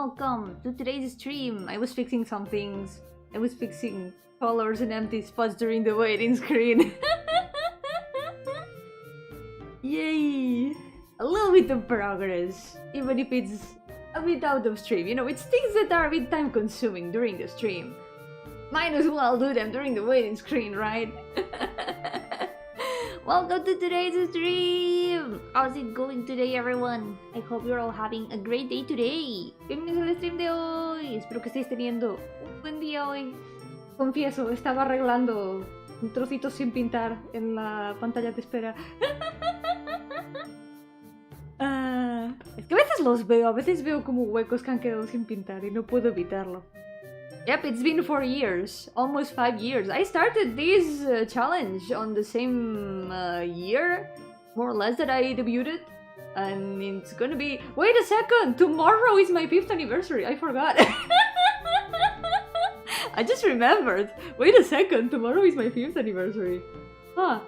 welcome to today's stream. I was fixing some things. I was fixing colors and empty spots during the waiting screen. Yay! A little bit of progress, even if it's a bit out of stream. You know, it's things that are a bit time consuming during the stream. Might as well do them during the waiting screen, right? Welcome to today's stream! How's it going today, everyone? I hope you're all having a great day today. Bienvenidos al stream de hoy. Espero que estéis teniendo un buen día hoy. Confieso, estaba arreglando un trocito sin pintar en la pantalla de espera. Es que a veces veo como huecos que han quedado sin pintar y no puedo evitarlo. Yep, it's been 4 years, almost 5 years. I started this challenge on the same year, more or less, that I debuted. And it's gonna be... Wait a second! Tomorrow is my 5th anniversary! I forgot! I just remembered! Wait a second! Tomorrow is my 5th anniversary! Huh.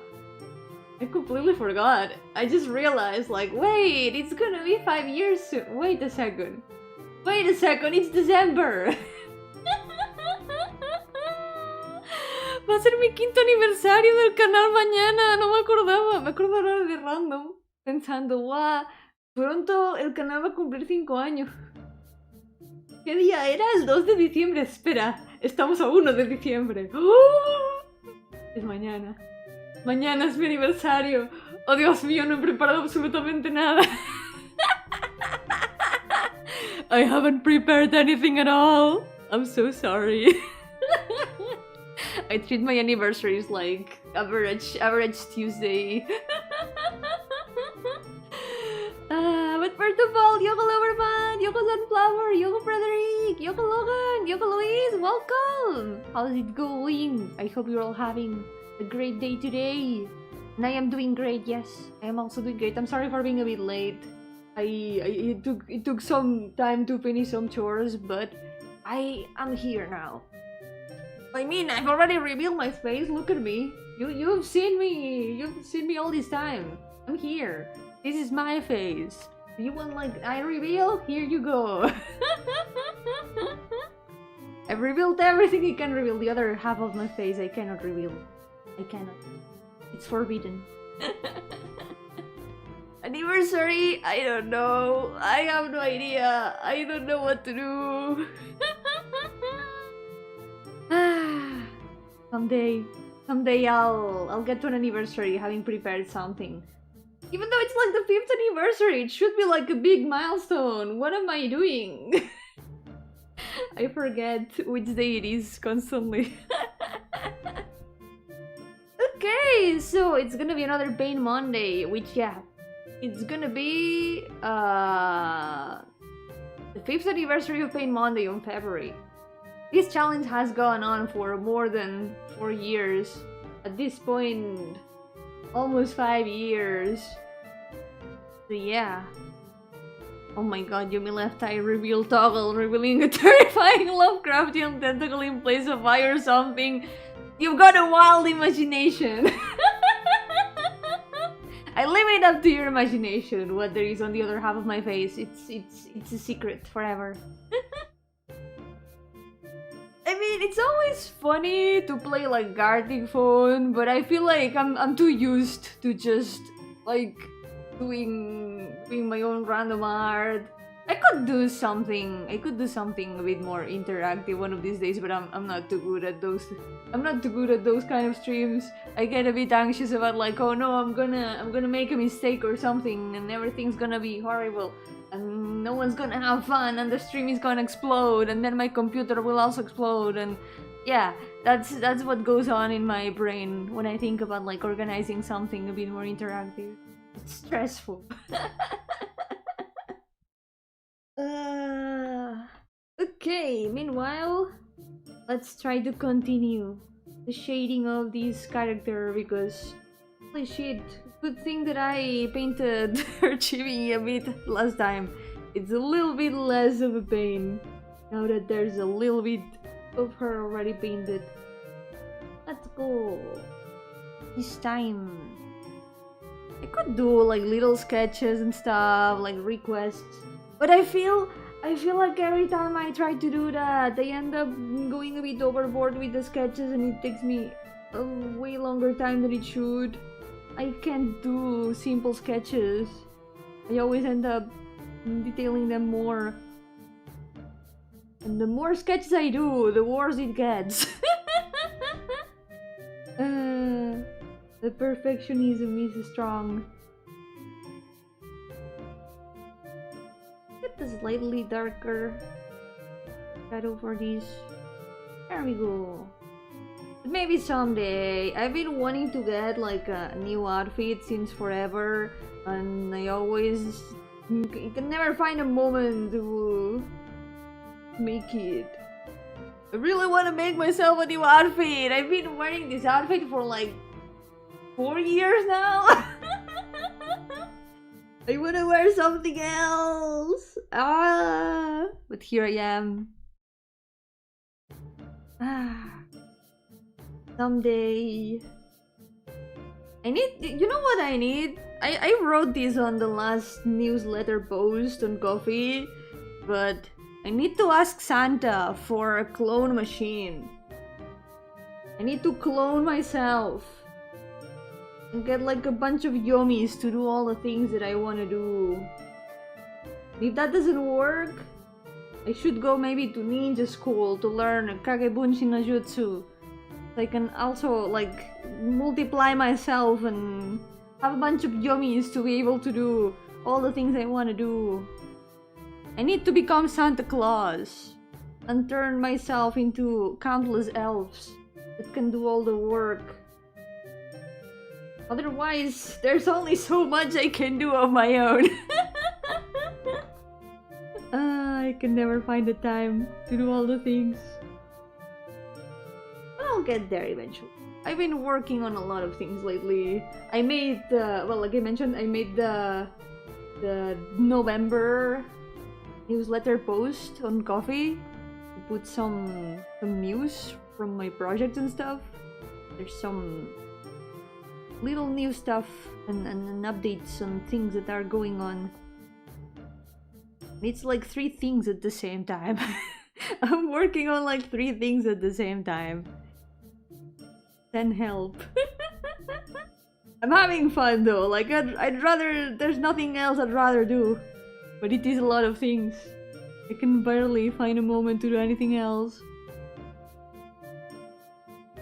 I completely forgot. I just realized, like, wait, it's gonna be 5 years soon. Wait a second! Wait a second! It's December! Va a ser mi 5º aniversario del canal mañana, no me acordaba, me acuerdo ahora de random, pensando, wow, pronto el canal va a cumplir 5 años. ¿Qué día era? El 2 de diciembre, espera, estamos a 1 de diciembre. ¡Oh! Es mañana. Mañana es mi aniversario. Oh, Dios mío, no he preparado absolutamente nada. I haven't prepared anything at all. I'm so sorry. I treat my anniversaries like average Tuesday. But first of all, Yoko Loverman, Yoko Sunflower, Yoko Frederick, Yoko Logan, Yoko Louise, welcome! How's it going? I hope you're all having a great day today. And I am doing great, yes. I am also doing great. I'm sorry for being a bit late. It took some time to finish some chores, but I am here now. I mean, I've already revealed my face, look at me. You've seen me all this time. I'm here. This is my face. Do you want, like, I reveal? Here you go. I've revealed everything I can reveal. The other half of my face I cannot reveal. I cannot. It's forbidden. Anniversary? I don't know. I have no idea. I don't know what to do. Someday I'll get to an anniversary having prepared something. Even though it's like the 5th anniversary, it should be like a big milestone. What am I doing? I forget which day it is constantly. Okay, so it's gonna be another Pain Monday, which, yeah, it's gonna be the 5th anniversary of Pain Monday on February. This challenge has gone on for more than 4 years. At this point, almost 5 years. So yeah. Oh my god, Yumi left eye reveal toggle, revealing a terrifying Lovecraftian tentacle in place of eye or something. You've got a wild imagination. I leave it up to your imagination what there is on the other half of my face. It's a secret forever. I mean, it's always funny to play like guarding phone, but I feel like I'm too used to just like doing my own random art. I could do something a bit more interactive one of these days, but I'm not too good at those. I'm not too good at those kind of streams. I get a bit anxious about, like, oh no, I'm gonna make a mistake or something and everything's gonna be horrible and no one's gonna have fun and the stream is gonna explode and then my computer will also explode, and yeah, that's what goes on in my brain when I think about, like, organizing something a bit more interactive. It's stressful. Okay, meanwhile, let's try to continue the shading of this character, because holy shit, good thing that I painted her chibi a bit last time. It's a little bit less of a pain now that there's a little bit of her already painted. Let's go. This time I could do like little sketches and stuff, like requests, but I feel I feel like every time I try to do that, I end up going a bit overboard with the sketches and it takes me a way longer time than it should. I can't do simple sketches. I always end up detailing them more. And the more sketches I do, the worse it gets. The perfectionism is strong. Get the slightly darker shadow for these. There we go. Maybe someday. I've been wanting to get like a new outfit since forever, and I always can never find a moment to make it. I really want to make myself a new outfit. I've been wearing this outfit for like 4 years now. I want to wear something else. But here I am. Someday. I need, you know what I need? I wrote this on the last newsletter post on coffee, but I need to ask Santa for a clone machine. I need to clone myself and get like a bunch of Yomis to do all the things that I want to do. If that doesn't work, I should go maybe to ninja school to learn Kagebunshi no Jutsu. I can also like multiply myself and have a bunch of Yomis to be able to do all the things I want to do. I need to become Santa Claus and turn myself into countless elves that can do all the work. Otherwise, there's only so much I can do of my own. I can never find the time to do all the things. But I'll get there eventually. I've been working on a lot of things lately. I made well, like I mentioned, I made the November newsletter post on coffee. I put some news from my projects and stuff. There's some little new stuff and updates on things that are going on. It's like 3 things at the same time. I'm working on like 3 things at the same time. Send help. I'm having fun though. Like I'd rather, there's nothing else I'd rather do. But it is a lot of things. I can barely find a moment to do anything else.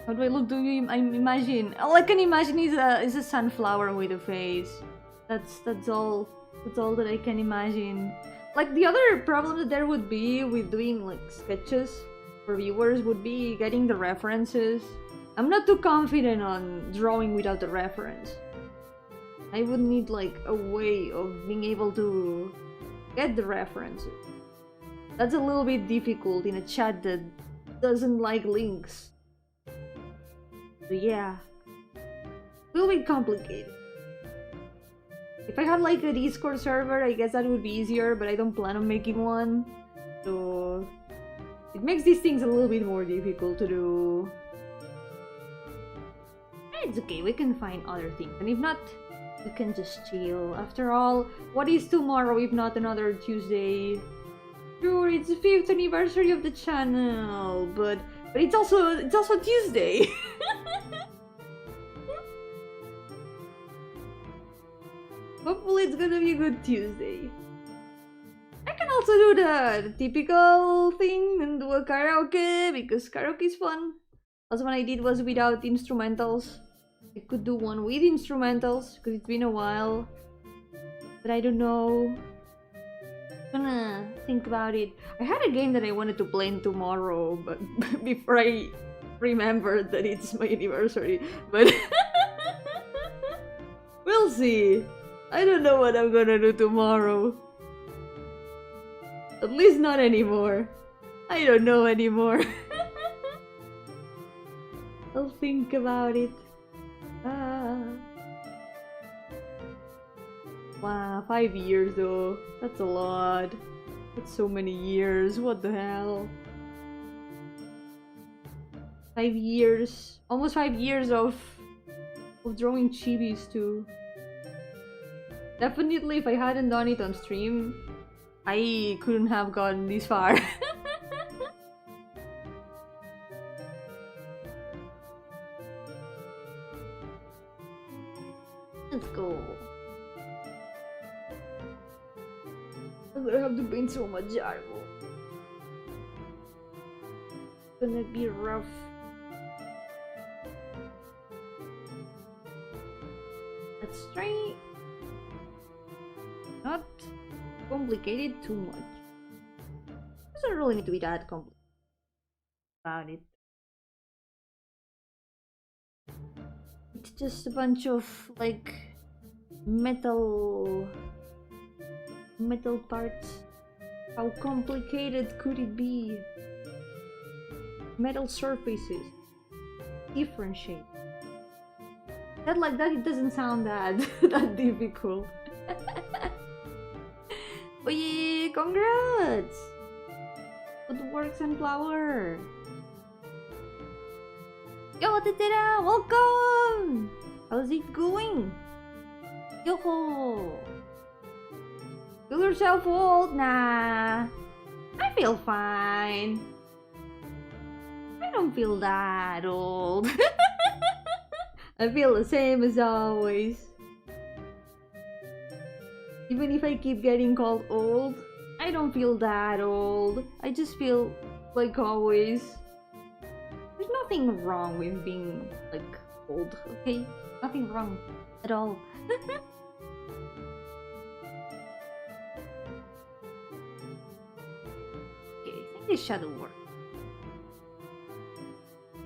How do I look? Do you imagine? All I can imagine is a sunflower with a face. That's all that I can imagine. Like the other problem that there would be with doing like sketches for viewers would be getting the references. I'm not too confident on drawing without the reference. I would need like a way of being able to get the references. That's a little bit difficult in a chat that doesn't like links. So yeah, a little bit complicated. If I had like a Discord server, I guess that would be easier, but I don't plan on making one. So it makes these things a little bit more difficult to do. It's okay, we can find other things, and if not, we can just chill. After all, what is tomorrow if not another Tuesday? Sure, it's the 5th anniversary of the channel, but it's also Tuesday. Hopefully it's gonna be a good Tuesday. I can also do the typical thing and do a karaoke, because karaoke is fun. Also, one I did was without instrumentals. I could do one with instrumentals, because it's been a while. But I don't know. I'm gonna think about it. I had a game that I wanted to play tomorrow, but before I remembered that it's my anniversary. But we'll see. I don't know what I'm gonna do tomorrow. At least not anymore. I don't know anymore. I'll think about it. Wow, 5 years though. That's a lot. That's so many years. What the hell? 5 years. Almost 5 years of drawing chibis too. Definitely if I hadn't done it on stream, I couldn't have gotten this far. Let's go. I'm gonna have to paint so much jargo. It's gonna be rough. Let's try not complicate it too much. Doesn't really need to be that complicated about it. It's just a bunch of like metal parts. How complicated could it be? Metal surfaces, different shapes. That like that, it doesn't sound that that difficult. But yeah, congrats! Good work, Sunflower. Yo, Tetera, welcome! How's it going? Yo-hooo! Feel yourself old? Nah. I feel fine. I don't feel that old. I feel the same as always. Even if I keep getting called old, I don't feel that old. I just feel like always. There's nothing wrong with being like old, okay? Nothing wrong at all. Okay, I think this shadow work.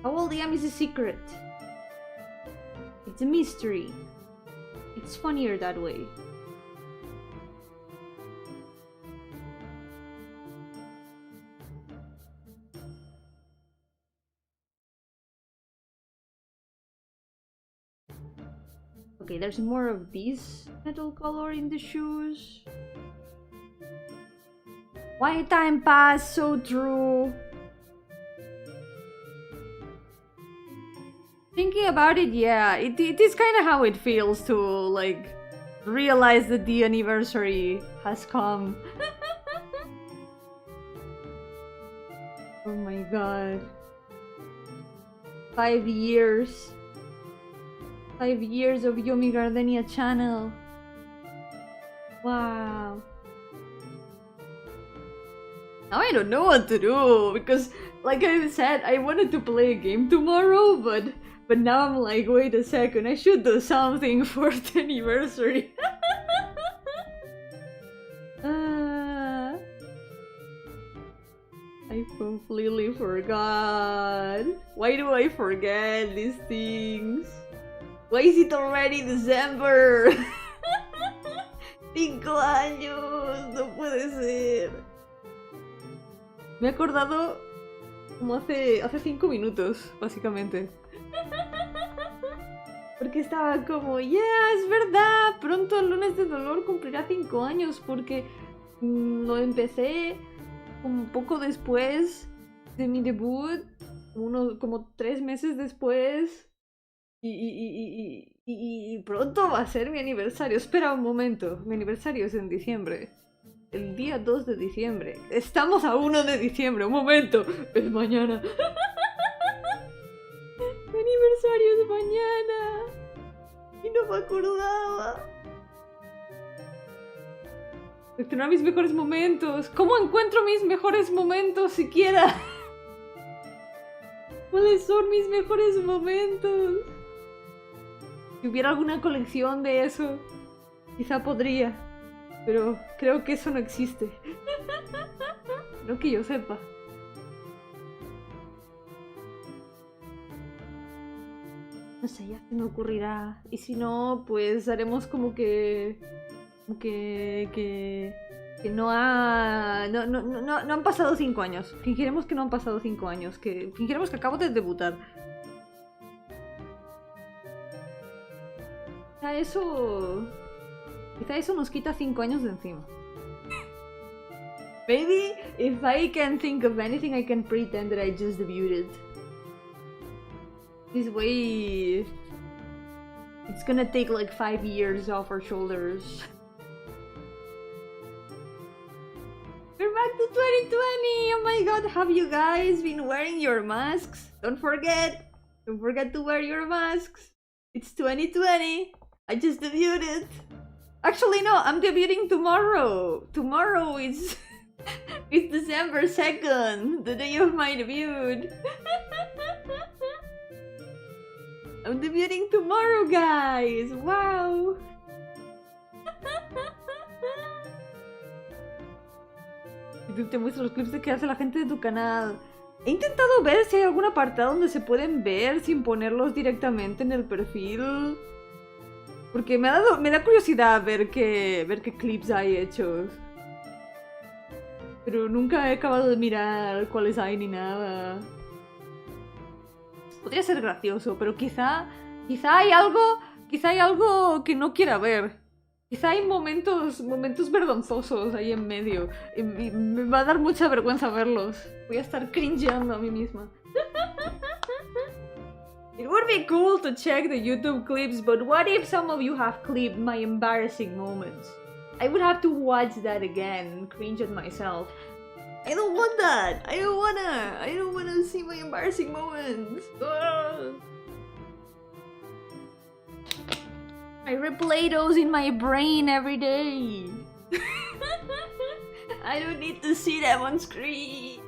How old I am is a secret. It's a mystery. It's funnier that way. Okay, there's more of this metal color in the shoes. Why time pass? So true. Thinking about it, yeah, it is kind of how it feels to like realize that the anniversary has come. Oh my god. 5 years. 5 years of Yomi Gardenia channel. Wow. Now I don't know what to do because, like I said, I wanted to play a game tomorrow, but now I'm like, wait a second, I should do something for the anniversary. I completely forgot. Why do I forget these things? Why is it already December? 5 años, no puede ser. Me he acordado como hace 5 minutos, básicamente. Porque estaba como, yeah, es verdad, pronto el Lunes de Dolor cumplirá 5 años porque lo empecé un poco después de mi debut, como 3 meses después. Y pronto va a ser mi aniversario. Espera un momento, mi aniversario es en diciembre. El día 2 de diciembre. Estamos a 1 de diciembre, un momento. Es mañana. Mi aniversario es mañana. Y no me acordaba. Seleccionar mis mejores momentos. ¿Cómo encuentro mis mejores momentos siquiera? ¿Cuáles son mis mejores momentos? Si hubiera alguna colección de eso, quizá podría. Pero creo que eso no existe. No que yo sepa. No sé, ya se me ocurrirá. Y si no, pues haremos como que no han pasado 5 años. Fingiremos que no han pasado 5 años. Fingiremos que acabo de debutar. Quizá eso nos quita 5 años de encima. Maybe if I can think of anything, I can pretend that I just debuted. This way, it's gonna take like 5 years off our shoulders. my god, have you guys been wearing your masks? Don't forget to wear your masks. It's 2020. I just debuted. Actually, no, I'm debuting tomorrow. Tomorrow is it's December 2nd, the day of my debut. I'm debuting tomorrow, guys. Wow. YouTube te muestra los clips de que hace la gente de tu canal. He intentado ver si hay algún apartado donde se pueden ver sin ponerlos directamente en el perfil. Porque me da curiosidad ver qué clips hay hechos. Pero nunca he acabado de mirar cuáles hay ni nada. Podría ser gracioso, pero quizá hay algo que no quiera ver. Quizá hay momentos vergonzosos ahí en medio. Y me va a dar mucha vergüenza verlos. Voy a estar cringeando a mí misma. It would be cool to check the YouTube clips, but what if some of you have clipped my embarrassing moments? I would have to watch that again and cringe at myself. I don't want that! I don't wanna see my embarrassing moments! Ugh. I replay those in my brain every day. I don't need to see them on screen.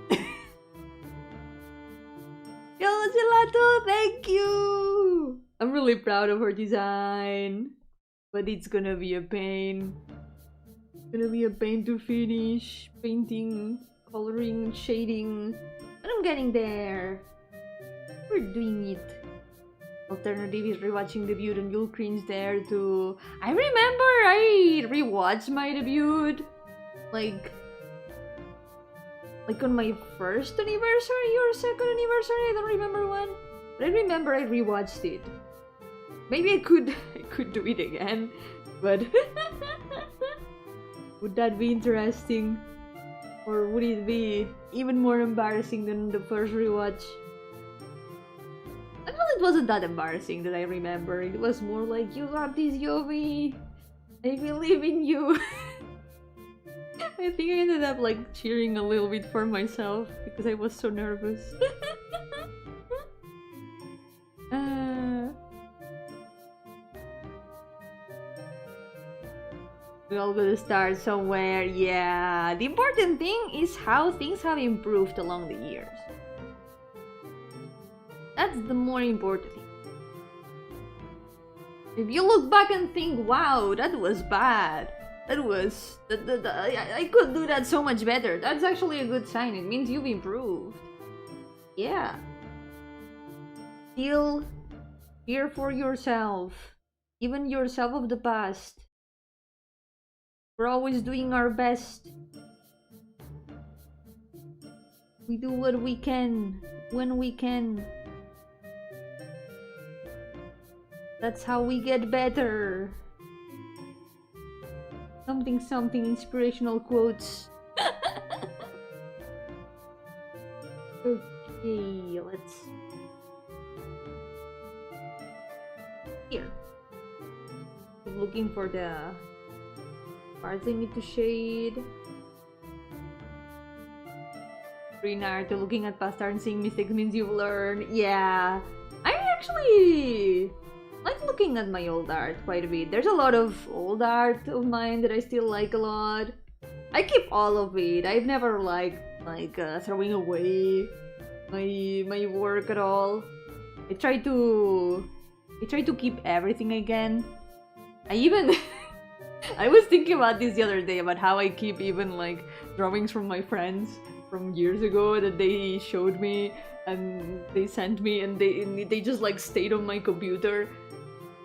Yo, Gelato, thank you! I'm really proud of her design. But it's gonna be a pain. It's gonna be a pain to finish. Painting, coloring, shading. But I'm getting there. We're doing it. Alternative is rewatching debut and you'll cringe there too. I remember I rewatched my debut like on my first anniversary or second anniversary, I don't remember when. But I remember I rewatched it. Maybe I could do it again, but would that be interesting? Or would it be even more embarrassing than the first rewatch? Well, it wasn't that embarrassing that I remember. It was more like, you got this, Yomi. I believe in you. I think I ended up like cheering a little bit for myself because I was so nervous. We all gotta start somewhere, yeah. The important thing is how things have improved along the years. That's the more important thing. If you look back and think, wow, that was bad. I could do that so much better. That's actually a good sign. It means you've improved. Yeah. Still here for yourself. Even yourself of the past. We're always doing our best. We do what we can, when we can. That's how we get better. Something inspirational quotes. Okay, let's... Here. I'm looking for the parts I need to shade. Green art, looking at past art and seeing mistakes means you've learned. Yeah. I actually like looking at my old art quite a bit. There's a lot of old art of mine that I still like a lot. I keep all of it. I've never liked throwing away my work at all. I try to keep everything I can. I was thinking about this the other day about how I keep even like drawings from my friends from years ago that they showed me and they sent me and they just like stayed on my computer.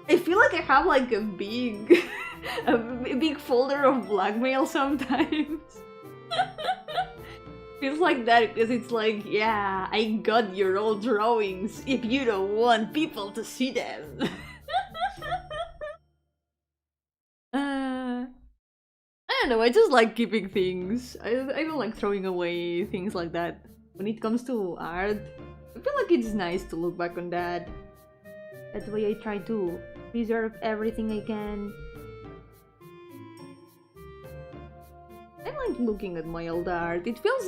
I feel like I have like a big folder of blackmail sometimes. Feels like that because it's like, yeah, I got your old drawings if you don't want people to see them. I don't know, I just like keeping things. I don't like throwing away things like that. When it comes to art, I feel like it's nice to look back on that. That's why I try to preserve everything I can. I like looking at my old art. It feels,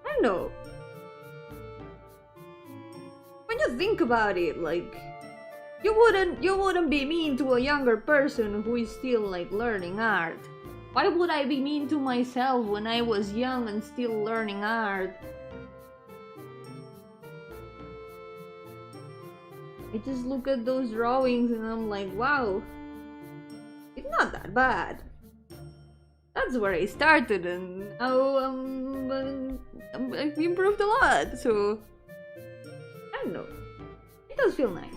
I don't know. When you think about it, like, you wouldn't be mean to a younger person who is still like learning art. Why would I be mean to myself when I was young and still learning art? I just look at those drawings and I'm like, wow, it's not that bad. That's where I started, and now I've improved a lot, so I don't know. It does feel nice.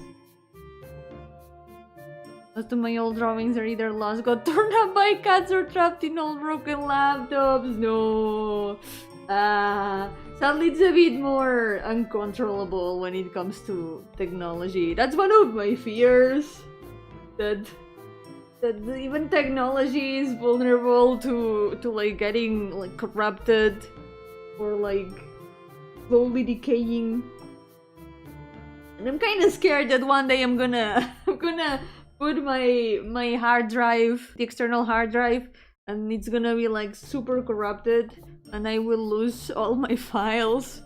Most of my old drawings are either lost, got torn up by cats, or trapped in old broken laptops. No. Sadly, it's a bit more uncontrollable when it comes to technology. That's one of my fears. That even technology is vulnerable to like getting like corrupted or like slowly decaying. And I'm kind of scared that one day I'm gonna put my hard drive, the external hard drive, and it's gonna be like super corrupted and I will lose all my files.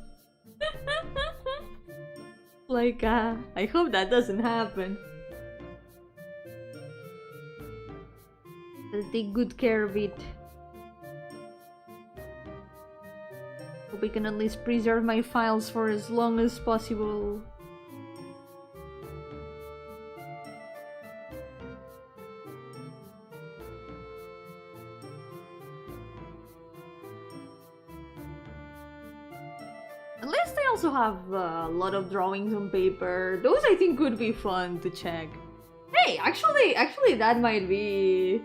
Like, I hope that doesn't happen. I'll take good care of it. Hope I can at least preserve my files for as long as possible. At least I also have a lot of drawings on paper. Those I think would be fun to check. Hey, actually that might be...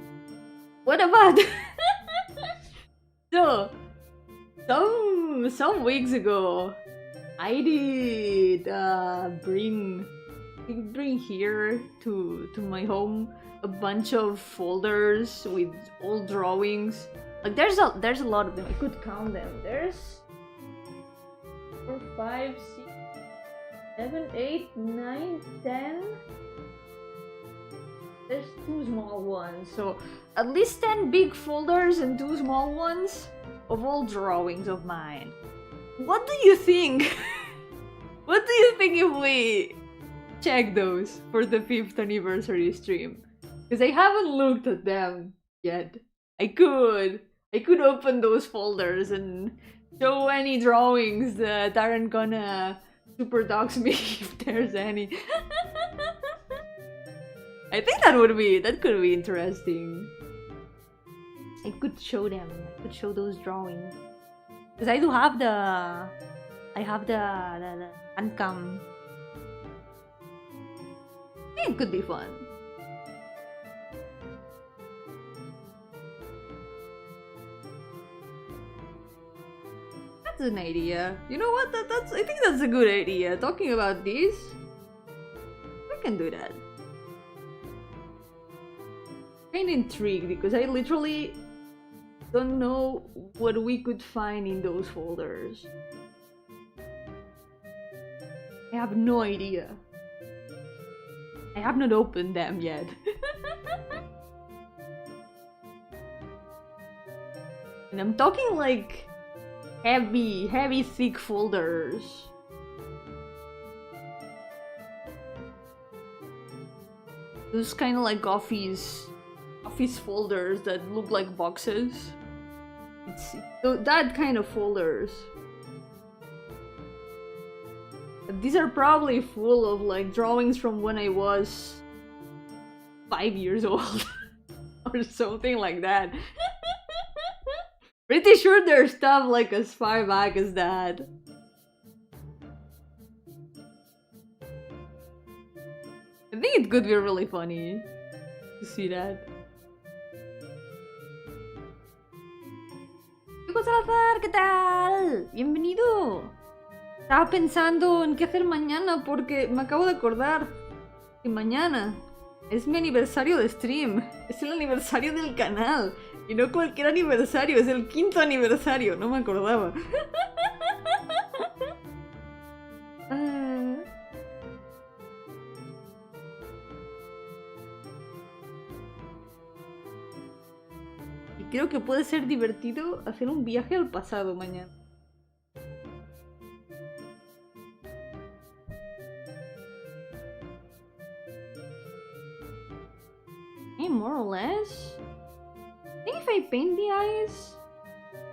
What about... So, some weeks ago, I did bring here to my home a bunch of folders with old drawings. Like there's a lot of them. I could count them. There's 4, 5, 6, 7, 8, 9, 10. There's 2 small ones, so at least 10 big folders and 2 small ones of all drawings of mine. What do you think? What do you think if we check those for the 5th anniversary stream? Because I haven't looked at them yet. I could open those folders and show any drawings that aren't gonna super dox me if there's any. I think that could be interesting. I could show them. I could show those drawings. Because I do have the hand cam. I think it could be fun. That's an idea. You know what? I think that's a good idea. Talking about this, we can do that. I'm intrigued because I literally don't know what we could find in those folders. I have no idea. I have not opened them yet. And I'm talking like heavy, thick folders. Those kind of like office folders that look like boxes. It's that kind of folders. These are probably full of like drawings from when I was 5 years old or something like that. Pretty sure there's stuff like as far back as that. I think it could be really funny to see that. Salazar, ¿qué tal? Bienvenido. Estaba pensando en qué hacer mañana porque me acabo de acordar que mañana es mi aniversario de stream. Es el aniversario del canal. Y no cualquier aniversario, es el 5º aniversario. No me acordaba. creo que puede ser divertido hacer un viaje al pasado mañana. More or less. I think if I paint the eyes,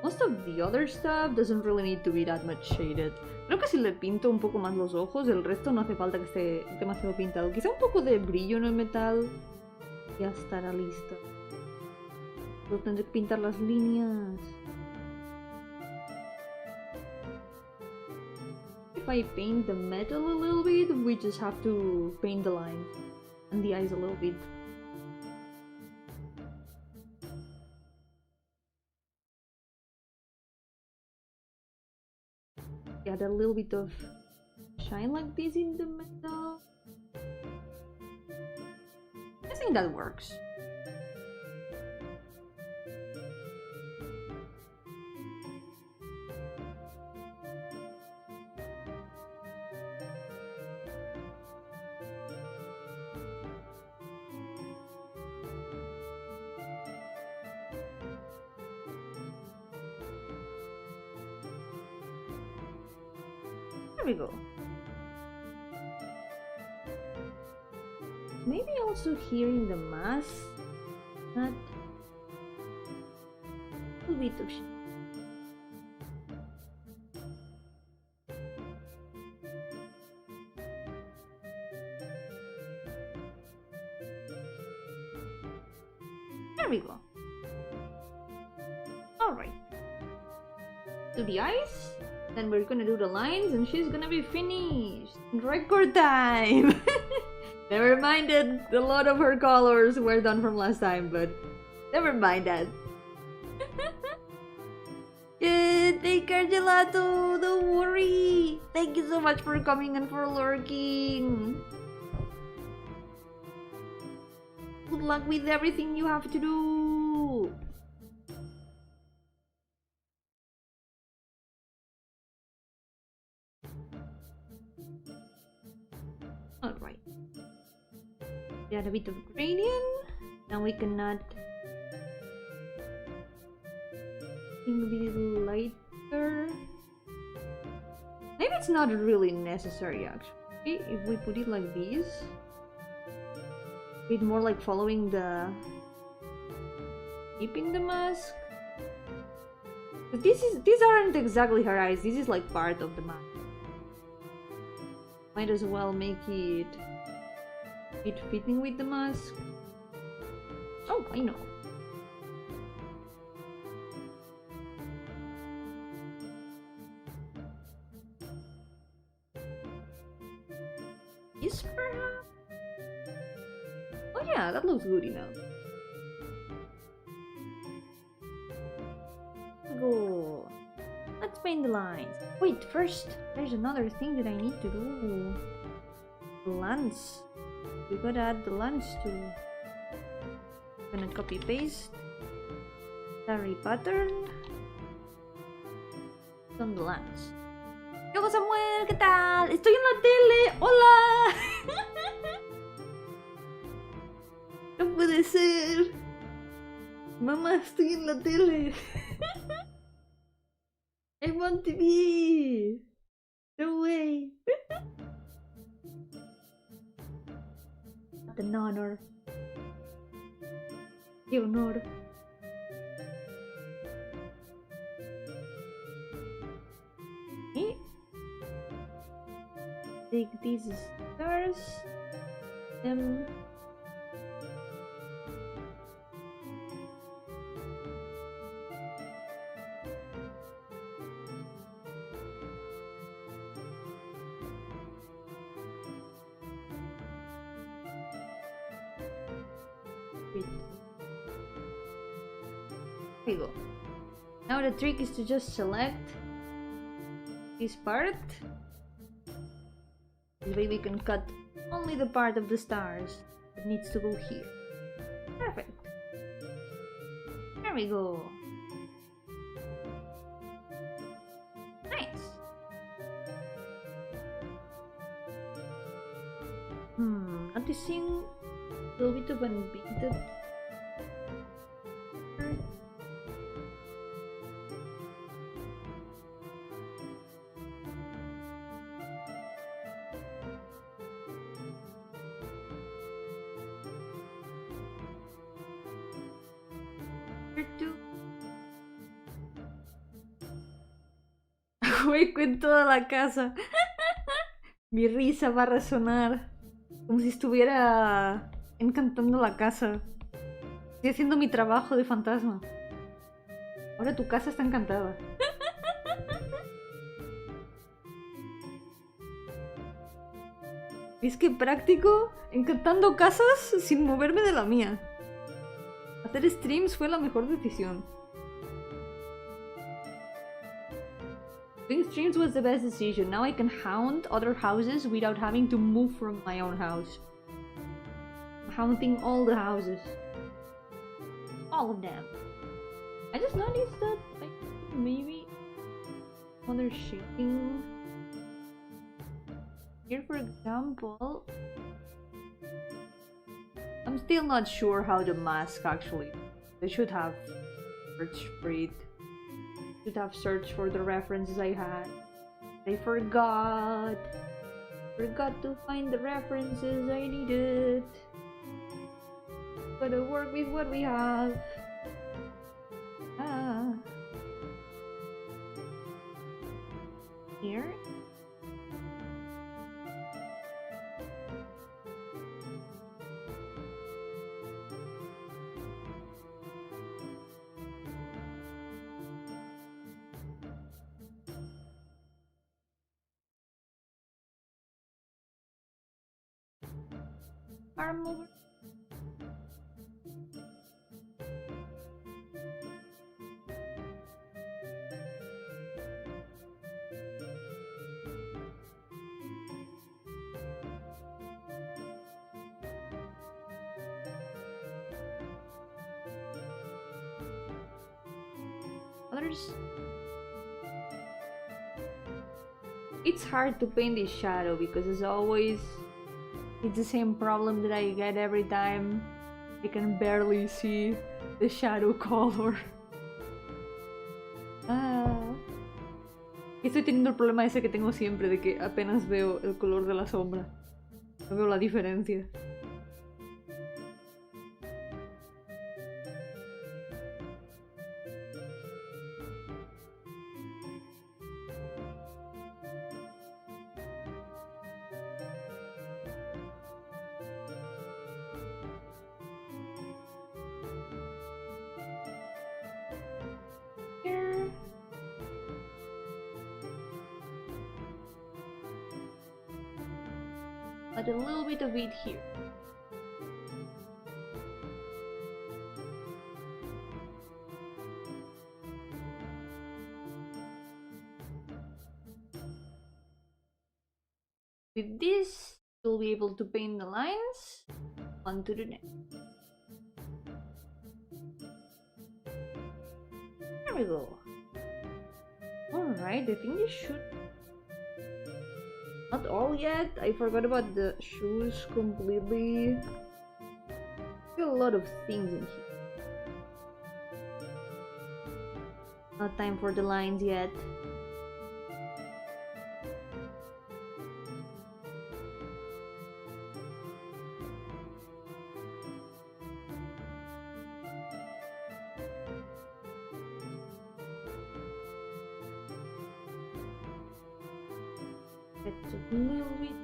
most of the other stuff doesn't really need to be that much shaded. Creo que si le pinto un poco más los ojos, el resto no hace falta que esté demasiado pintado. Quizá un poco de brillo en el metal. Ya estará listo. Solo tendré que pintar las líneas. If I paint the metal a little bit, we just have to paint the lines and the eyes a little bit. Add a little bit of shine like this in the metal. I think that works. There we go. Maybe also here in the mask, not a little bit of there we go. Alright. Do the eyes. Then we're gonna do the lines and she's gonna be finished in record time. Never mind that a lot of her colors were done from last time, but never mind that. Yeah, take care, Gelato. Don't worry. Thank you so much for coming and for lurking. Good luck with everything you have to do. Alright. Add a bit of gradient. Now we can add something a bit lighter. Maybe it's not really necessary actually. If we put it like this. A bit more like following the keeping the mask. But these aren't exactly her eyes, this is like part of the mask. Might as well make it fitting with the mask. Oh, I know. This perhaps? Oh yeah, that looks good enough. Go. Let's paint the lines. Wait, first, there's another thing that I need to do. The lens. We gotta add the lens too. I'm gonna copy paste. Sorry, pattern. On the lens. Yo, Samuel, ¿qué tal? Estoy en la tele. ¡Hola! No puede ser. Mamá, estoy en la tele. I'm on TV! No way! What an honor. Qué honor. Okay. Take these stars. Them. There we go. Now the trick is to just select this part. This way we can cut only the part of the stars that needs to go here. Perfect. There we go. Nice. Noticing a little bit of unbeaten. Hueco en toda la casa. Mi risa va a resonar como si estuviera encantando la casa. Estoy haciendo mi trabajo de fantasma. Ahora tu casa está encantada. Es que práctico encantando casas sin moverme de la mía. Hacer streams fue la mejor decisión. Doing streams was the best decision. Now I can haunt other houses without having to move from my own house. I'm haunting all the houses. All of them. I just noticed that maybe other shaking. Here, for example, I'm still not sure how the mask actually. I should have searched for it. Should have searched for the references I had. I forgot. Forgot to find the references I needed. Gotta work with what we have. Here. Arm over. Others. It's hard to paint this shadow because as always it's the same problem that I get every time. I can barely see the shadow color. Estoy teniendo el problema ese que tengo siempre de que apenas veo el color de la sombra. No veo la diferencia. Add a little bit of it here. With this, you'll be able to paint the lines onto the neck. There we go. Alright, I think this should... Not all yet. I forgot about the shoes completely. Still a lot of things in here. Not time for the lines yet. That's a little bit.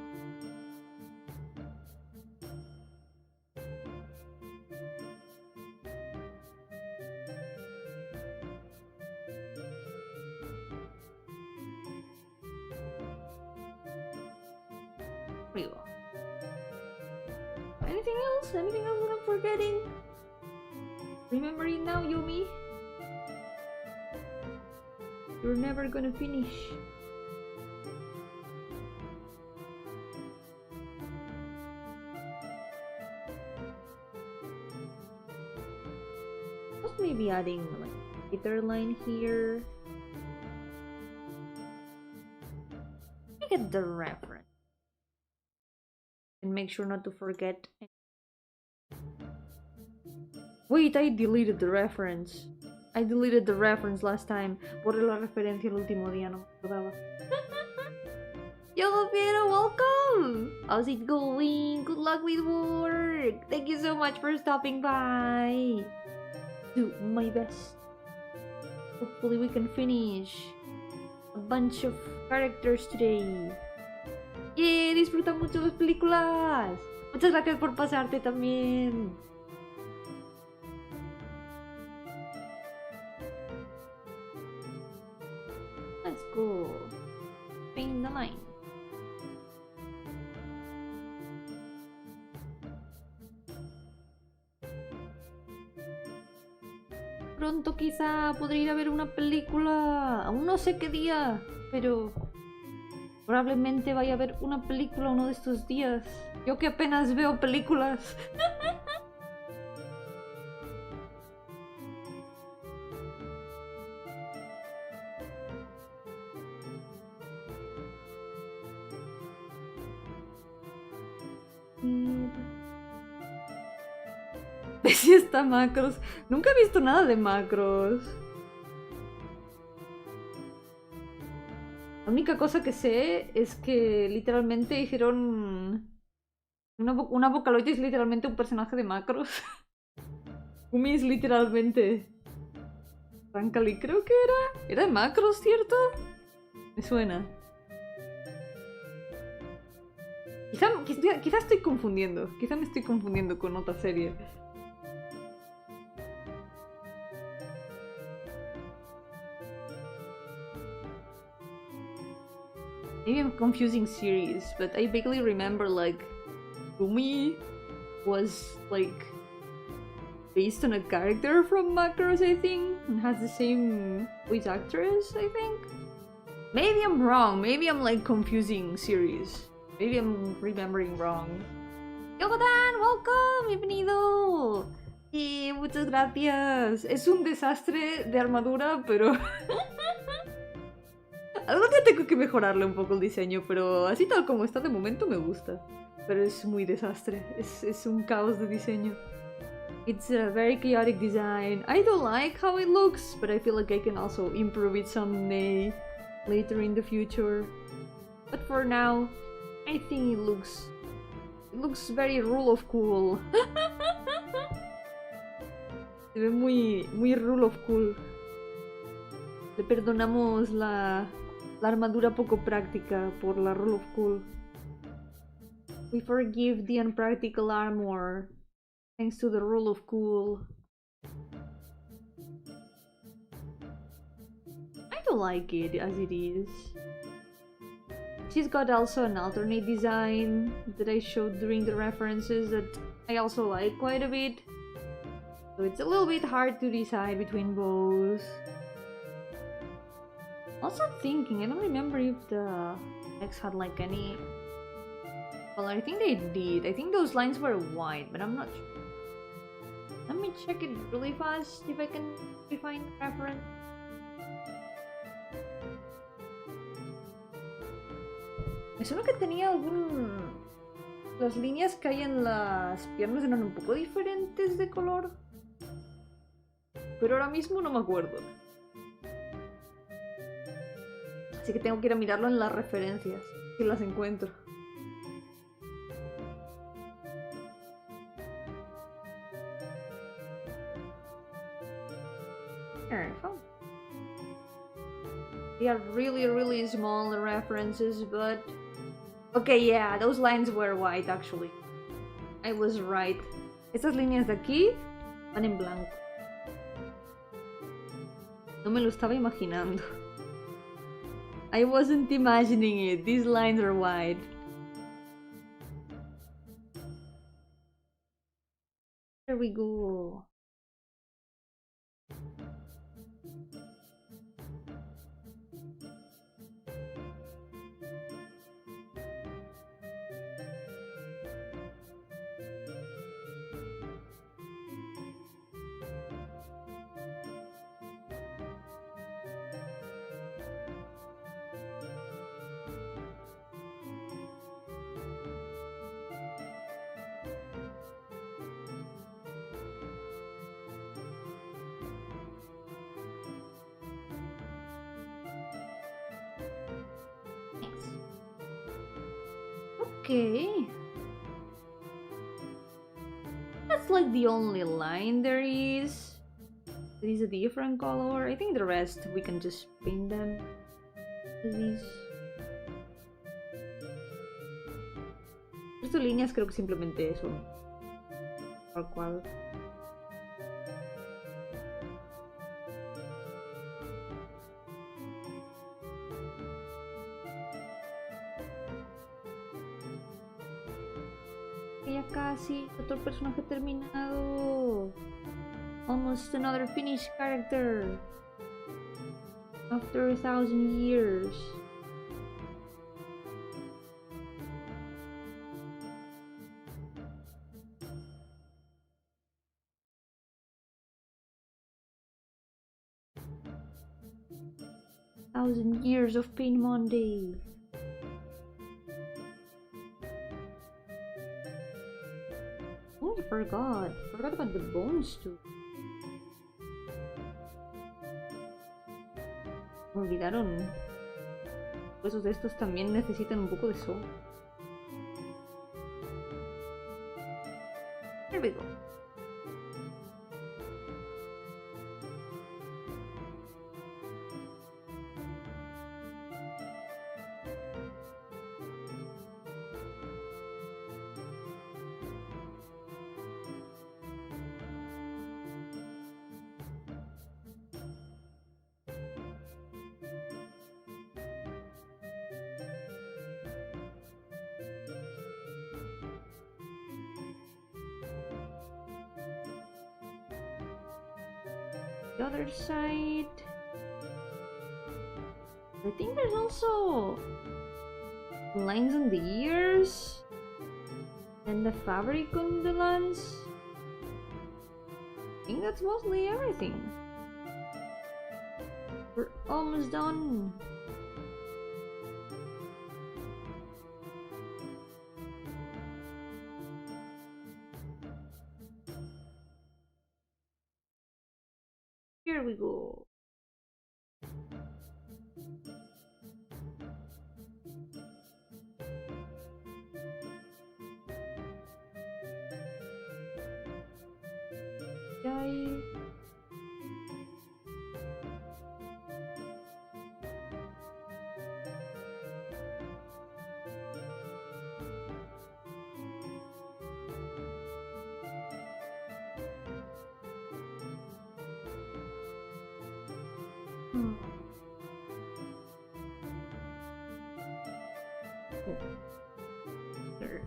There we go. Anything else? Anything else that I'm forgetting? Remember it now, Yomi? You're never gonna finish. Maybe adding like a guitar line here. Look at the reference. And make sure not to forget. Wait, I deleted the reference. I deleted the reference last time. Borré la referencia el último día, no me acordaba. Yo, Piero, welcome! How's it going? Good luck with work! Thank you so much for stopping by! do my best. Hopefully we can finish a bunch of characters today. ¡Yeah! Disfruta mucho las películas. Muchas gracias por pasarte también. Let's go. Paint the line. Pronto quizá podré ir a ver una película. Aún no sé qué día, pero probablemente vaya a ver una película uno de estos días. Yo que apenas veo películas. ¿Ves si está macros? Nunca he visto nada de macros. La única cosa que sé es que literalmente dijeron... Una Vocaloid es literalmente un personaje de macros. Umi es literalmente... Rancali creo que era. ¿Era de macros, cierto? Me suena. Quizá estoy confundiendo. Quizá me estoy confundiendo con otra serie. Maybe I'm confusing series, but I vaguely remember like Umi was like based on a character from Macros, I think, and has the same voice actress, I think. Maybe I'm wrong. Maybe I'm like confusing series. Maybe I'm remembering wrong. Yogodan, welcome, bienvenido. Y muchas gracias. Es un desastre de armadura, pero algún día tengo que mejorarle un poco el diseño, pero así tal como está de momento me gusta. Pero es muy desastre, es un caos de diseño. It's a very chaotic design. I don't like how it looks, but I feel like I can also improve it someday, later in the future. But for now, I think it looks very rule of cool. Se ve muy rule of cool. Le perdonamos la armadura poco práctica por la rule of cool. We forgive the unpractical armor thanks to the rule of cool. I don't like it as it is. She's got also an alternate design that I showed during the references that I also like quite a bit. So it's a little bit hard to decide between both. Also thinking, I don't remember if the X had like any... Well, I think they did. I think those lines were white, but I'm not sure. Let me check it really fast if I can find the reference. Me suena que tenía algún... Las líneas que hay en las piernas eran un poco diferentes de color. Pero ahora mismo no me acuerdo. Así que tengo que ir a mirarlo en las referencias, si las encuentro. They are really small references, but... Okay, yeah, those lines were white, actually. I was right. Estas líneas de aquí van en blanco. No me lo estaba imaginando. I wasn't imagining it. These lines are white. There we go. Okay. That's like the only line there is. It is a different color. I think the rest we can just paint them as is. Estas líneas creo que simplemente son tal cual. Ya casi, otro personaje terminado. Almost another finished character. After 1,000 years. Thousand years of Pain Monday. Oh, I forgot. Forgot about the bones too. Me olvidaron. Los huesos de estos también necesitan un poco de sol. Here we go. The other side. I think there's also lines on the ears and the fabric on the lens. I think that's mostly everything. We're almost done. Here we go. Guys. There.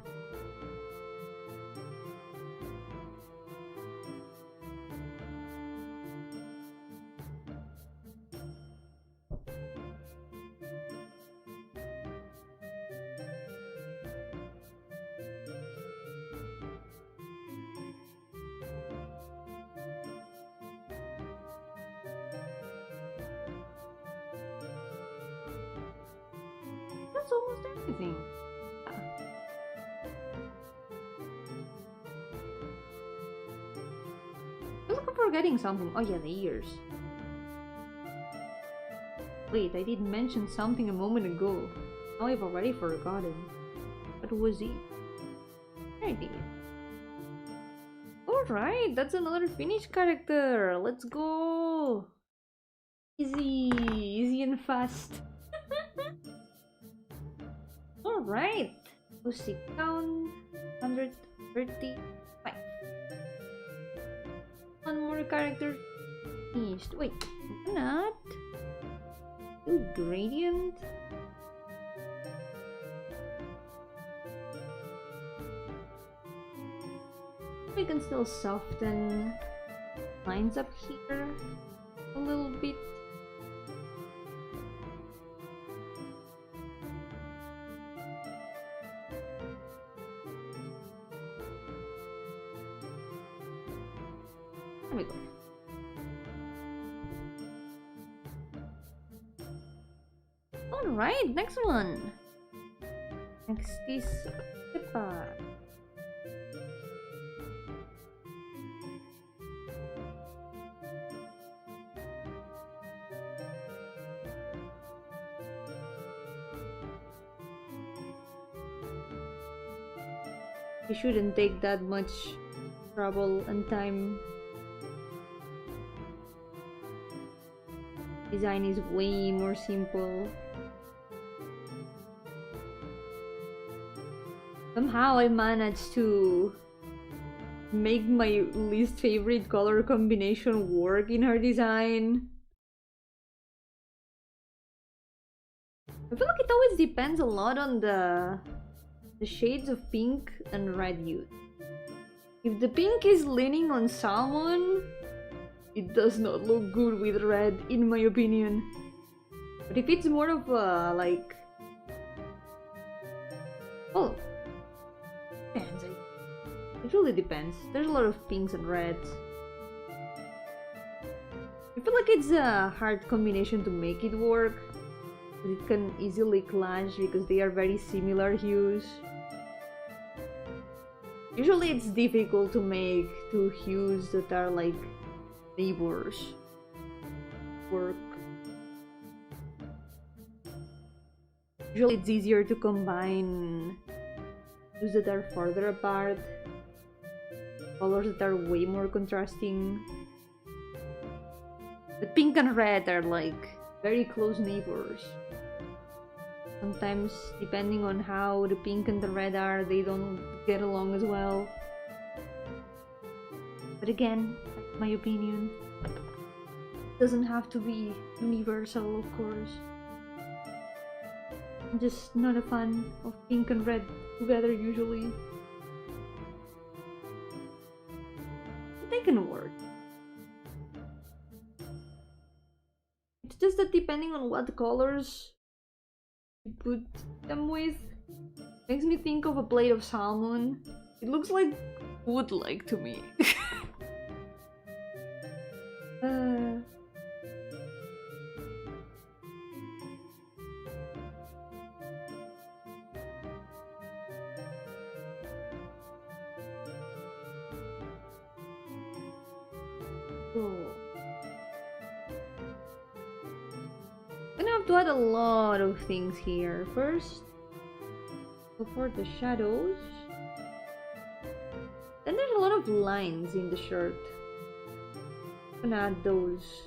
That's almost everything. I feel like I'm forgetting something. Oh yeah, the ears. Wait, I did mention something a moment ago. Now I've already forgotten. What was it? I did. Alright, that's another finished character. Let's go. Easy and fast. Alright. We'll sit down. 135. One more character finished. Wait, not. Ooh, gradient. We can still soften lines up here a little bit. There we go. Alright, next one. Next is Peppa. You shouldn't take that much trouble and time. design is way more simple. Somehow I managed to make my least favorite color combination work in her design. I feel like it always depends a lot on the shades of pink and red used. If the pink is leaning on salmon, it does not look good with red, in my opinion. But if it's more of a, like... Oh, depends. It really depends. There's a lot of pinks and reds. I feel like it's a hard combination to make it work. It can easily clash because they are very similar hues. Usually it's difficult to make two hues that are like neighbors work. Usually it's easier to combine hues that are farther apart, colors that are way more contrasting. But pink and red are like very close neighbors. Sometimes, depending on how the pink and the red are, they don't get along as well. But again, that's my opinion. It doesn't have to be universal, of course. I'm just not a fan of pink and red together usually. But they can work. It's just that depending on what colors you put them with, makes me think of a plate of salmon. It looks like wood-like to me. Cool. I'm gonna have to add a lot of things here. First, go for the shadows. Then there's a lot of lines in the shirt. I'm gonna add those.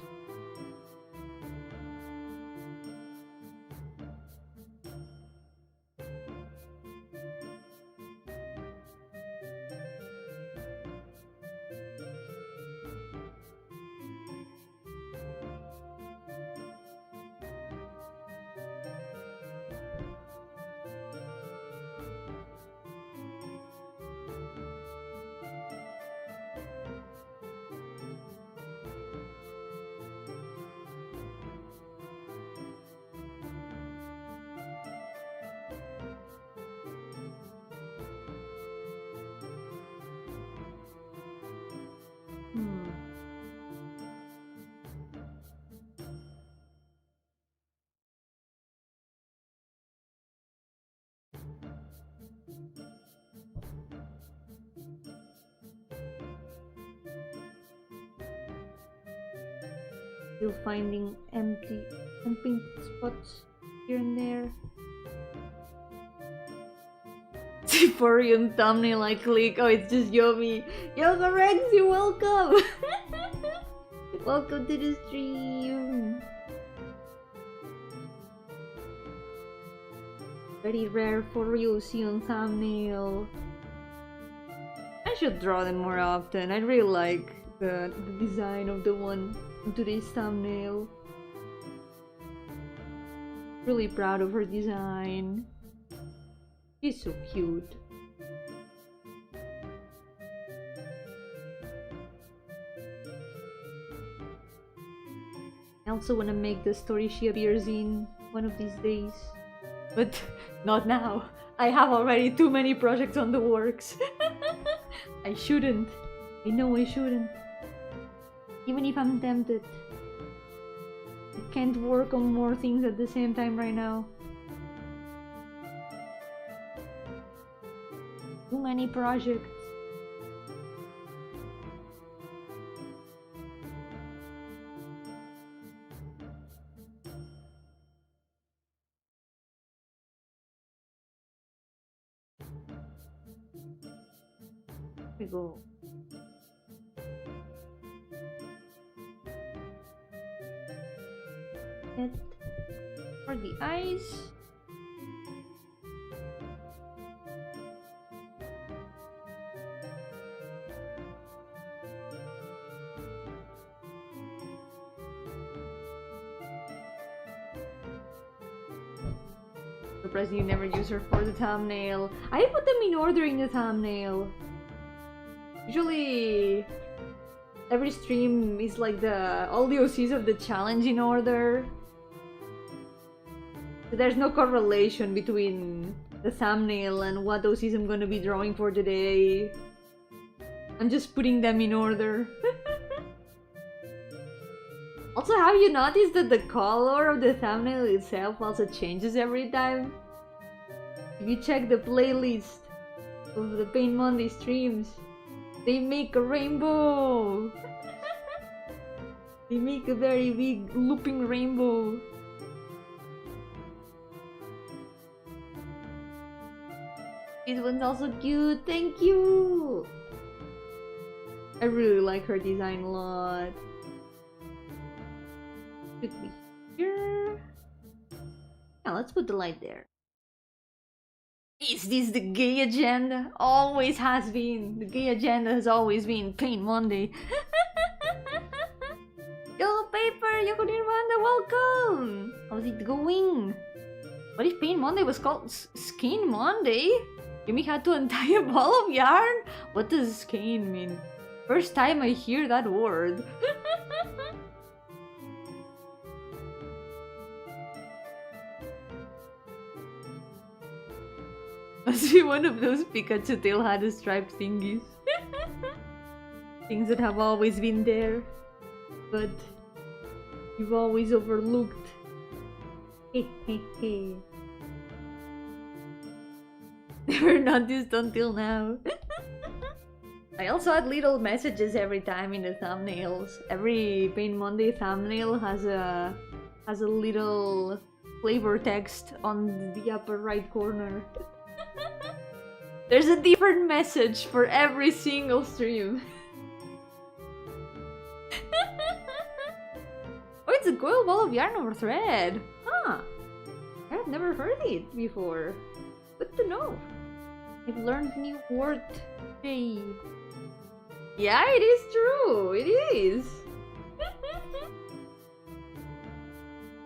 Still finding empty and pink spots here and there. Siporian thumbnail I click. Oh, it's just Yomi. Yoga Rexy, welcome! Welcome to the stream. Very rare for you see on thumbnail. I should draw them more often. I really like the design of the one on today's thumbnail. Really proud of her design. She's so cute. I also want to make the story she appears in one of these days. But not now. I have already too many projects on the works. I shouldn't. I know I shouldn't. Even if I'm tempted. I can't work on more things at the same time right now. Too many projects. Here we go. Get for the eyes. Surprised you never use her for the thumbnail. I put them in order in the thumbnail. Usually every stream is like all the OCs of the challenge in order. So there's no correlation between the thumbnail and what OCs I'm gonna be drawing for today. I'm just putting them in order. Also, have you noticed that the color of the thumbnail itself also changes every time? If you check the playlist of the Paint Monday streams, they make a rainbow! They make a very big looping rainbow. This one's also cute, thank you! I really like her design a lot. Should be here. Yeah, let's put the light there. Is this the gay agenda? Always has been. The gay agenda has always been Paint Monday. Yo, Paper, Yoko Nirvana, welcome! How's it going? What if Paint Monday was called Skein Monday? Yumi had to untie a ball of yarn? What does skein mean? First time I hear that word. Must be one of those Pikachu tail had a striped thingies. Things that have always been there, but you've always overlooked. Hey, hey, hey. Never noticed until now. I also add little messages every time in the thumbnails. Every Paint Monday thumbnail has a little flavor text on the upper right corner. There's a different message for every single stream. Oh, it's a coil ball of yarn over thread. Huh. I've never heard it before. Good to know. I've learned new word today. Yeah, it is true. It is.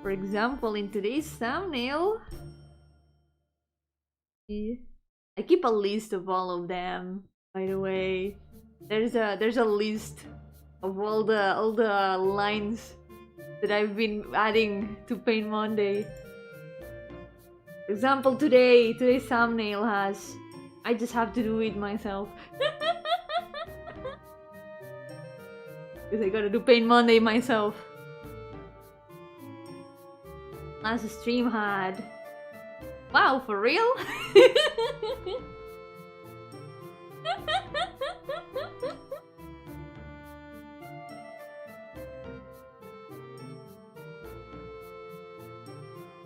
For example, in today's thumbnail, I keep a list of all of them. By the way, there's a list of all the lines that I've been adding to Paint Monday. For example, today's thumbnail has I just have to do it myself. Because I gotta do Paint Monday myself. Last stream had... Wow, for real?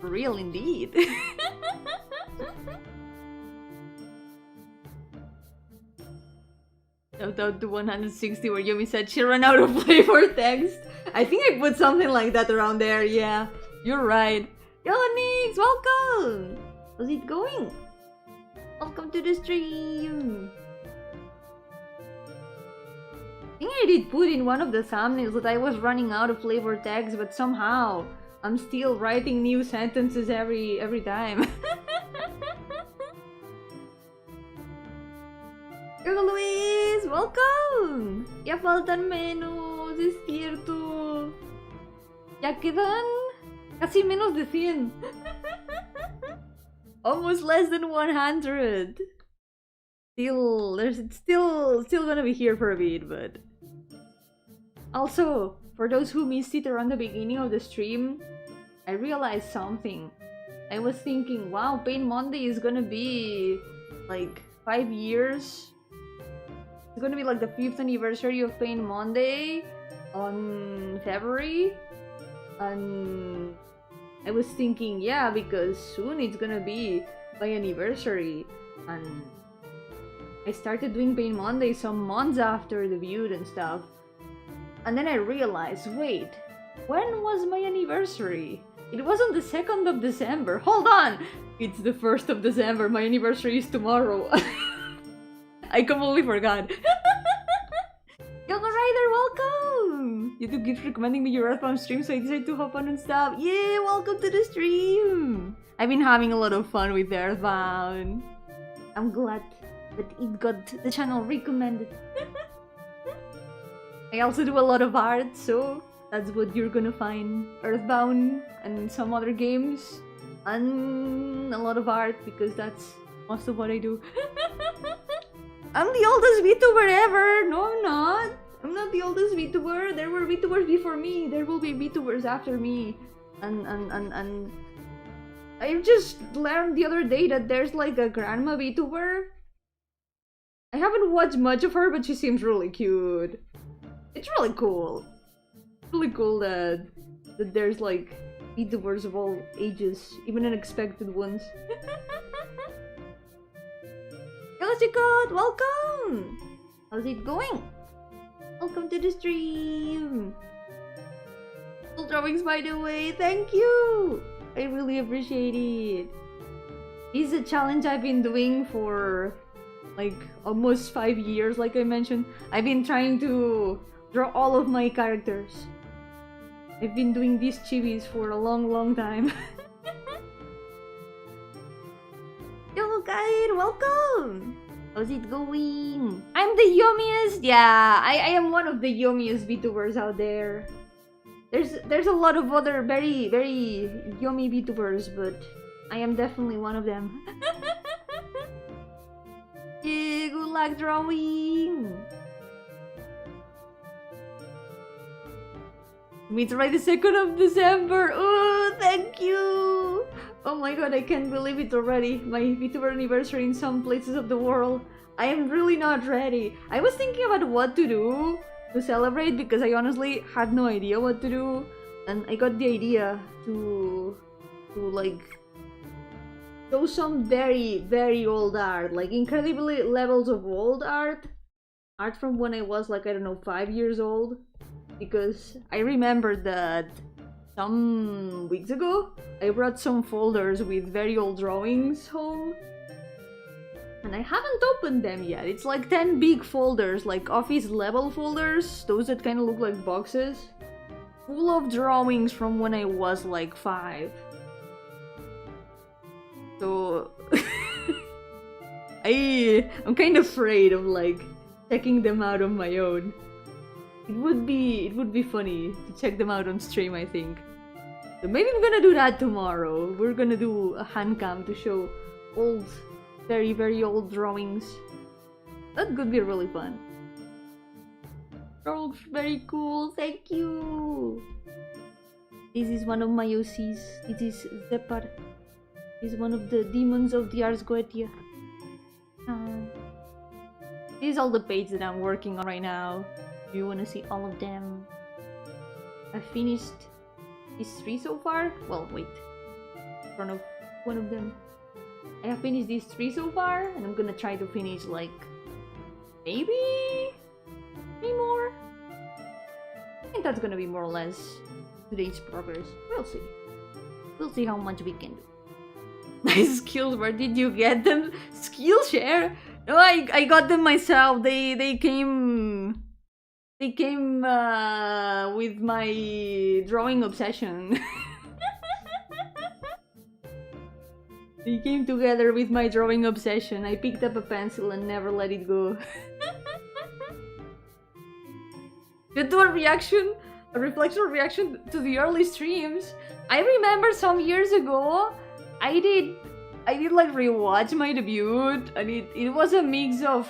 For real indeed. Shout out to 160 where Yomi said she ran out of flavor text. I think I put something like that around there, yeah. You're right. Yo, Nix, welcome! How's it going? Welcome to the stream! I think I did put in one of the thumbnails that I was running out of flavor text, but somehow I'm still writing new sentences every time. Yo, Luis! Welcome! Ya faltan menos, es cierto. Ya quedan casi menos de 100. Almost less than 100. It's still gonna be here for a bit, but... Also, for those who missed it around the beginning of the stream, I realized something. I was thinking, wow, Paint Monday is gonna be like 5 years. It's gonna be like the 5th anniversary of Paint Monday on February. And I was thinking, yeah, because soon it's gonna be my anniversary. And I started doing Paint Monday some months after the debut and stuff. And then I realized, wait, when was my anniversary? It was on the 2nd of December. Hold on! It's the 1st of December. My anniversary is tomorrow. I completely forgot. Yoga Rider, welcome! YouTube keeps recommending me your Earthbound stream, so I decided to hop on and stuff. Yeah, welcome to the stream! I've been having a lot of fun with Earthbound. I'm glad that it got the channel recommended. I also do a lot of art, so that's what you're gonna find. Earthbound and some other games. And a lot of art, because that's most of what I do. I'm the oldest VTuber ever! No, I'm not! I'm not the oldest VTuber. There were VTubers before me. There will be VTubers after me. And I just learned the other day that there's like a grandma VTuber. I haven't watched much of her, but she seems really cute. It's really cool. Really cool that there's like VTubers of all ages, even unexpected ones. Yoshiko, welcome! How's it going? Welcome to the stream! Cool drawings, by the way, thank you! I really appreciate it. This is a challenge I've been doing for like almost 5 years, like I mentioned. I've been trying to draw all of my characters. I've been doing these chibis for a long time. Yo guys, welcome! How's it going? I'm the yummiest! Yeah, I am one of the yummiest VTubers out there. There's a lot of other very yummy VTubers, but I am definitely one of them. Yeah, good luck drawing! Meet right the 2nd of December! Oh, thank you! Oh my god, I can't believe it already. My VTuber anniversary in some places of the world. I am really not ready. I was thinking about what to do to celebrate because I honestly had no idea what to do. And I got the idea to like show some very old art. Like incredibly levels of old art. Art from when I was like, I don't know, 5 years old. Because I remember that some weeks ago, I brought some folders with very old drawings home. And I haven't opened them yet. It's like 10 big folders, like office level folders. Those that kind of look like boxes. Full of drawings from when I was like 5. So... I'm kind of afraid of like checking them out on my own. It would be funny to check them out on stream, I think. So maybe I'm gonna do that tomorrow. We're gonna do a hand cam to show old, very old drawings. That could be really fun. Oh, very cool, thank you! This is one of my OCs. It is Zepar. He's one of the demons of the Ars Goetia. This is all the pages that I'm working on right now. Do you want to see all of them? I finished these 3 so far. Well, wait. In front of one of them. I have finished these 3 so far, and I'm gonna try to finish like maybe 3 more. I think that's gonna be more or less today's progress. We'll see. We'll see how much we can do. Nice skills. Where did you get them? Skillshare? No, I got them myself. They came. They came with my drawing obsession. They came together with my drawing obsession. I picked up a pencil and never let it go. Due to a reflection reaction to the early streams, I remember some years ago, I did like rewatch my debut, and it was a mix of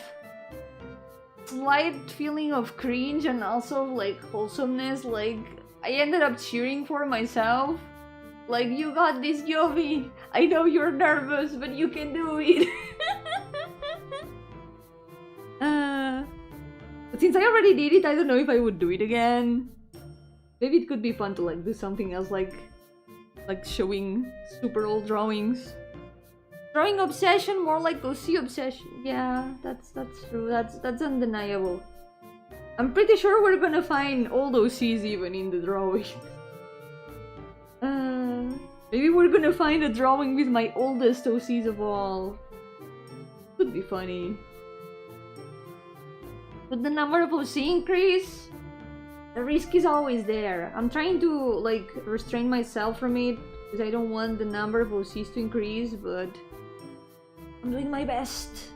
slight feeling of cringe and also like wholesomeness. Like I ended up cheering for myself. Like, you got this, Yomi! I know you're nervous, but you can do it! But since I already did it, I don't know if I would do it again. Maybe it could be fun to like do something else, like showing super old drawings. Drawing obsession, more like OC obsession. Yeah, that's true. That's undeniable. I'm pretty sure we're gonna find old OCs even in the drawing. Maybe we're gonna find a drawing with my oldest OCs of all. Could be funny. Would the number of OC increase? The risk is always there. I'm trying to, like, restrain myself from it because I don't want the number of OCs to increase, but I'm doing my best.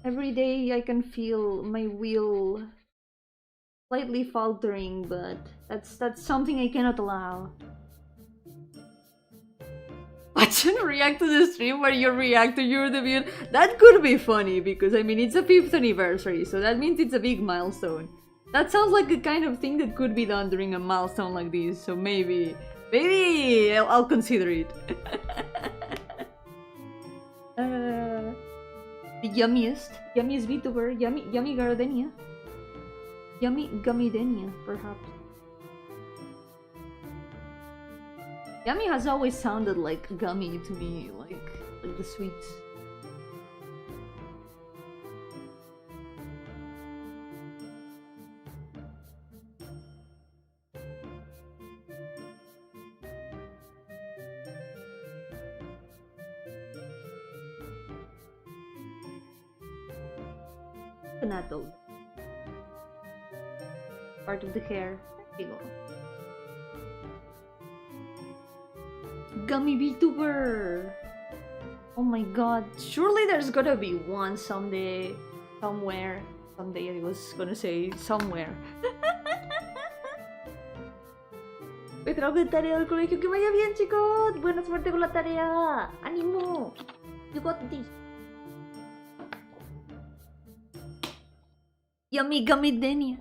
Every day I can feel my will slightly faltering, but that's something I cannot allow. Watch and react to the stream where you react to your debut. That could be funny because, I mean, it's a 5th anniversary, so that means it's a big milestone. That sounds like the kind of thing that could be done during a milestone like this, so maybe I'll consider it. The yummiest VTuber, yummy Gardenia. Yummy Gummydenia, perhaps. Yummy has always sounded like gummy to me, like the sweets. Panatog. Part of the hair. There you go. Gummy VTuber! Oh my god, surely there's gotta be one someday, somewhere. Someday I was gonna say somewhere. Espero que tarea del colegio, que vaya bien, chicos. Buena suerte con la tarea. ¡Ánimo! You got this. Yummy Gummy Denia.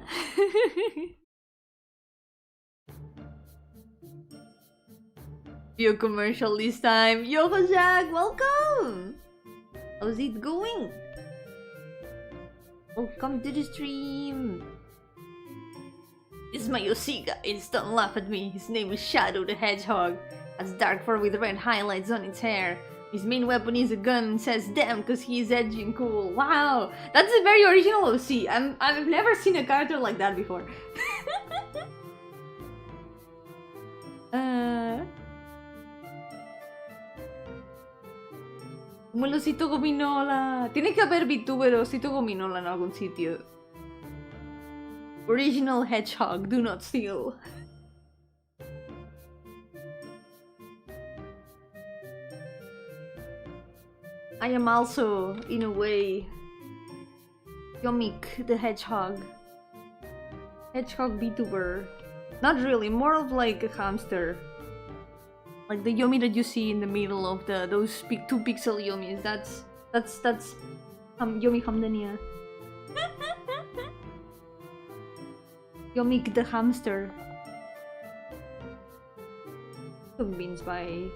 Your commercial this time. Yo-hooo Jack, welcome! How's it going? Welcome to the stream. This is my OC guys, don't laugh at me. His name is Shadow the Hedgehog. Has dark fur with red highlights on its hair. His main weapon is a gun and says damn cause he is edgy and cool. Wow! That's a very original OC. I've never seen a character like that before. Como el osito gominola. Tiene que haber VTuber osito gominola en algún sitio. Original hedgehog, do not steal. I am also, in a way, Yomik the hedgehog. Hedgehog VTuber. Not really, more of like a hamster. Like the Yomi that you see in the middle of those 2 pixel Yomis. That's Yomi Hamdania. Yomik the hamster. Convinced by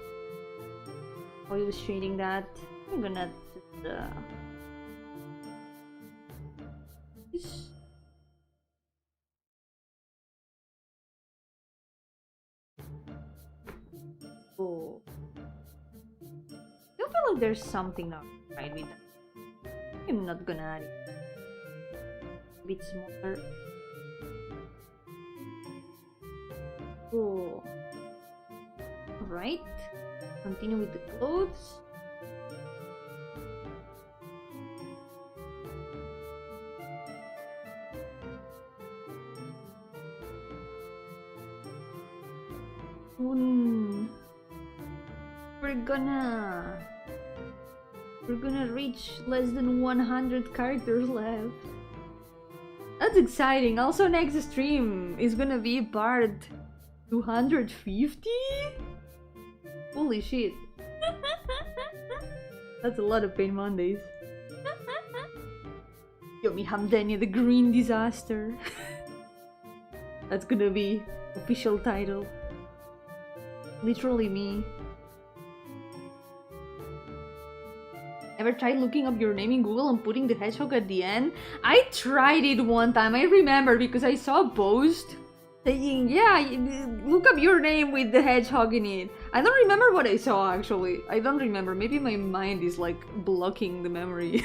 how he was shading that. I'm gonna just oh. I feel like there's something not right with that. I'm not gonna add it. A bit smaller. Oh. Alright. Continue with the clothes. We're gonna reach less than 100 characters left. That's exciting. Also, next stream is gonna be part 250? Holy shit. That's a lot of Pain Mondays. Yomi Hamdania, the Green Disaster. That's gonna be official title. Literally me. Ever tried looking up your name in Google and putting the hedgehog at the end? I tried it one time, I remember, because I saw a post saying, yeah, look up your name with the hedgehog in it. I don't remember what I saw, actually. I don't remember. Maybe my mind is like blocking the memory.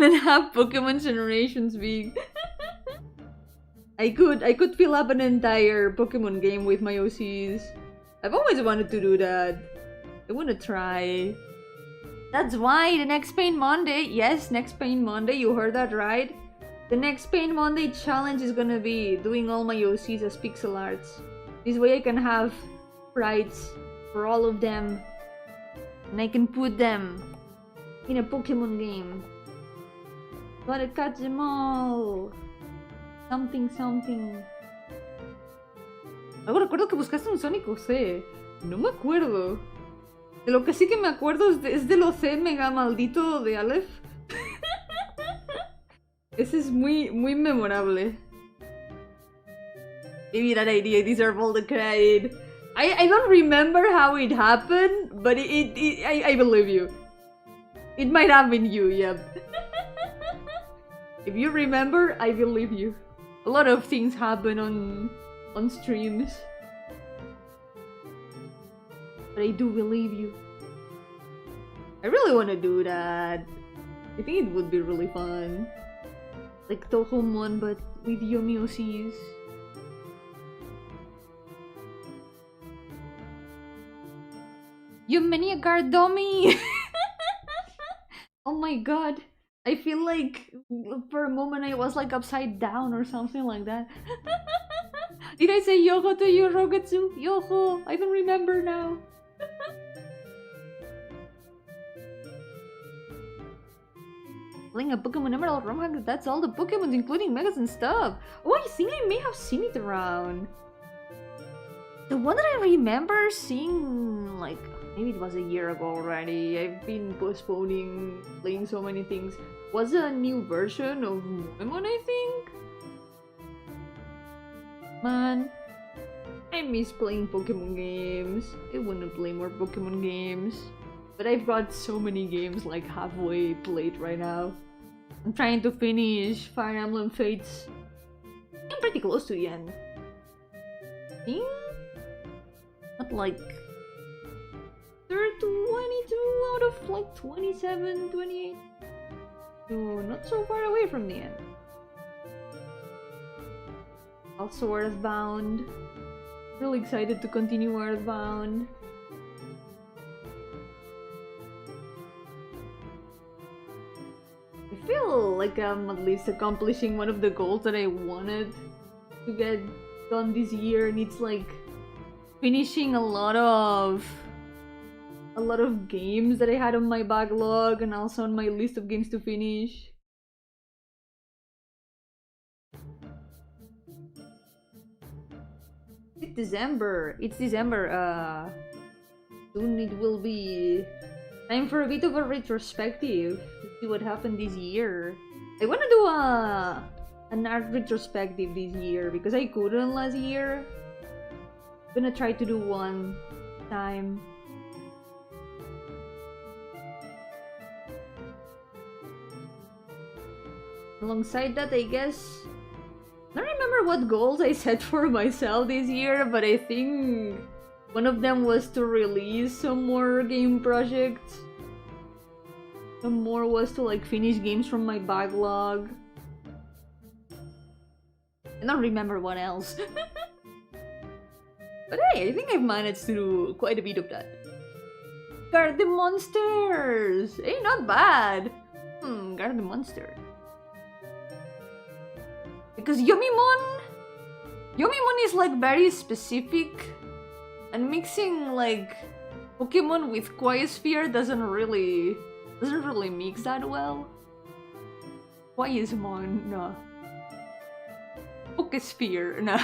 1.5 Pokemon generations big. I could fill up an entire Pokemon game with my OCs. I've always wanted to do that. I wanna try. That's why the next Pain Monday, yes, next Pain Monday, you heard that right? The next Pain Monday challenge is gonna be doing all my OCs as pixel arts. This way I can have sprites for all of them. And I can put them in a Pokemon game. Gotta catch them all. Something, something. Luego recuerdo que buscaste un Sónico C. No me acuerdo. De lo que sí que me acuerdo es de lo C mega maldito de Aleph. Ese es muy memorable. Give me that idea, I deserve all the credit. I don't remember how it happened, but I believe you. It might have been you, yep. If you remember, I believe you. A lot of things happen on streams. But I do believe you. I really want to do that. I think it would be really fun. Like Tohomon, but with Yomi OCs. You many a Gardomi! Oh my god. I feel like for a moment I was like upside down or something like that. Did I say Yoho to you, Rogatsu? Yoho! I don't remember now. Playing a Pokemon Emerald ROM hack, that's all the Pokemons, including Megas and stuff. Oh, I think I may have seen it around. The one that I remember seeing, like, maybe it was a year ago already. I've been postponing playing so many things. Was a new version of Pokemon, I think? Man, I miss playing Pokemon games. I wanna play more Pokemon games. But I've got so many games like halfway played right now. I'm trying to finish Fire Emblem Fates. I'm pretty close to the end. I think? Not like 22 out of like 27, 28. So not so far away from the end. Also Earthbound. Really excited to continue Earthbound. I feel like I'm at least accomplishing one of the goals that I wanted to get done this year, and it's like finishing a lot of games that I had on my backlog and also on my list of games to finish. It's December. Soon it will be time for a bit of a retrospective to see what happened this year. I wanna do an art retrospective this year because I couldn't last year. I'm gonna try to do one time. Alongside that, I guess, I don't remember what goals I set for myself this year, but I think one of them was to release some more game projects. Some more was to like finish games from my backlog. I don't remember what else. But hey, I think I've managed to do quite a bit of that. Guard the monsters! Hey, not bad! Guard the monster. Because Yomimon is like very specific, and mixing like Pokemon with Quiesphere doesn't really mix that well. Quiesmon, no. Pokesphere, no.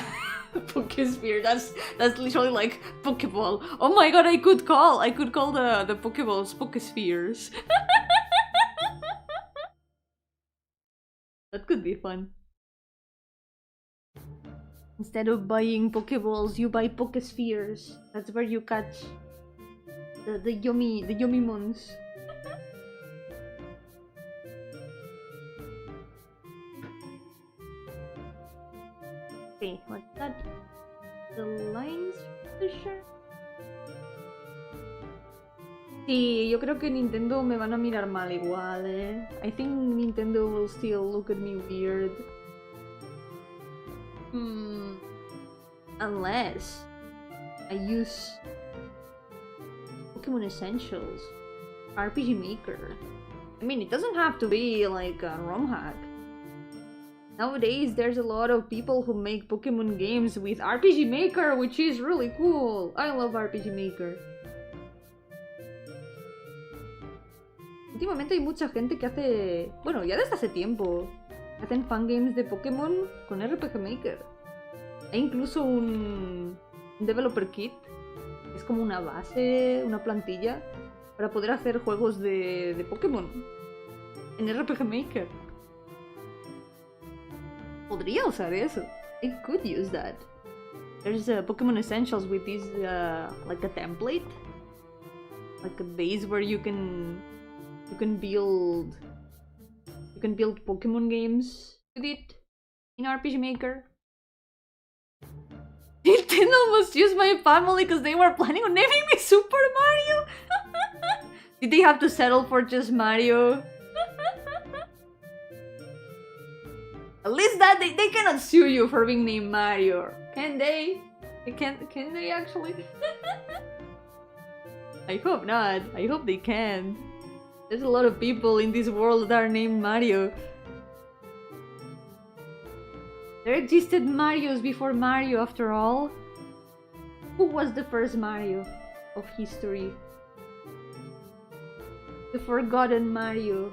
Pokesphere, that's literally like Pokeball. Oh my god, I could call the Pokeballs Pokespheres. That could be fun. Instead of buying Pokeballs, you buy Pokespheres. That's where you catch the Yomimons. Okay, what's that? The lines for the shirt? Sí, yo creo que Nintendo me van a mirar mal igual, eh. I think Nintendo will still look at me weird. Unless I use Pokemon Essentials, RPG Maker. I mean, it doesn't have to be like a ROM hack. Nowadays, there's a lot of people who make Pokemon games with RPG Maker, which is really cool. I love RPG Maker. Últimamente hay mucha gente que hace... Bueno, ya desde hace tiempo. Hacen fangames de Pokémon con RPG Maker. Hay incluso un developer kit. Es como una base, una plantilla para poder hacer juegos de Pokémon en RPG Maker. Podría usar eso. I could use that. There's Pokemon Essentials with this like a template, like a base where you can build Pokemon games with it in RPG Maker. Nintendo must use my family because they were planning on naming me Super Mario. Did they have to settle for just Mario? At least that they cannot sue you for being named Mario, can they? Can they actually? I hope not. I hope they can. There's a lot of people in this world that are named Mario. There existed Marios before Mario, after all. Who was the first Mario of history? The forgotten Mario.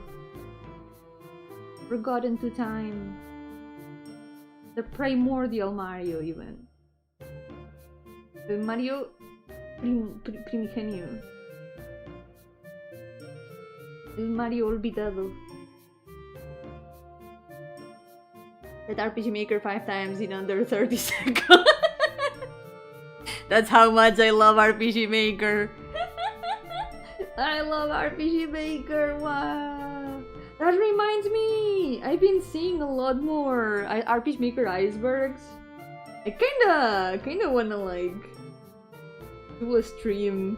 Forgotten to time. The primordial Mario, even. The Mario primigenio. El Mario olvidado. That RPG Maker 5 times in under 30 seconds. That's how much I love RPG Maker. I love RPG Maker, wow. That reminds me, I've been seeing a lot more RPG Maker icebergs. I kinda wanna like do a stream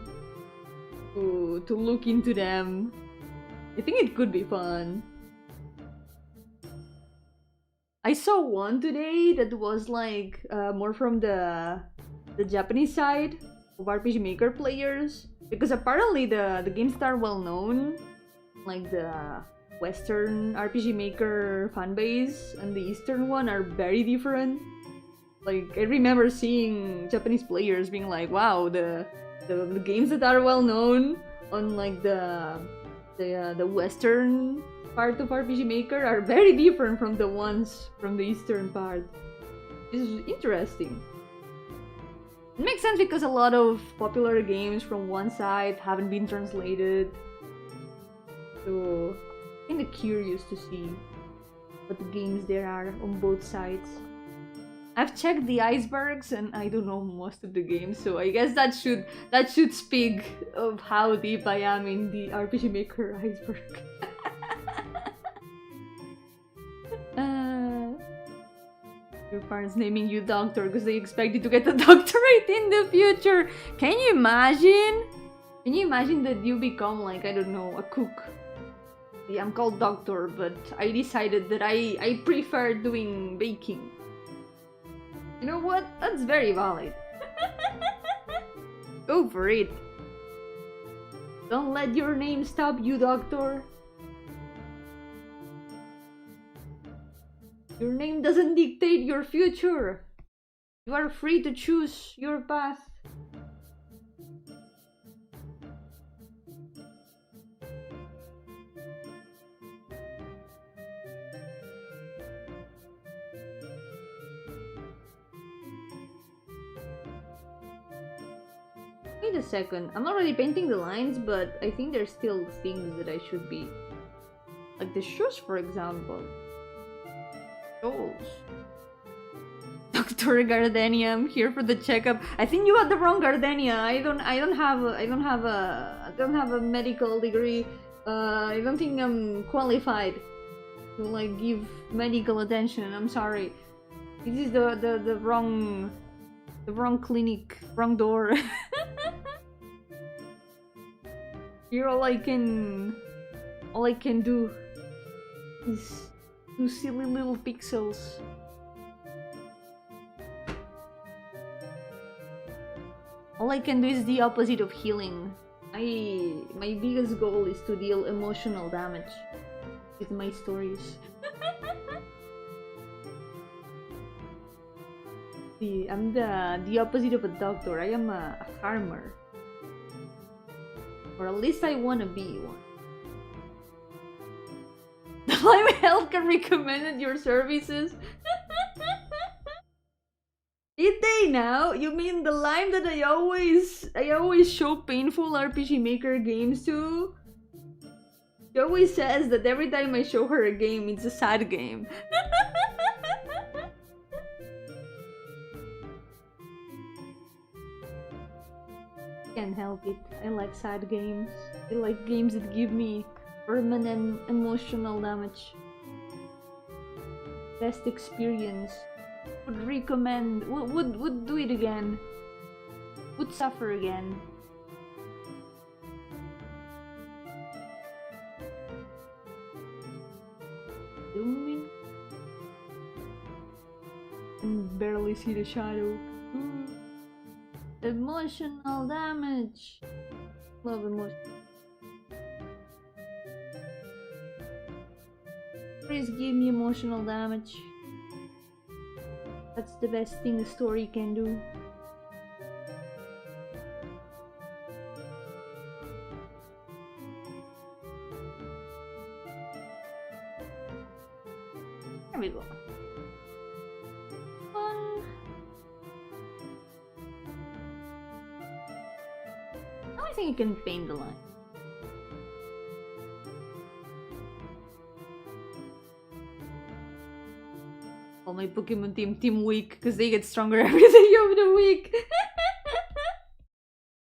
to look into them. I think it could be fun. I saw one today that was like more from the Japanese side of RPG Maker players, because apparently the games that are well known, like the Western RPG Maker fanbase and the Eastern one, are very different. Like, I remember seeing Japanese players being like, wow, the games that are well known on like the Western part of RPG Maker are very different from the ones from the Eastern part. This is interesting. It makes sense because a lot of popular games from one side haven't been translated. So, I'm kinda curious to see what games there are on both sides. I've checked the icebergs and I don't know most of the games, so I guess that should speak of how deep I am in the RPG Maker iceberg. Your parents naming you doctor because they expect you to get a doctorate in the future. Can you imagine? Can you imagine that you become like, I don't know, a cook? Yeah, I'm called doctor, but I decided that I prefer doing baking. You know what? That's very valid. Go for it. Don't let your name stop you, doctor. Your name doesn't dictate your future. You are free to choose your path. Wait a second, I'm already painting the lines, but I think there's still things that I should be... Like the shoes, for example. Shoes. Dr. Gardenia, I'm here for the checkup. I think you got the wrong Gardenia. I don't have a medical degree. I don't think I'm qualified to like give medical attention. I'm sorry. This is the wrong clinic, wrong door. Here all I can do is do silly little pixels. All I can do is the opposite of healing. My biggest goal is to deal emotional damage with my stories. I'm the opposite of a doctor. I am a harmer. Or at least I wanna be one. The Lime Health can recommend your services. Did they now? You mean the Lime that I always show painful RPG Maker games to? She always says that every time I show her a game, it's a sad game. Can't help it. I like sad games. I like games that give me permanent emotional damage. Best experience. Would recommend. Would do it again. Would suffer again. Zooming. Can barely see the shadow. Emotional damage. Love emotion. Please give me emotional damage. That's the best thing a story can do. There we go. I think you can paint the line. All my Pokemon team weak because they get stronger every day of the week.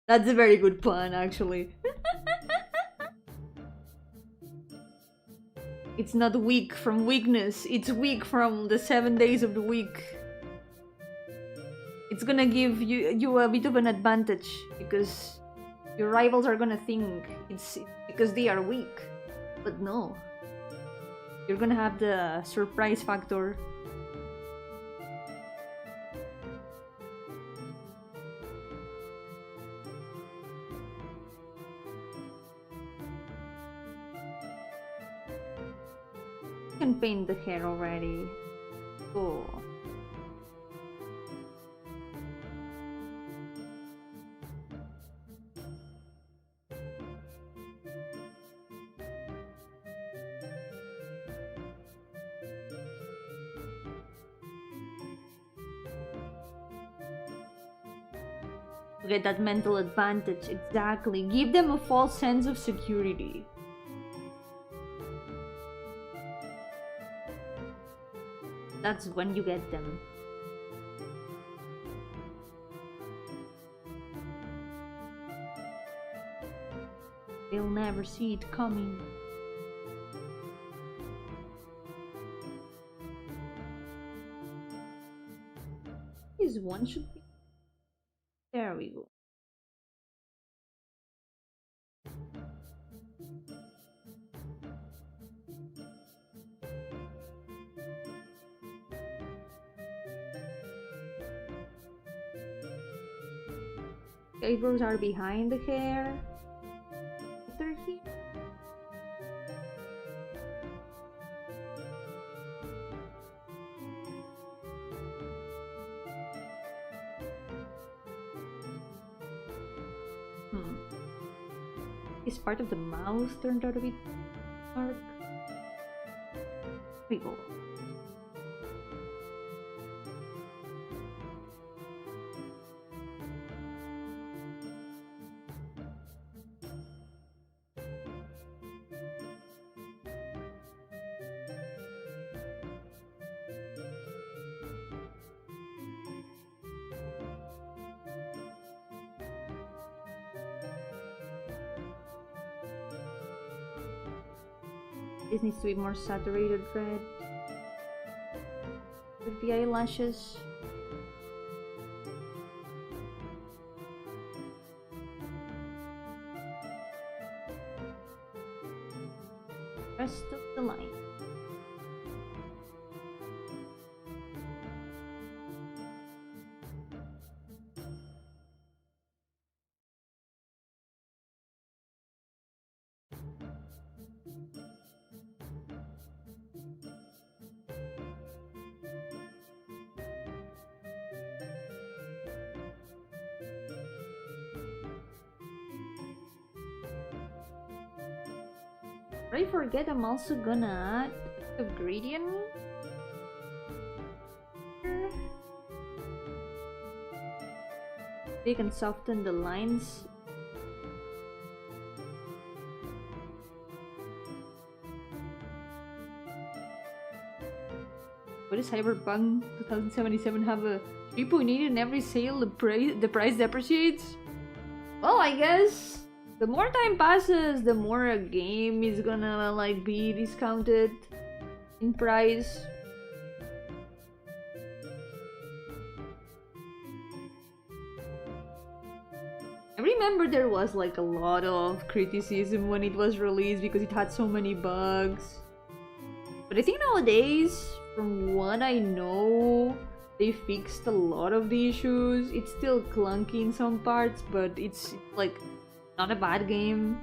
That's a very good plan, actually. It's not weak from weakness, it's weak from the 7 days of the week. It's gonna give you a bit of an advantage because your rivals are gonna think it's because they are weak. But no. You're gonna have the surprise factor. You can paint the hair already. Oh. Get that mental advantage, exactly. Give them a false sense of security. That's when you get them. They'll never see it coming. This one should be. There we go. Eyebrows are behind the hair. They're here. This part of the mouth turned out a bit dark. Here we go. This needs to be more saturated red. With the eyelashes. rest of the line. I forget I'm also gonna add a gradient. They can soften the lines. What does Cyberpunk 2077 have a 3.8 in every sale? The price depreciates? Well, I guess the more time passes, the more a game is gonna like be discounted in price. I remember there was like a lot of criticism when it was released because it had so many bugs. But I think nowadays, from what I know, they fixed a lot of the issues. It's still clunky in some parts, but it's like not a bad game.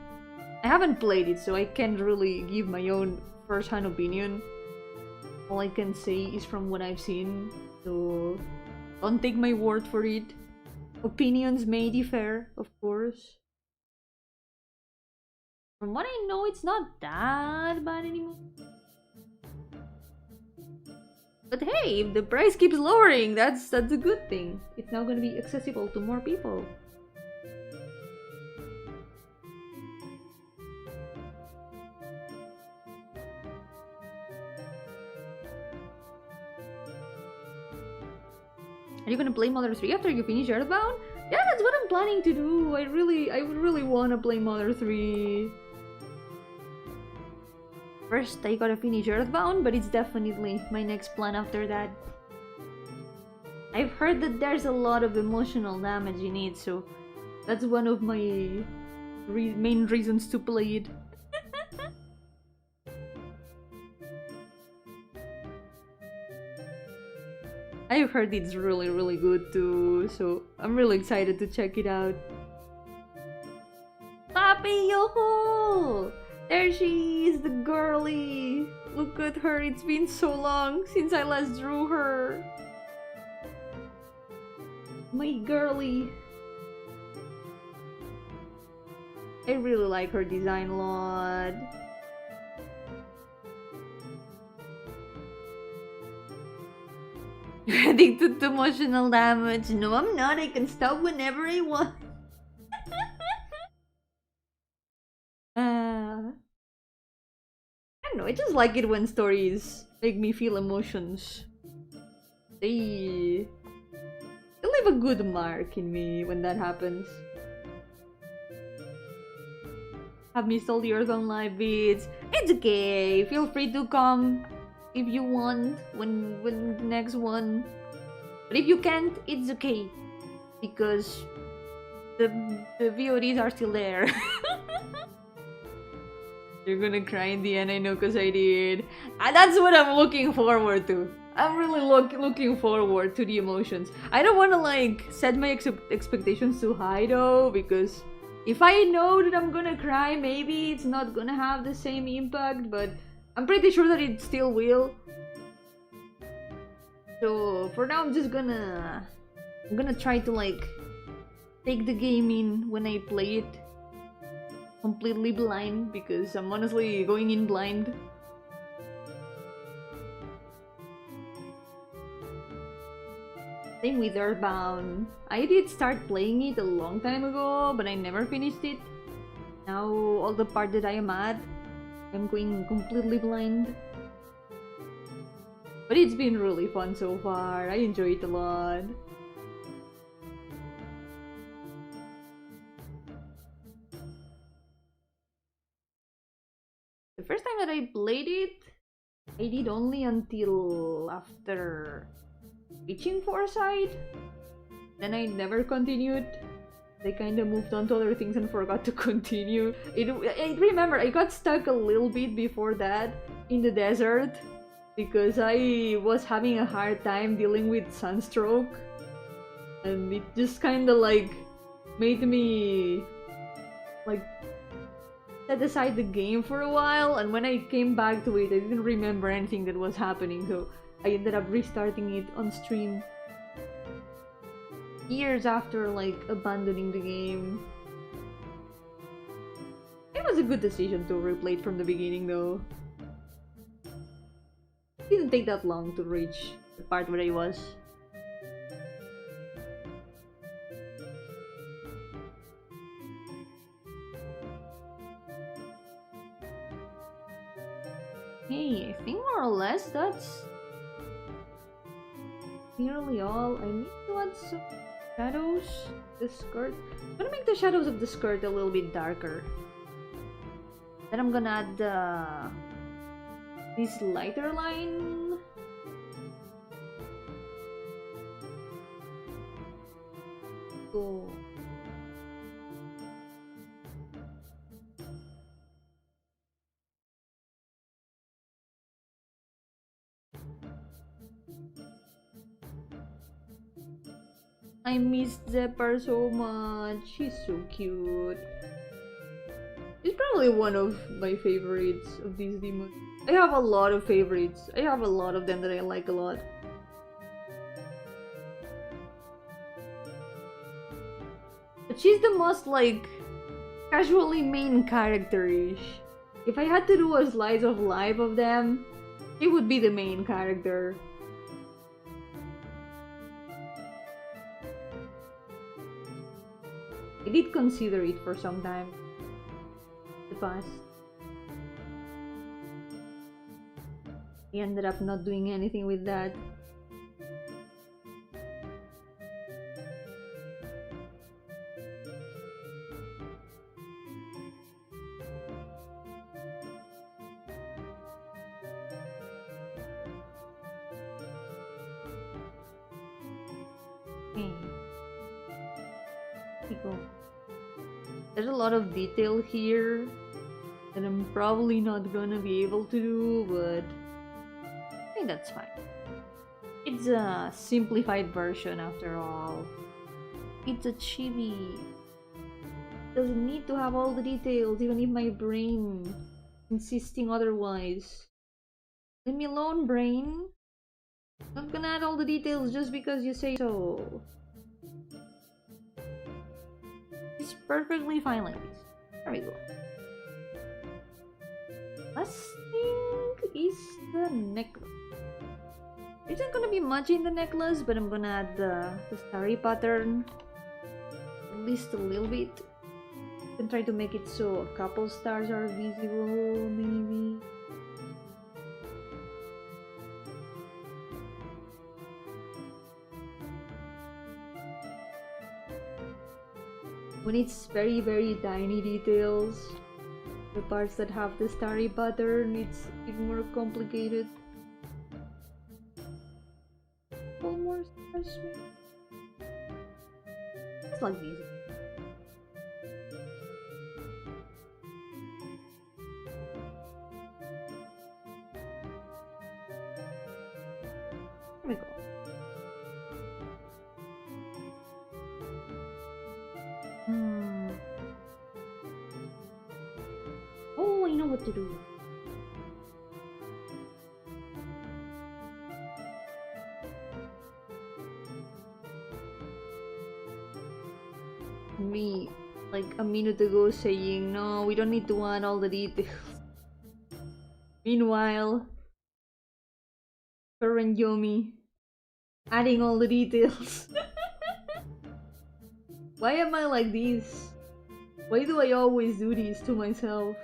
I haven't played it, so I can't really give my own first-hand opinion. All I can say is from what I've seen, so don't take my word for it. Opinions may differ, of course. From what I know, it's not that bad anymore. But hey, if the price keeps lowering, that's a good thing. It's now gonna be accessible to more people. Are you gonna play Mother 3 after you finish Earthbound? Yeah, that's what I'm planning to do. I would really wanna play Mother 3. First, I gotta finish Earthbound, but it's definitely my next plan after that. I've heard that there's a lot of emotional damage in it, so that's one of my main reasons to play it. I've heard it's really good too, so I'm really excited to check it out. Papi, Yo-hooo! There she is, the girly! Look at her, it's been so long since I last drew her. My girly. I really like her design a lot. You're addicted to emotional damage. No, I'm not. I can stop whenever I want. I don't know. I just like it when stories make me feel emotions. They leave a good mark in me when that happens. Have missed all the Earthbound live vids. It's okay. Feel free to come if you want when the next one. But if you can't, it's okay. Because the VODs are still there. You're gonna cry in the end, I know, because I did. And that's what I'm looking forward to. I'm really looking forward to the emotions. I don't want to like set my expectations too high though, because if I know that I'm gonna cry, maybe it's not gonna have the same impact, but I'm pretty sure that it still will. So for now, I'm gonna try to like take the game in when I play it completely blind, because I'm honestly going in blind. Same with Earthbound. I did start playing it a long time ago, but I never finished it. Now all the part that I am at, I'm going completely blind. But it's been really fun so far. I enjoy it a lot. The first time that I played it, I did only until after reaching Foresight. Then I never continued. I kind of moved on to other things and forgot to continue. I remember I got stuck a little bit before that in the desert because I was having a hard time dealing with sunstroke, and it just kind of like made me like set aside the game for a while, and when I came back to it I didn't remember anything that was happening, so I ended up restarting it on stream years after like abandoning the game. It was a good decision to replay it from the beginning though. It didn't take that long to reach the part where I was. Hey, I think more or less that's nearly all. I need to add some shadows. The skirt. I'm gonna make the shadows of the skirt a little bit darker. Then I'm gonna add this lighter line. Go. I miss Zephyr so much. She's so cute. She's probably one of my favorites of these demons. I have a lot of favorites. I have a lot of them that I like a lot. But she's the most like casually main character-ish. If I had to do a slice of life of them, she would be the main character. I did consider it for some time in the past. I ended up not doing anything with that. There's a lot of detail here that I'm probably not gonna be able to do, but I think that's fine. It's a simplified version after all. It's a chibi. Doesn't need to have all the details, even if my brain insisting otherwise. Leave me alone, brain. Not gonna add all the details just because you say so. It's perfectly fine like this. There we go. Last thing is the necklace. There isn't gonna be much in the necklace, but I'm gonna add the starry pattern at least a little bit. And try to make it so a couple stars are visible, maybe. When it's very, very tiny details, the parts that have the starry pattern, it's a bit more complicated. Couple more stars, maybe? It's like this. There we go. Oh, I know what to do. Me, like a minute ago, saying, no, we don't need to add all the details. Meanwhile, current Yomi, adding all the details. Why am I like this? Why do I always do this to myself?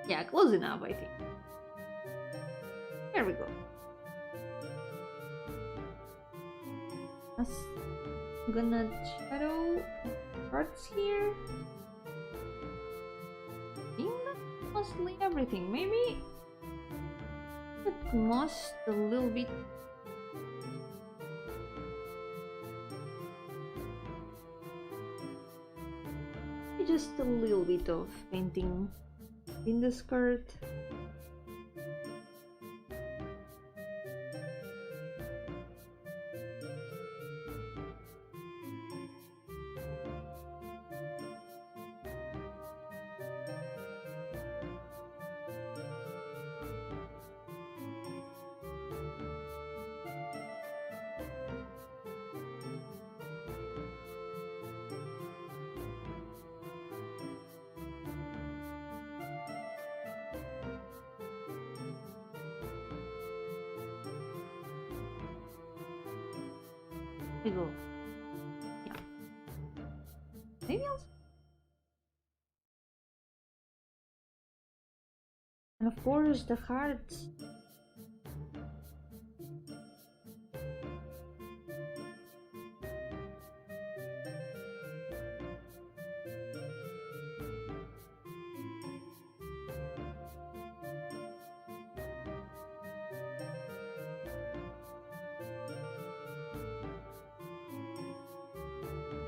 Yeah, close enough, I think. There we go. I'm gonna shadow parts here. I think that's mostly everything. Maybe the Must a little bit. Just a little bit of painting in the skirt. We go. Yeah. Maybe I'll. And of course the hearts.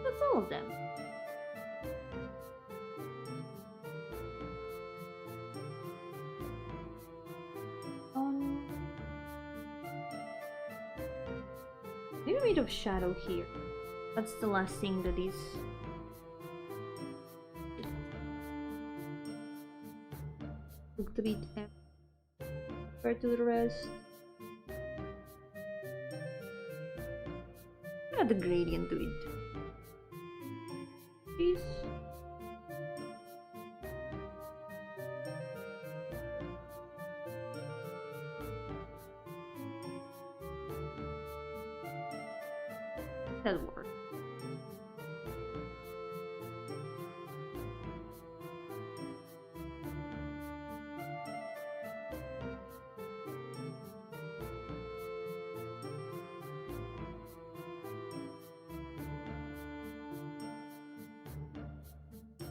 That's all of them. Maybe a bit of shadow here. That's the last thing that is. Looked a bit compared to the rest. Add the gradient to it. Please. That'll work.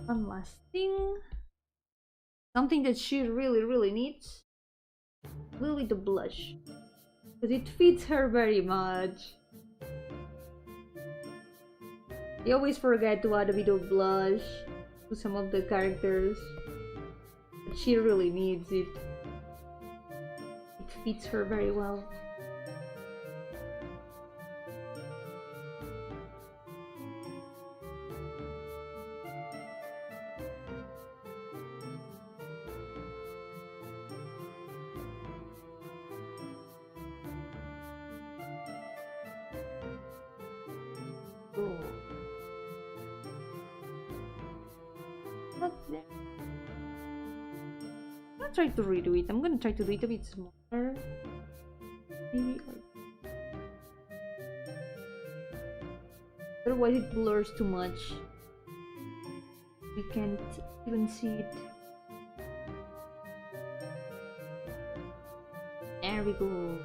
One last thing. Something that she really needs. A little bit of blush. Because it fits her very much. I always forget to add a bit of blush to some of the characters. But she really needs it. It fits her very well. Try to redo it. I'm gonna try to do it a bit smaller. Maybe. Otherwise it blurs too much. We can't even see it. There we go.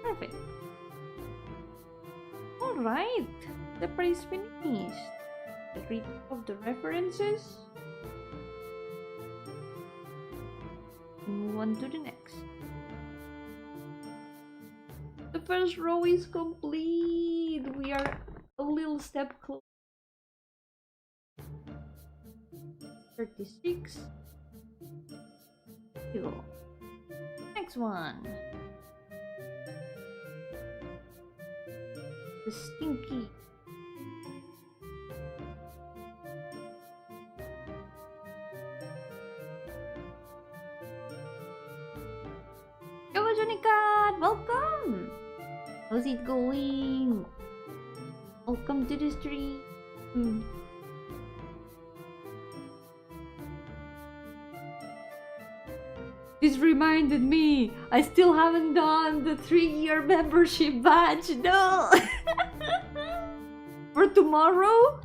Perfect. Alright, the part is finished. Get rid of the references. Move on to the next. The first row is complete. We are a little step closer. 36. Here we go. Next one. The stinky. Yo, Jonica, welcome. How's it going? Welcome to the stream. This reminded me, I still haven't done the 3-year membership badge. No. For tomorrow?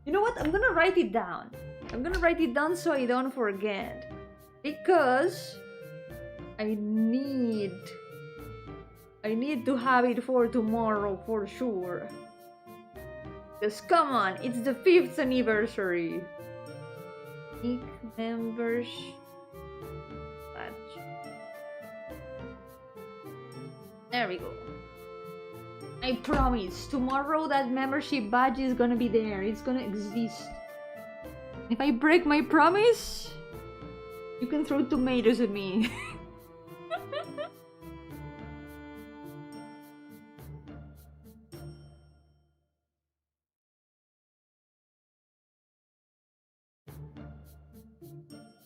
You know what? I'm gonna write it down. I'm gonna write it down so I don't forget. Because I need to have it for tomorrow for sure. Because come on, it's the 5th anniversary. Nick members badge. There we go. I promise, tomorrow that membership badge is gonna be there. It's gonna exist. If I break my promise, you can throw tomatoes at me.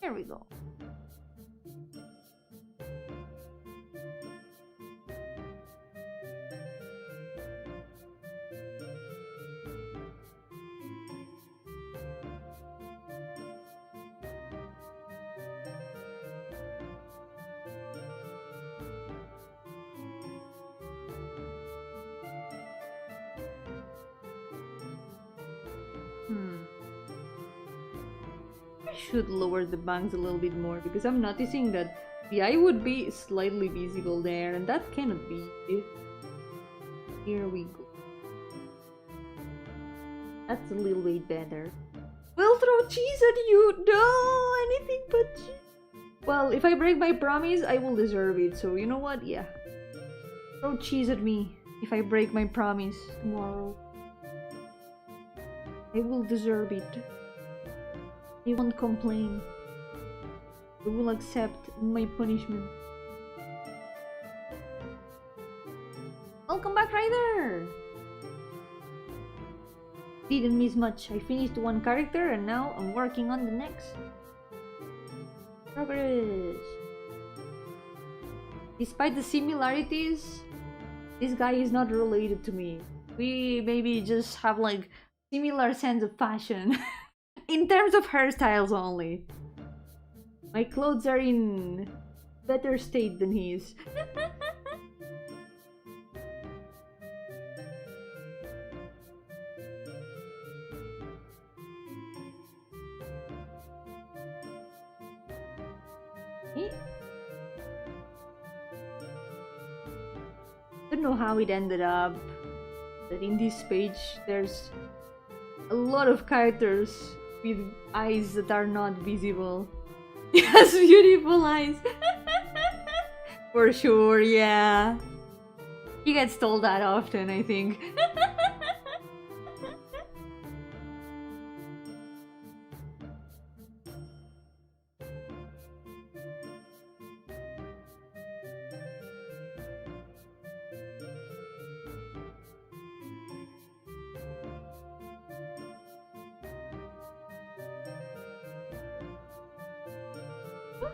There we go. I should lower the bangs a little bit more because I'm noticing that the eye would be slightly visible there, and that cannot be. Here we go. That's a little bit better. We'll throw cheese at you! No! Anything but cheese! Well, if I break my promise, I will deserve it, so you know what? Yeah. Throw cheese at me if I break my promise tomorrow. I will deserve it. I won't complain. I will accept my punishment. Welcome back, Ryder! Didn't miss much. I finished one character and now I'm working on the next. Progress! Despite the similarities, this guy is not related to me. We maybe just have like similar sense of fashion. In terms of hairstyles only. My clothes are in better state than his. I don't know how it ended up that in this page there's a lot of characters with eyes that are not visible. He has beautiful eyes. For sure, yeah. He gets told that often, I think.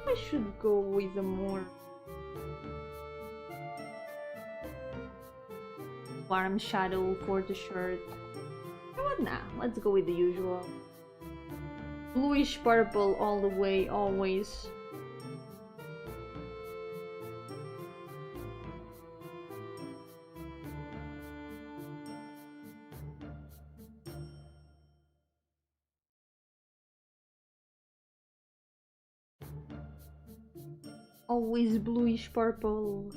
I should go with a more warm shadow for the shirt. You know what? Nah, let's go with the usual. Bluish purple all the way, always. Always bluish purple.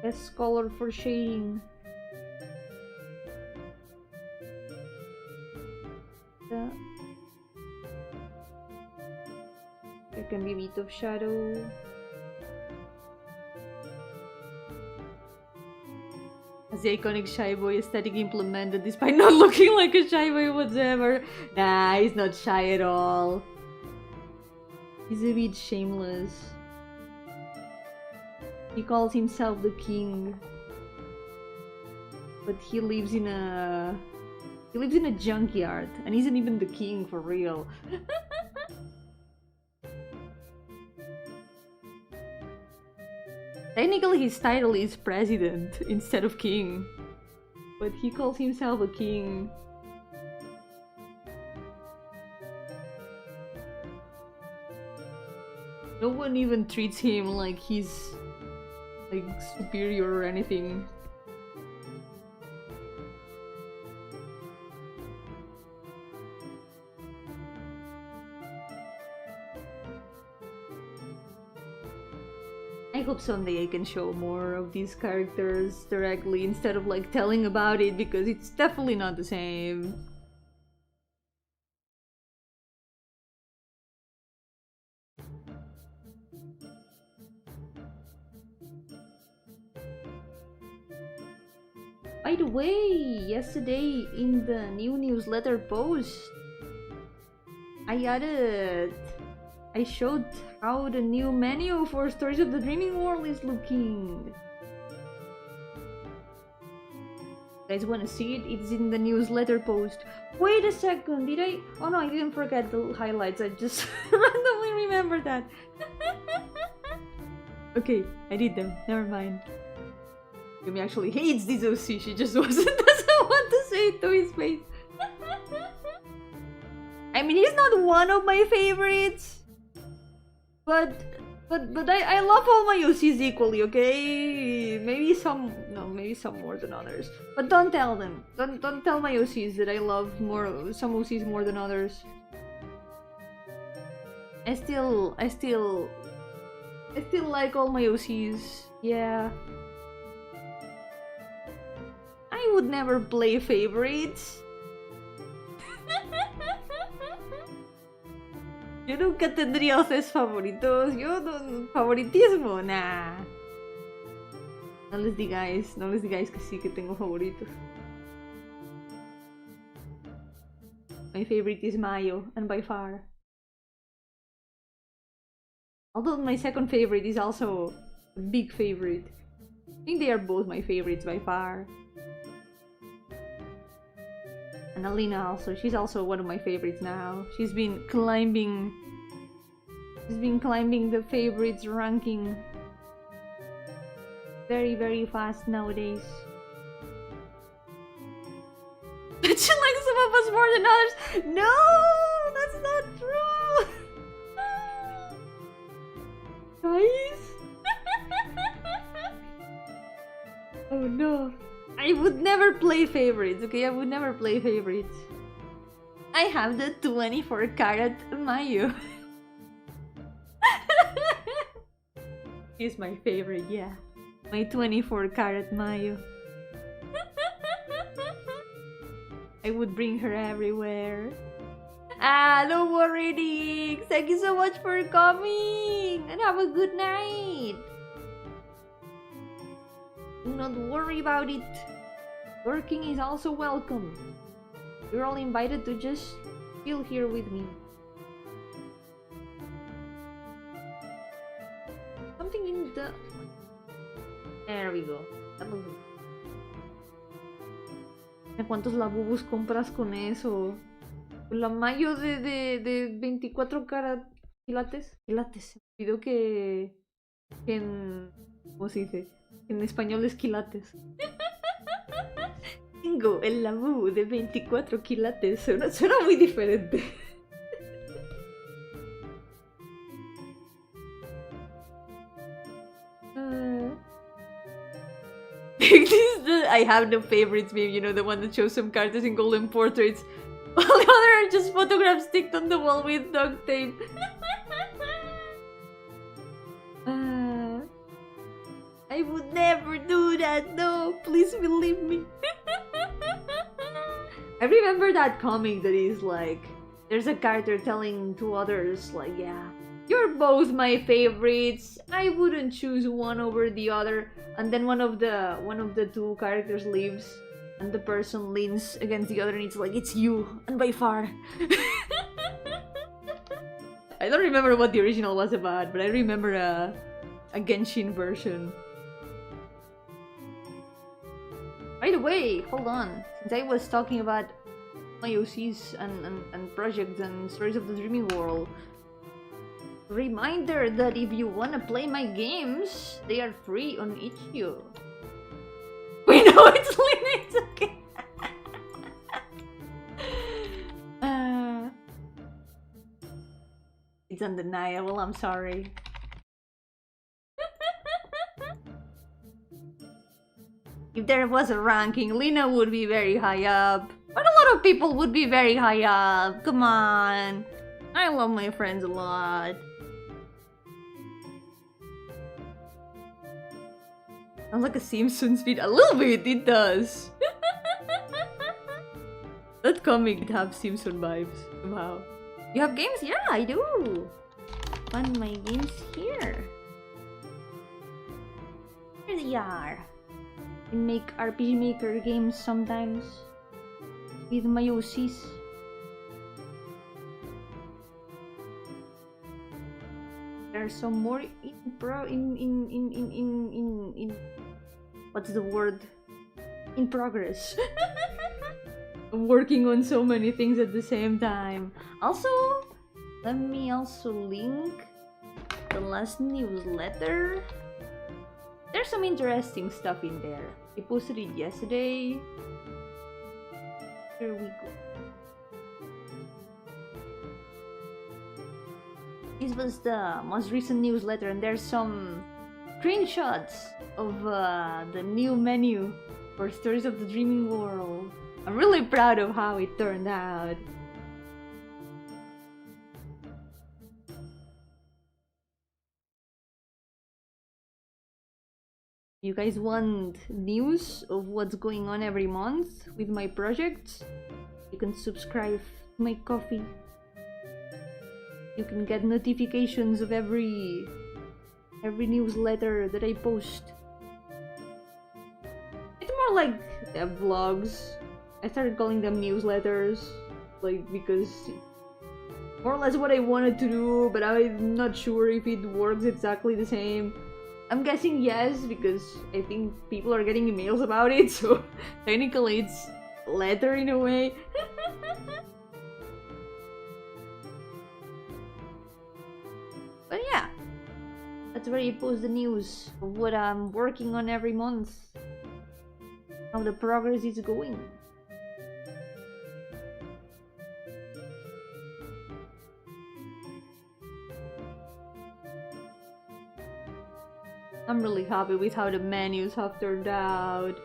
Best color for shading. There can be a bit of shadow. As the iconic shy boy aesthetic implemented despite not looking like a shy boy whatsoever. Nah, he's not shy at all. He's a bit shameless. He calls himself the king. But he lives in a junkyard and isn't even the king for real. Technically his title is president instead of king. But he calls himself a king. No one even treats him like he's like superior or anything. I hope someday I can show more of these characters directly instead of like telling about it, because it's definitely not the same. By the way, yesterday in the new newsletter post, I showed how the new menu for Stories of the Dreaming World is looking. You guys wanna see it? It's in the newsletter post. Wait a second, did I? Oh no, I didn't forget the highlights, I just randomly remembered that. Okay, I did them, never mind. Yumi actually hates this OC, she just doesn't want to say it to his face. I mean, he's not one of my favorites, but I love all my OCs equally, okay? Maybe some more than others. But don't tell them. Don't tell my OCs that I love some OCs more than others. I still like all my OCs. Yeah. I would never play favorites. Yo nunca tendría ustedes favoritos. Yo no... Favoritismo, nah. No les digáis que sí que tengo favoritos. My favorite is Mayo, and by far. Although my second favorite is also a big favorite. I think they are both my favorites by far. And Alina also, she's also one of my favorites now. She's been climbing the favorites ranking very, very fast nowadays. But she likes some of us more than others. No, that's not true. Guys. Oh no. I would never play favorites, okay? I would never play favorites. I have the 24-karat Mayu. She's my favorite, yeah. My 24-karat Mayu. I would bring her everywhere. Ah, don't worry, Nick. Thank you so much for coming. And have a good night. Do not worry about it. Working is also welcome. You're all invited to just chill here with me. Something in the... There we go. ¿Cuántos labubus compras con eso? La mayo de 24 quilates. Quilates. Pido que en... ¿Cómo se dice? En español es quilates. Tengo el labú de 24 quilates. Suena muy diferente. I have no favorites meme, you know, the one that shows some characters in golden portraits while the other are just photographs sticked on the wall with duct tape. I would never do that, no, please believe me. I remember that comic that is like, there's a character telling to others like, yeah, you're both my favorites, I wouldn't choose one over the other, and then one of the two characters leaves and the person leans against the other and it's like, it's you, and by far. I don't remember what the original was about, but I remember a Genshin version. By the way, hold on, since I was talking about my OCs and projects and Stories of the Dreaming World, reminder that if you wanna play my games, they are free on itch.io. We know it's Linux, okay. It's undeniable, I'm sorry. If there was a ranking, Lina would be very high up. But a lot of people would be very high up. Come on. I love my friends a lot. Sounds like a Simpsons feed. A little bit, it does. That comic have Simpson vibes somehow. You have games? Yeah, I do. Find my games here. Here they are. I make RPG Maker games sometimes with my OCs. There's some more in what's the word? In progress. I'm working on so many things at the same time. Also, let me also link the last newsletter. There's some interesting stuff in there. I posted it yesterday. Here we go. This was the most recent newsletter, and there's some screenshots of the new menu for Stories of the Dreaming World. I'm really proud of how it turned out. You guys want news of what's going on every month with my projects? You can subscribe to my coffee. You can get notifications of every newsletter that I post. It's more like vlogs. I started calling them newsletters, like, because more or less what I wanted to do, but I'm not sure if it works exactly the same. I'm guessing yes, because I think people are getting emails about it, so technically it's letter in a way. But yeah, that's where I post the news of what I'm working on every month, how the progress is going. I'm really happy with how the menus have turned out.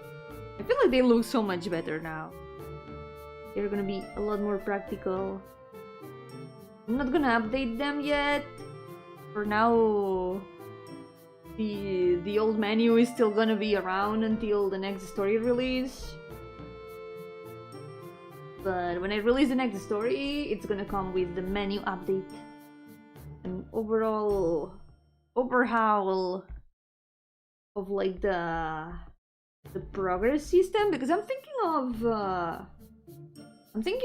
I feel like they look so much better now. They're gonna be a lot more practical. I'm not gonna update them yet. For now, the old menu is still gonna be around until the next story release. But when I release the next story, it's gonna come with the menu update. An overall overhaul of like the progress system, because I'm thinking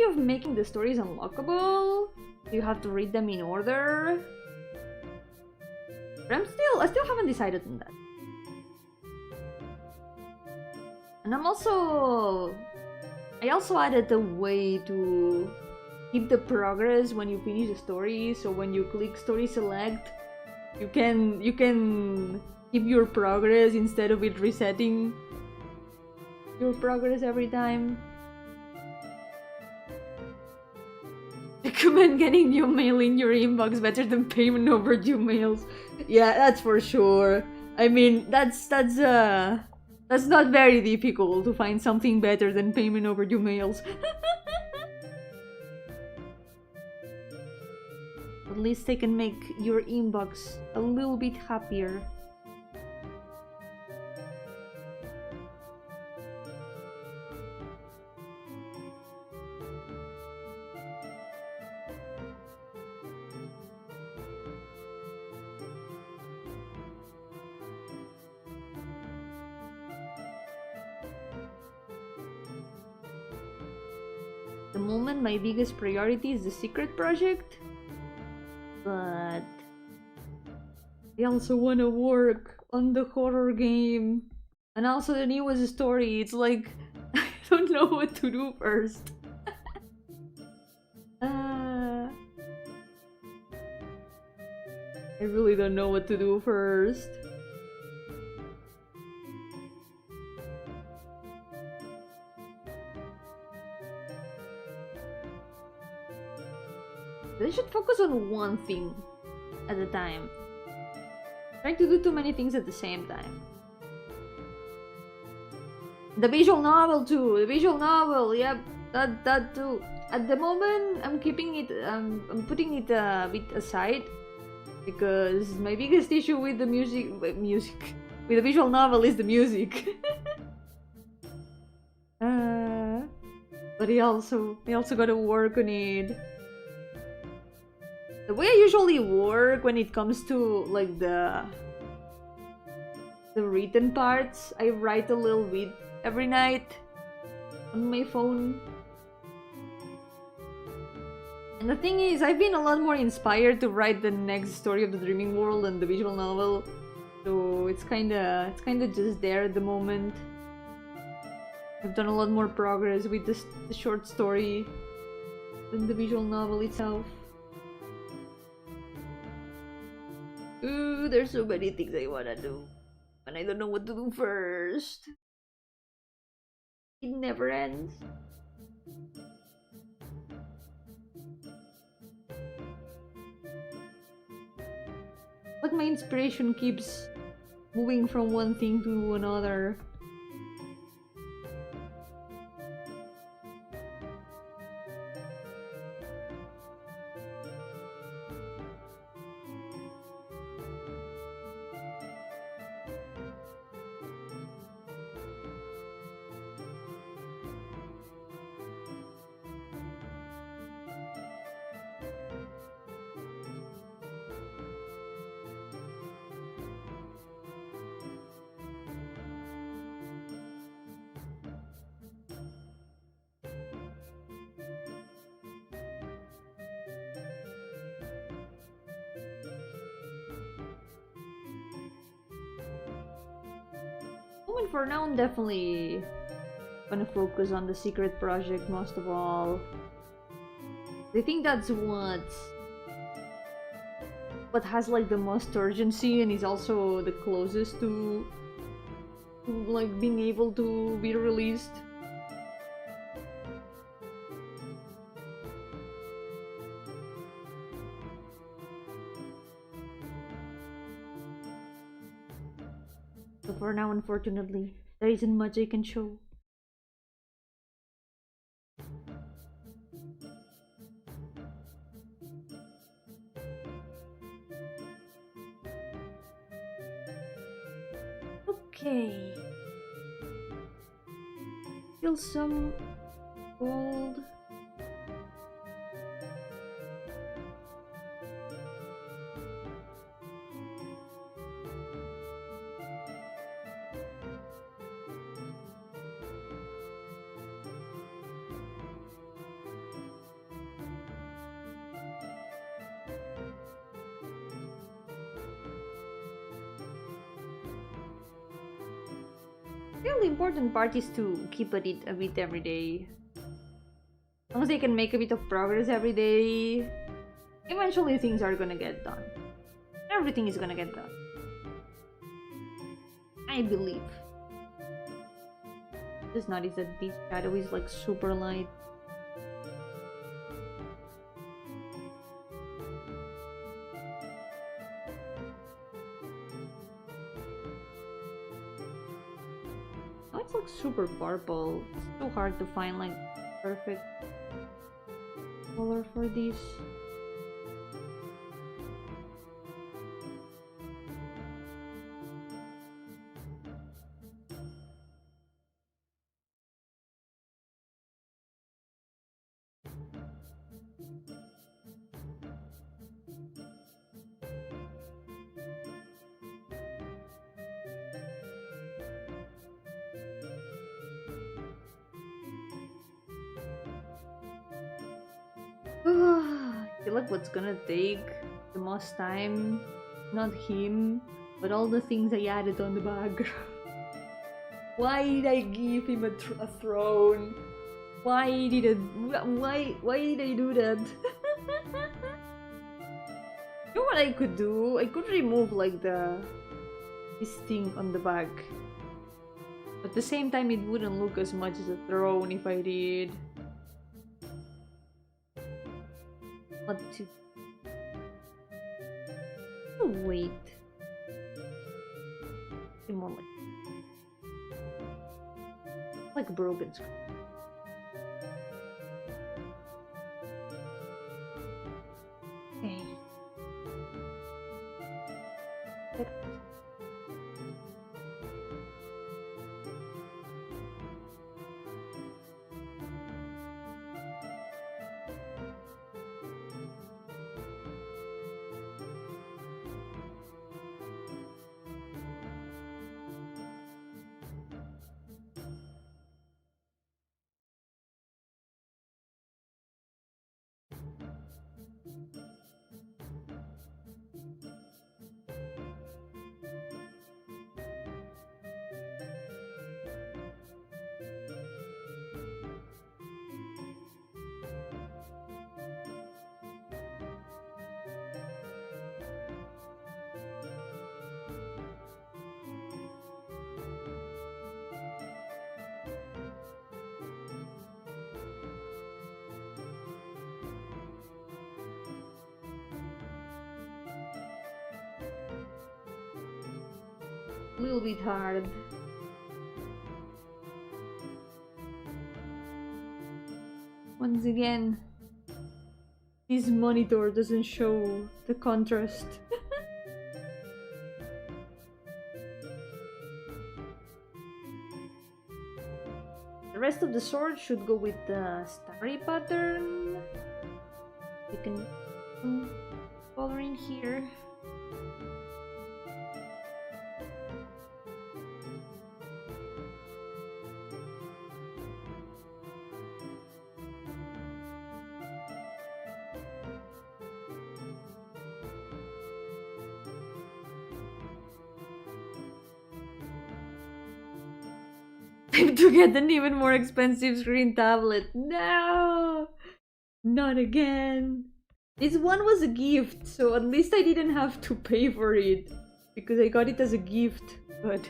of making the stories unlockable. You have to read them in order. But I still haven't decided on that. And I also added a way to keep the progress when you finish the story. So when you click story select, you can keep your progress instead of it resetting your progress every time. Recommend getting your mail in your inbox better than payment overdue mails. Yeah, that's for sure. I mean, that's not very difficult to find something better than payment overdue mails. At least they can make your inbox a little bit happier. The moment my biggest priority is the secret project, but I also want to work on the horror game and also the newest story. It's like I don't know what to do first. I really don't know what to do first. They should focus on one thing at a time. Trying to do too many things at the same time. The visual novel too. The visual novel, yep, that too. At the moment, I'm keeping it. I'm putting it a bit aside because my biggest issue with the music, With a visual novel is the music. But he also gotta work on it. The way I usually work when it comes to like the written parts, I write a little bit every night on my phone. And the thing is, I've been a lot more inspired to write the next story of the dreaming world than the visual novel. So it's kinda just there at the moment. I've done a lot more progress with the short story than the visual novel itself. Ooh, there's so many things I wanna do, and I don't know what to do first. It never ends. But my inspiration keeps moving from one thing to another. And for now, I'm definitely gonna focus on the secret project most of all. I think that's what has like the most urgency and is also the closest to like being able to be released. So for now, unfortunately, there isn't much I can show. Okay. Still some gold. The important part is to keep at it a bit every day. As long as I can make a bit of progress every day, eventually things are gonna get done. Everything is gonna get done. I believe. Just notice that this shadow is like super light. It's like super purple. It's so hard to find like perfect color for this. I feel like what's gonna take the most time, not him, but all the things I added on the background. Why did I give him a throne? Why did I do that? You know what I could do? I could remove like this thing on the back. But at the same time, it wouldn't look as much as a throne if I did. What to... Oh, wait. More like a broken screen. Okay. a little bit hard. Once again, this monitor doesn't show the contrast. The rest of the sword should go with the starry pattern. You can color in here. Time to get an even more expensive screen tablet. No! Not again. This one was a gift, so at least I didn't have to pay for it. Because I got it as a gift, but...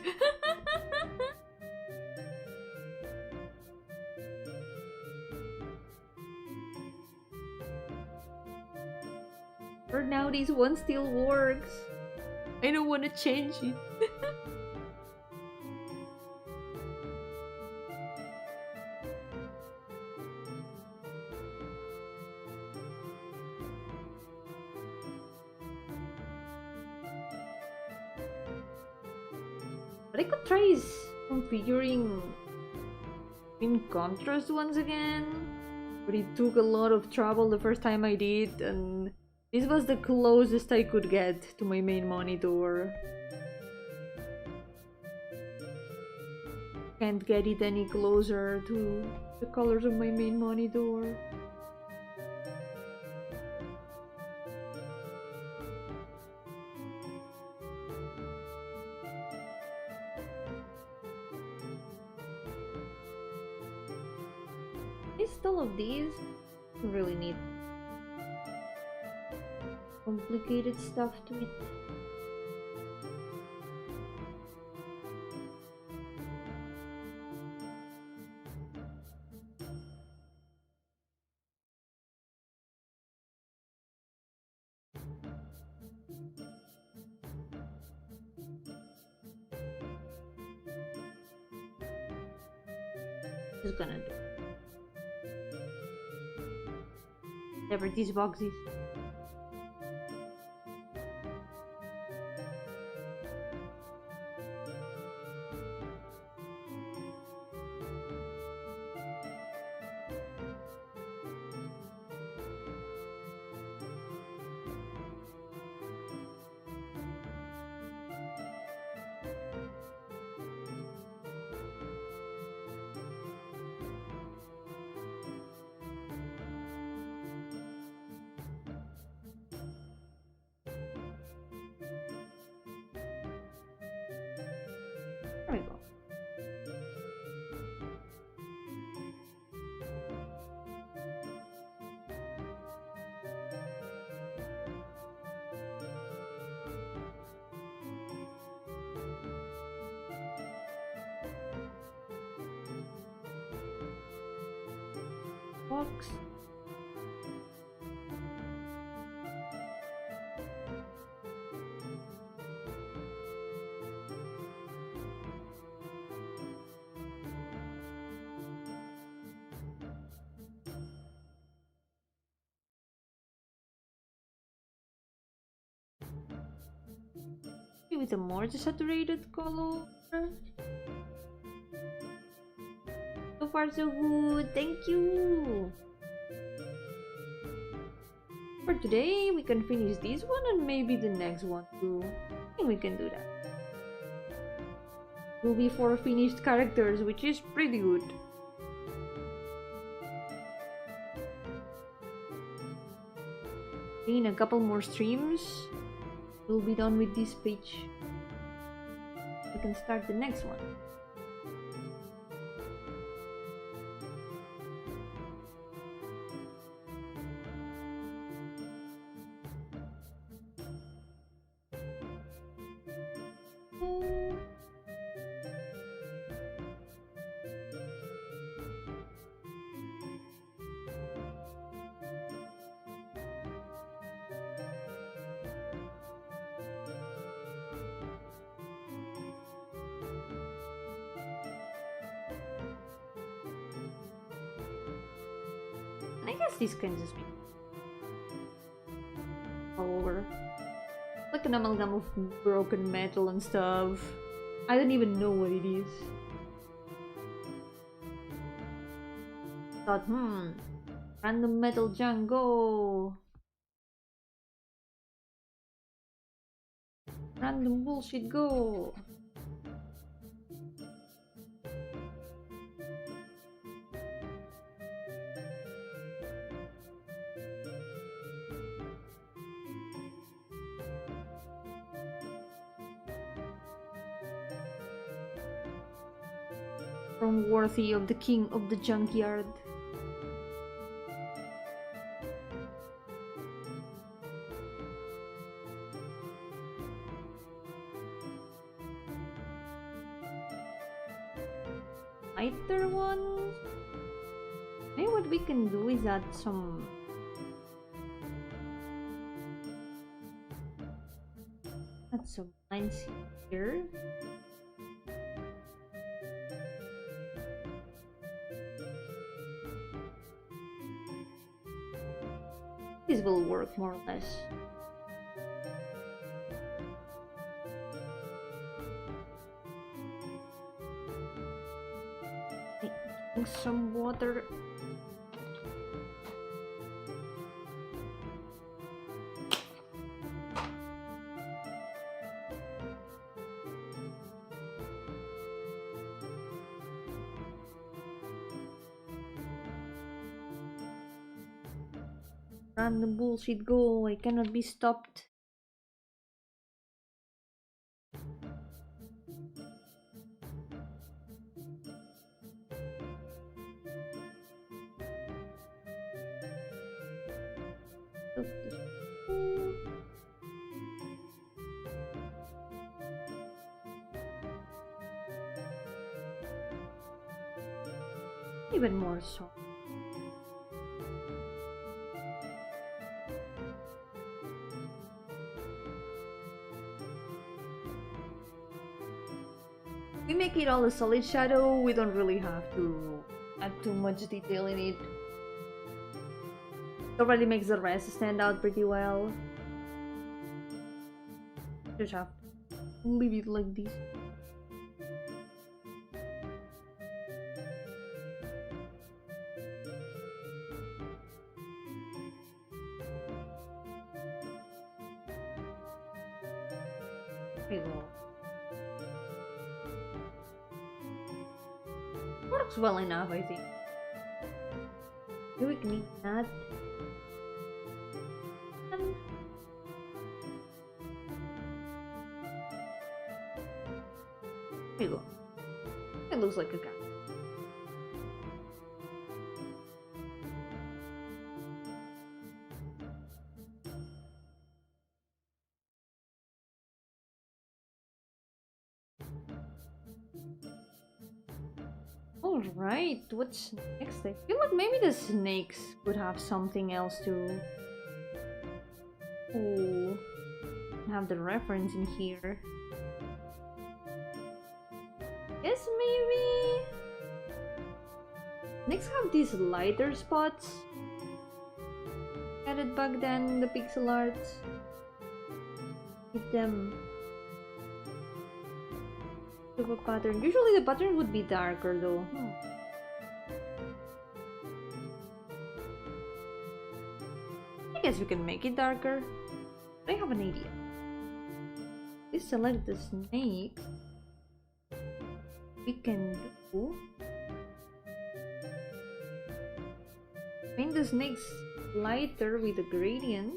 For now, this one still works. I don't want to change it. But I could try is configuring in contrast once again, but it took a lot of trouble the first time I did, and this was the closest I could get to my main monitor. Can't get it any closer to the colors of my main monitor. All of these really need complicated stuff to it. Just gonna do whatever this box is. There we go. Box. With a more desaturated color. So far so good, thank you! For today we can finish this one and maybe the next one too. I think we can do that. Will be 4 finished characters, which is pretty good. In a couple more streams we'll be done with this page. We can start the next one. I guess this can just be all over. Like an amalgam of broken metal and stuff. I don't even know what it is. Thought, random metal junk, go! Random bullshit, go! From worthy of the king of the junkyard. Lighter ones? Maybe what we can do is add some lines here. This will work more or less. Drink some water. Random bullshit, go! I cannot be stopped. Even more so. We make it all a solid shadow, we don't really have to add too much detail in it. It already makes the rest stand out pretty well. Just have to leave it like this. There we go. Works well enough, I think. Do we need that? There you go. It looks like a cat. Alright, what's next? I feel like maybe the snakes could have something else to... Oh, have the reference in here. Yes, maybe? Next have these lighter spots added back then in the pixel arts. Give them a pattern. Usually the pattern would be darker though. I guess we can make it darker. I have an idea. We select the snake. We can do paint the snakes lighter with a gradient.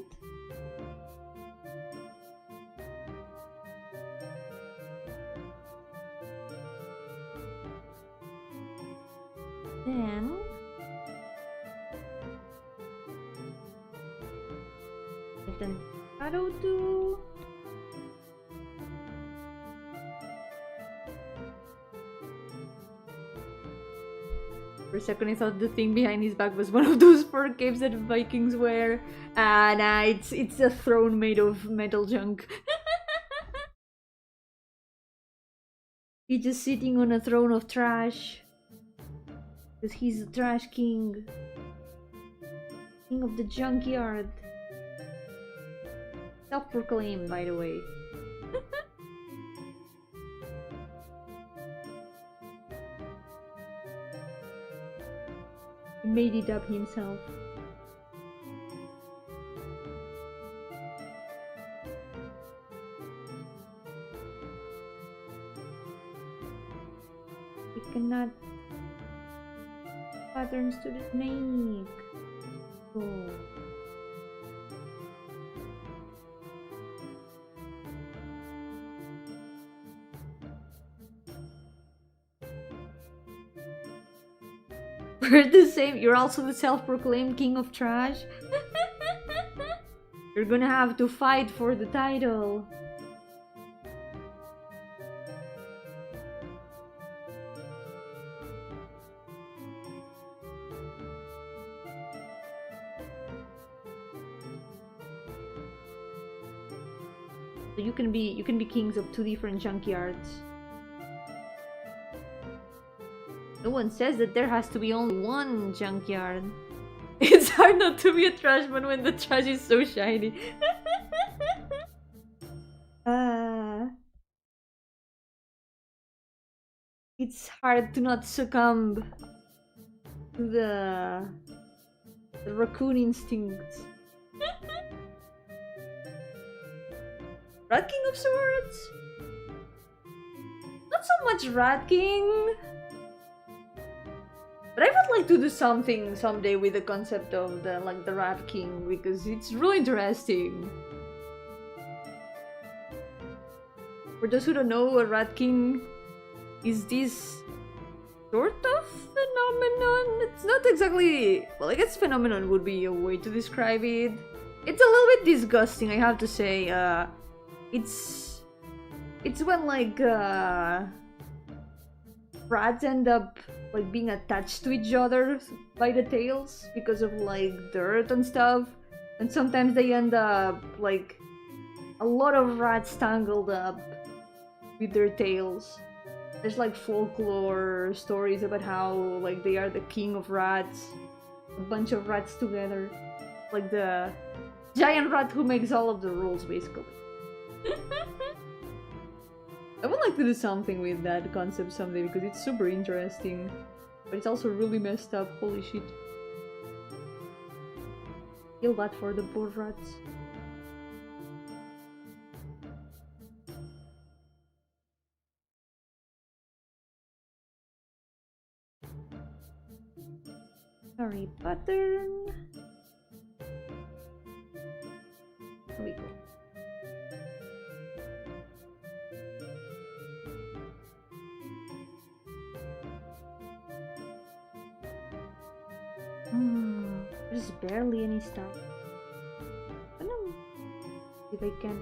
Then get an shadow too. For a second I thought the thing behind his back was one of those fur capes that Vikings wear. Nah, it's a throne made of metal junk. He's just sitting on a throne of trash. Because he's a trash king. King of the junkyard. Self-proclaimed, by the way. He made it up himself. We cannot patterns to the snake. Oh. We're the same. You're also the self-proclaimed king of trash. You're gonna have to fight for the title. So you can be kings of 2 different junkyards. No one says that there has to be only one junkyard. It's hard not to be a trash man when the trash is so shiny. It's hard to not succumb to the raccoon instincts. Rat King of Swords? Not so much Rat King. But I would like to do something someday with the concept of the Rat King, because it's really interesting. For those who don't know, a Rat King is this sort of phenomenon. It's not exactly... well, I guess phenomenon would be a way to describe it. It's a little bit disgusting, I have to say. It's when rats end up being attached to each other by the tails because of dirt and stuff, and sometimes they end up a lot of rats tangled up with their tails. There's folklore stories about how they are the king of rats, a bunch of rats together, the giant rat who makes all of the rules, basically. I would like to do something with that concept someday because it's super interesting, but it's also really messed up. Holy shit. Feel bad for the poor rats. Sorry, pattern. Here we go. There's barely any stuff. I don't know if I can.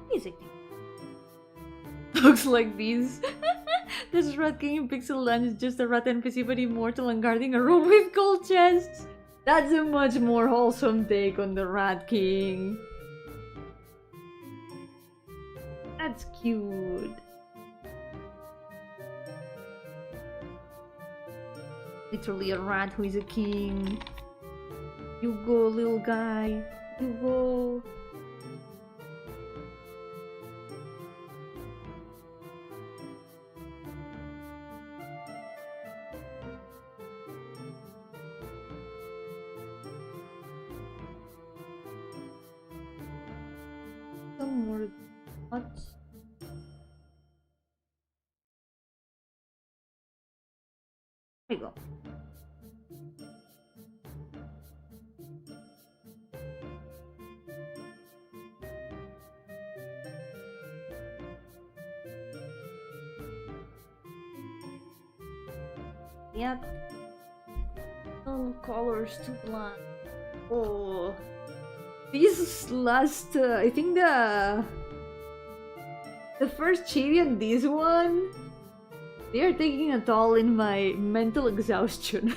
Music. Looks like these. This Rat King in Pixel Land is just a rat NPC but immortal and guarding a room with gold chests. That's a much more wholesome take on the Rat King. That's cute. Literally a rat who is a king. You go, little guy. You go. Some more pots. There you go. Yep. Some colors to blend. Oh. These last, I think the first chibi and this one, they are taking a toll in my mental exhaustion.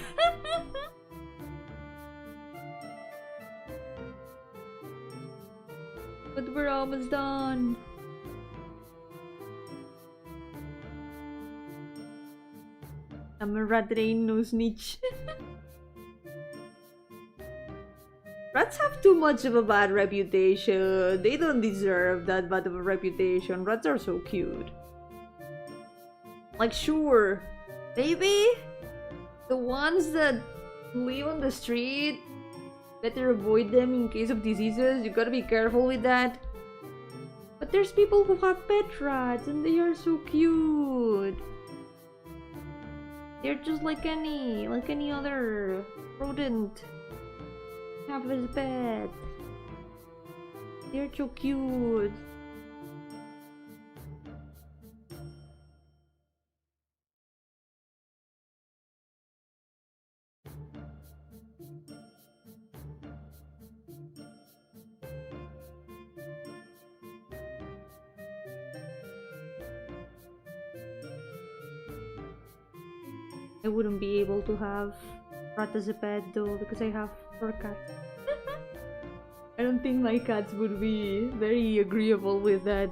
But we're almost done. I'm a rat rain, no snitch. Rats have too much of a bad reputation. They don't deserve that bad of a reputation. Rats are so cute. Like, sure, maybe the ones that live on the street, better avoid them in case of diseases. You gotta be careful with that. But there's people who have pet rats and they are so cute. They're just like any other rodent. Have as a pet. They're so cute. I wouldn't be able to have rat as a pet though because I have 4 cats. I don't think my cats would be very agreeable with that.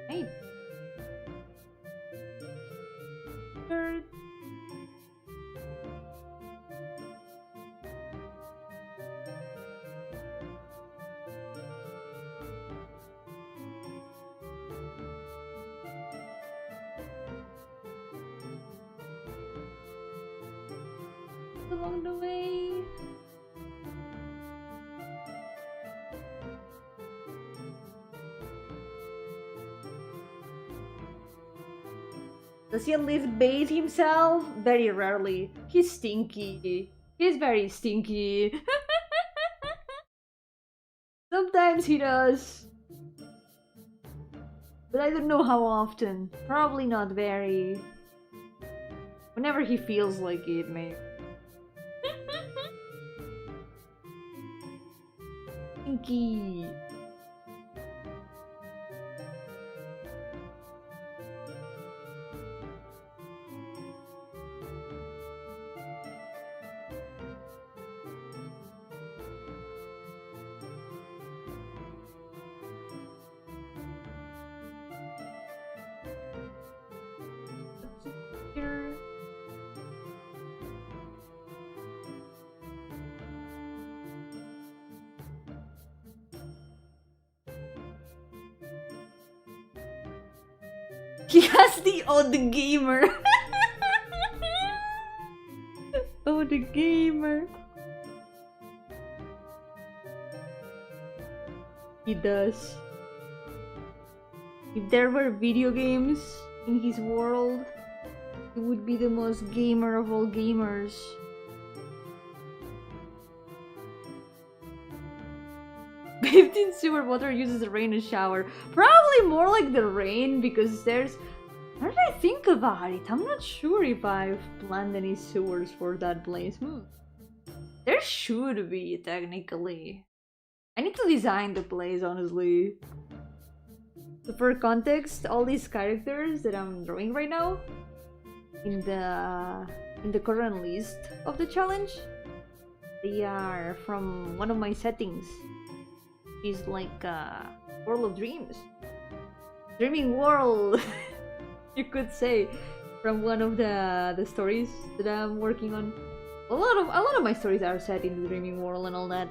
Hey. Third. Along the way. Does he at least bathe himself? Very rarely. He's stinky. He's very stinky. Sometimes he does. But I don't know how often. Probably not very. Whenever he feels like it, maybe. Stinky. He has the odd gamer. Oh, the gamer. He does. If there were video games in his world, he would be the most gamer of all gamers. Bathed in sewer water uses the rain as shower. Probably more like the rain because there's... Now that I think about it, I'm not sure if I've planned any sewers for that place. There should be, technically. I need to design the place, honestly. So for context, all these characters that I'm drawing right now in the current list of the challenge, they are from one of my settings. It's like World of Dreams. Dreaming world, you could say, from one of the stories that I'm working on. A lot of my stories are set in the dreaming world and all that.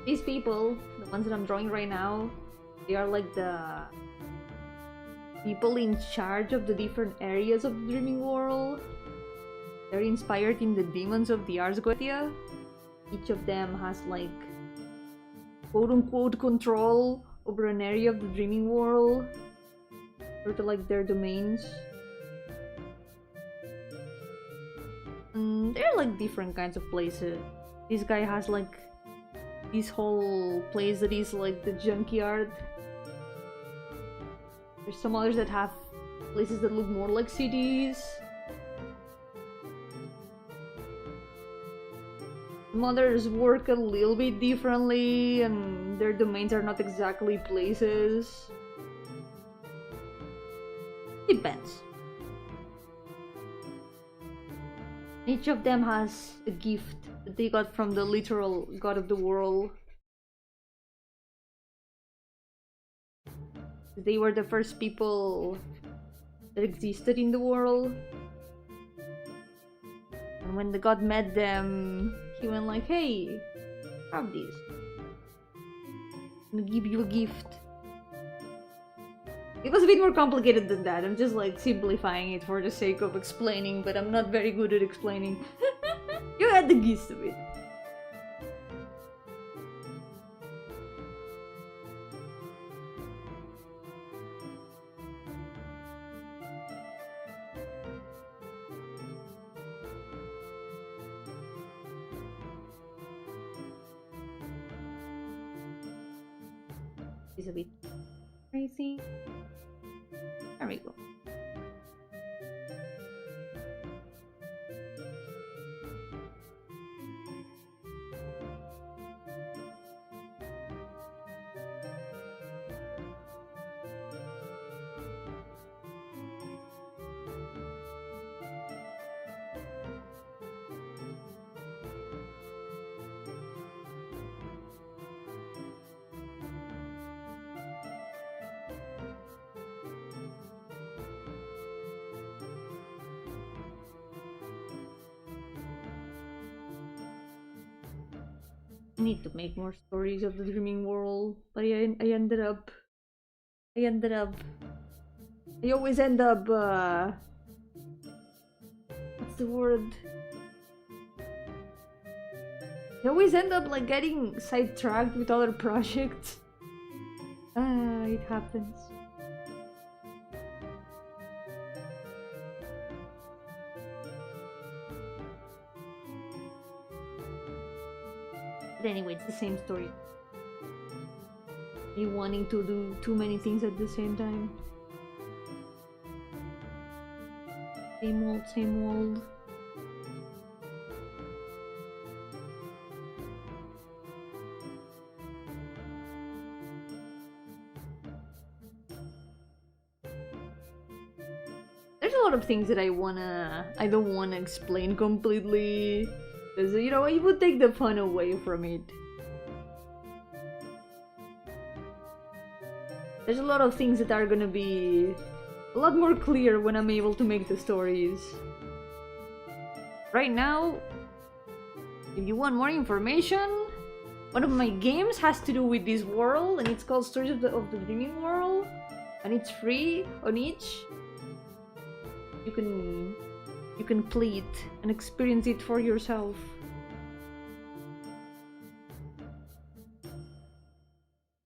These people, the ones that I'm drawing right now, they are like the people in charge of the different areas of the dreaming world. They're inspired in the demons of the Ars Goetia. Each of them has like quote-unquote control over an area of the dreaming world, sort of like their domains. They're like different kinds of places. This guy has like this whole place that is like the junkyard. There's some others that have places that look more like cities. Some others work a little bit differently and their domains are not exactly places. Depends. Each of them has a gift that they got from the literal god of the world. They were the first people that existed in the world. And when the god met them, he went like, hey, have this. I'm gonna give you a gift. It was a bit more complicated than that. I'm just like simplifying it for the sake of explaining, but I'm not very good at explaining. You had the gist of it. It's a bit crazy. There we go. I need to make more stories of the dreaming world, but I always end up, what's the word? I always end up like getting sidetracked with other projects. It happens. But anyway, it's the same story. You wanting to do too many things at the same time. Same old, same old. There's a lot of things that I don't wanna explain completely. Because, you know, it would take the fun away from it. There's a lot of things that are gonna be a lot more clear when I'm able to make the stories. Right now, if you want more information, one of my games has to do with this world, and it's called Stories of the Dreaming World, and it's free on each. You can play it and experience it for yourself.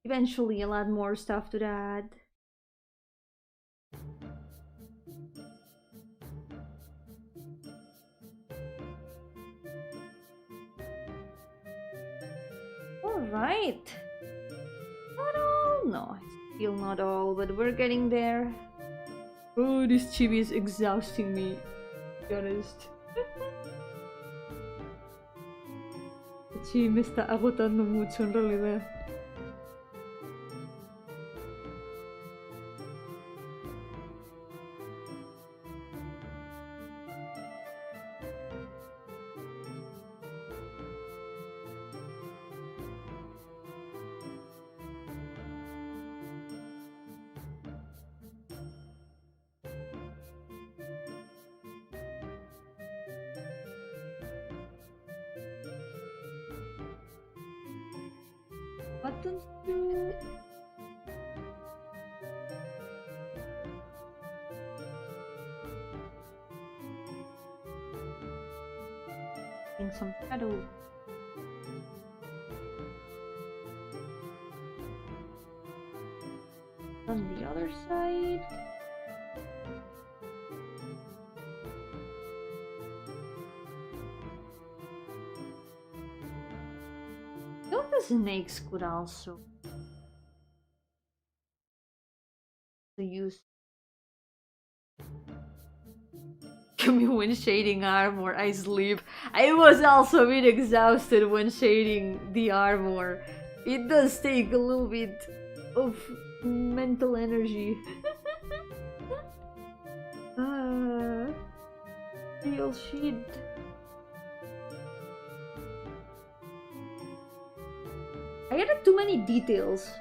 Eventually, I'll add more stuff to that. Alright. Not all? No, still not all, but we're getting there. Oh, this chibi is exhausting me, to be honest. El chibi me está agotando mucho en realidad. Buttons do. In some shadow. On the other side. The snakes could also to use. Give me when shading armor, I sleep. I was also a bit exhausted when shading the armor. It does take a little bit of mental energy. Real shit. I added too many details.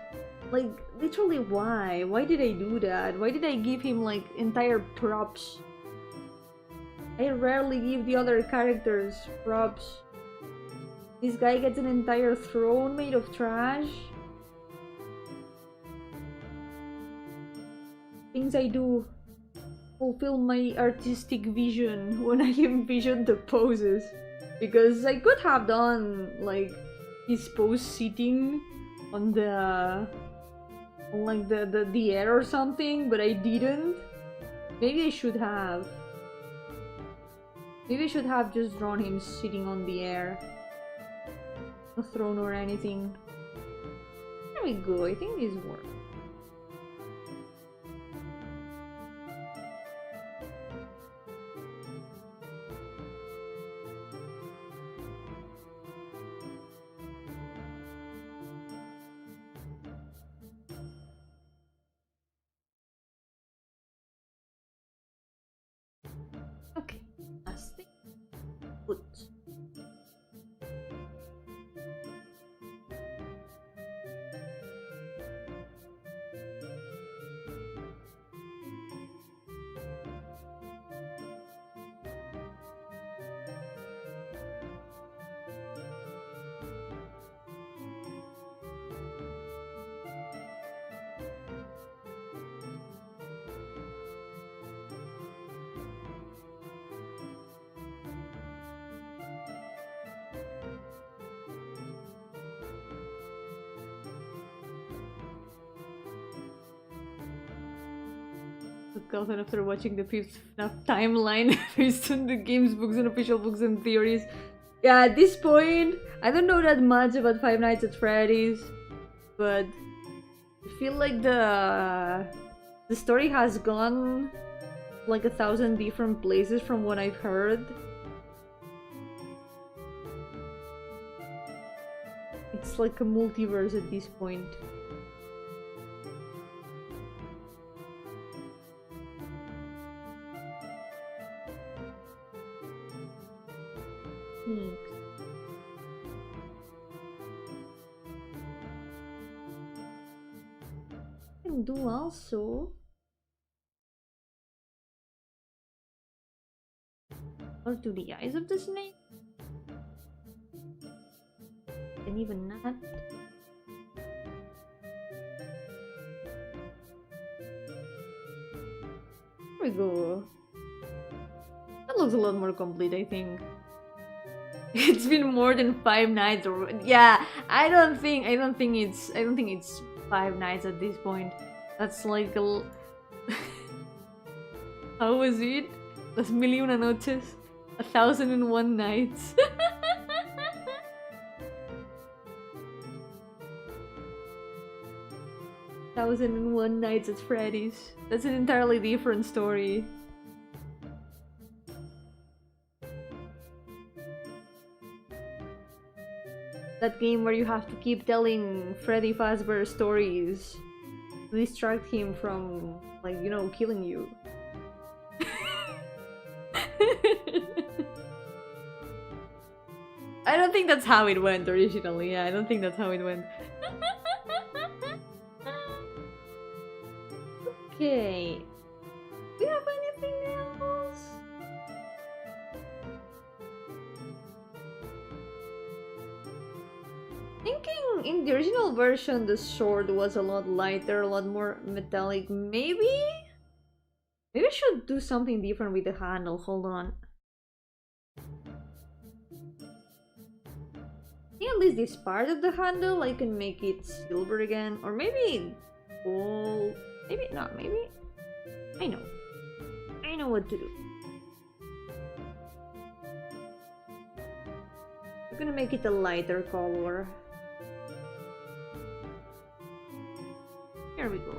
Like, literally why? Why did I do that? Why did I give him, like, entire props? I rarely give the other characters props. This guy gets an entire throne made of trash. Things I do fulfill my artistic vision when I envision the poses. Because I could have done, like, his pose sitting on the... on, like, the air or something, but I didn't. Maybe I should have. Maybe I should have just drawn him sitting on the air. A throne or anything. There we go, I think this works. Okay, last thing. Put. And after watching the fifth FNAF timeline based on the games, books, and official books and theories. Yeah, at this point, I don't know that much about Five Nights at Freddy's, but I feel like the story has gone like 1,000 different places from what I've heard. It's like a multiverse at this point. Can do also or do the eyes of the snake, and even not. There we go. That looks a lot more complete, I think. It's been more than 5 nights, or yeah, I don't think it's 5 nights at this point. That's like a how was it? Las mil y una noches, 1,001 nights. 1,001 nights at Freddy's. That's an entirely different story. That game where you have to keep telling Freddy Fazbear stories to distract him from, like, you know, killing you. I don't think that's how it went originally. Yeah, I don't think that's how it went. Okay. Do we have anything else? Thinking in the original version the sword was a lot lighter, a lot more metallic. Maybe I should do something different with the handle. Hold on. I think at least this part of the handle I can make it silver again, or maybe gold. Maybe not. Maybe I know what to do. I'm gonna make it a lighter color. Here we go.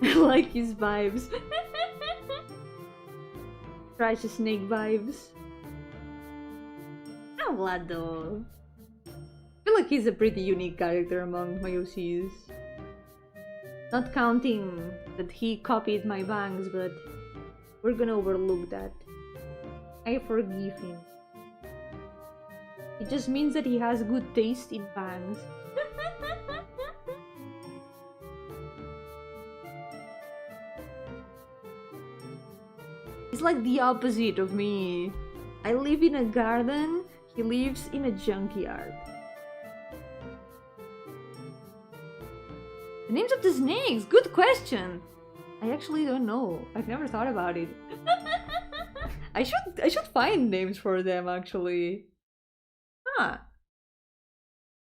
I like his vibes. Trash snake vibes. Vlado. I feel like he's a pretty unique character among my OCs. Not counting that he copied my bangs, but we're gonna overlook that. I forgive him. It just means that he has good taste in bangs. He's like the opposite of me. I live in a garden, he lives in a junkyard. The names of the snakes? Good question! I actually don't know. I've never thought about it. I should find names for them actually. Huh.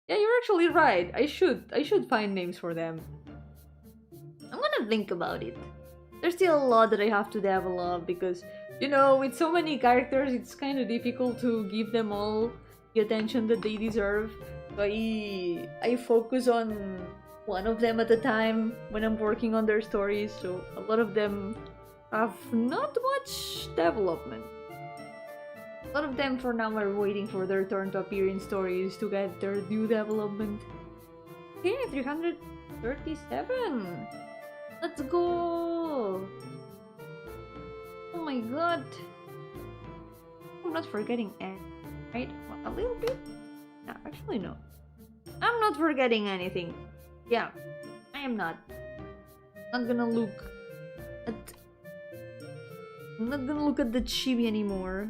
Yeah, you're actually right. I should find names for them. I'm gonna think about it. There's still a lot that I have to develop because, you know, with so many characters, it's kind of difficult to give them all the attention that they deserve. So I focus on one of them at a time when I'm working on their stories, so a lot of them have not much development. A lot of them for now are waiting for their turn to appear in stories to get their due development. Okay, 337! Let's go! Oh my god! I'm not forgetting anything, right? A little bit? No, actually no. I'm not forgetting anything. Yeah, I am not. I'm not gonna look at the chibi anymore.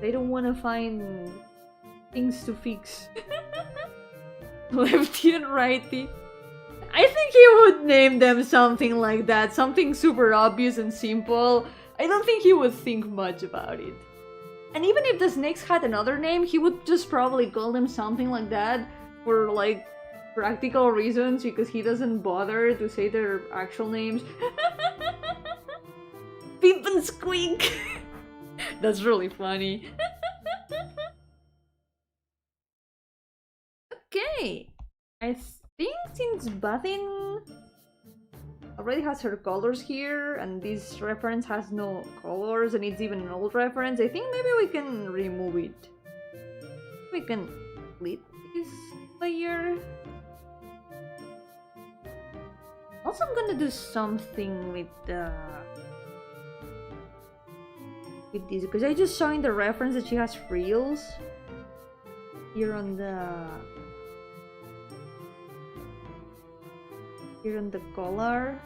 I don't want to find things to fix. Lefty and righty. I think he would name them something like that, something super obvious and simple. I don't think he would think much about it. And even if the snakes had another name, he would just probably call them something like that for like practical reasons because he doesn't bother to say their actual names. Peep and Squeak! That's really funny. Okay, I think since Bathin already has her colors here and this reference has no colors and it's even an old reference, I think maybe we can remove it. We can delete this layer. Also, I'm gonna do something with this because I just saw in the reference that she has frills here on the collar.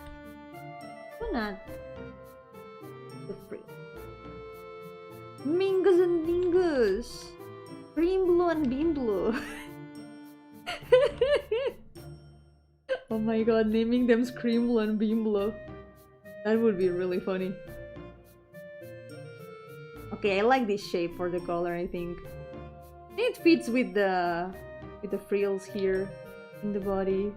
Why not the frill? Mingus and Dingus, Brimblo and Bimblo. Oh my god, naming them Screamlo and Bimblo. That would be really funny. Okay, I like this shape for the collar, I think. It fits with the frills here in the body.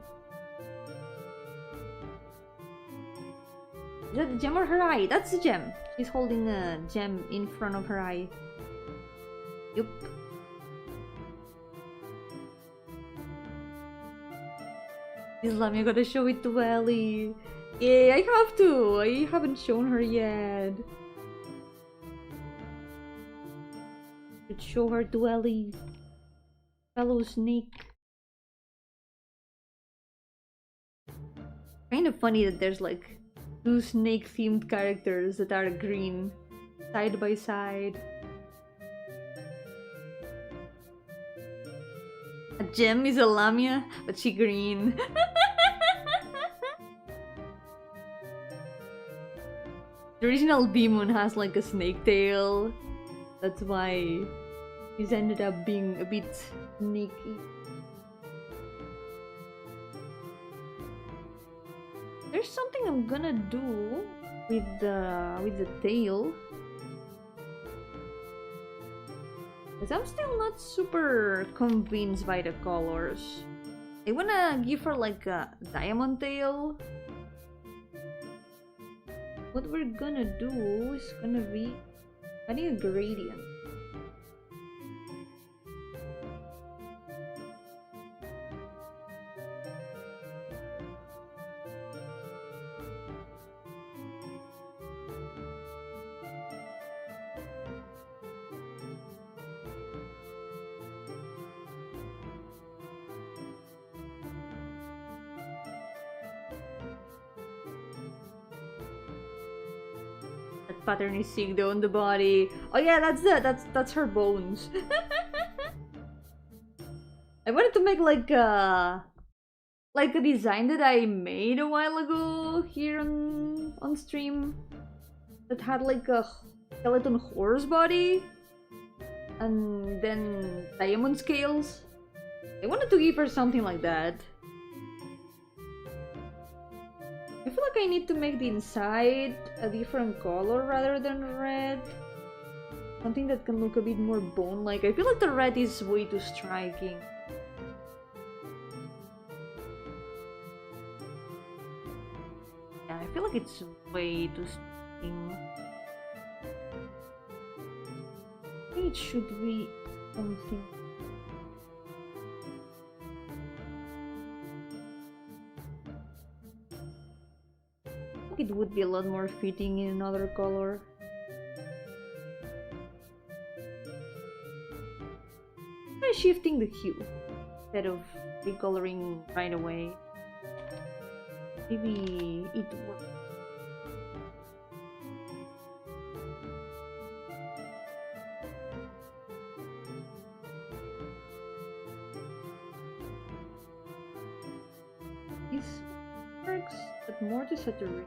Is that the gem or her eye? That's the gem. She's holding a gem in front of her eye. Yup. Islam, you gotta show it to Ellie. Yeah, I have to. I haven't shown her yet. Should show her to Ellie. Fellow snake. Kind of funny that there's like two snake themed characters that are green side by side. A gem is a Lamia, but she green. The original demon has like a snake tail. That's why he's ended up being a bit snaky. There's something I'm gonna do with the tail. Because I'm still not super convinced by the colors. I wanna give her like a diamond tail. What we're gonna do is gonna be adding a gradient. pattern is sick though on the body. Oh yeah, that's her bones. I wanted to make like a design that I made a while ago here on stream that had like a skeleton horse body and then diamond scales. I wanted to give her something like that. I feel like I need to make the inside a different color rather than red. Something that can look a bit more bone-like. I feel like the red is way too striking. Yeah, I feel like it's way too striking. I think it should be something. It would be a lot more fitting in another color. Try shifting the hue instead of recoloring right away. Maybe it works. This works, but more to saturate.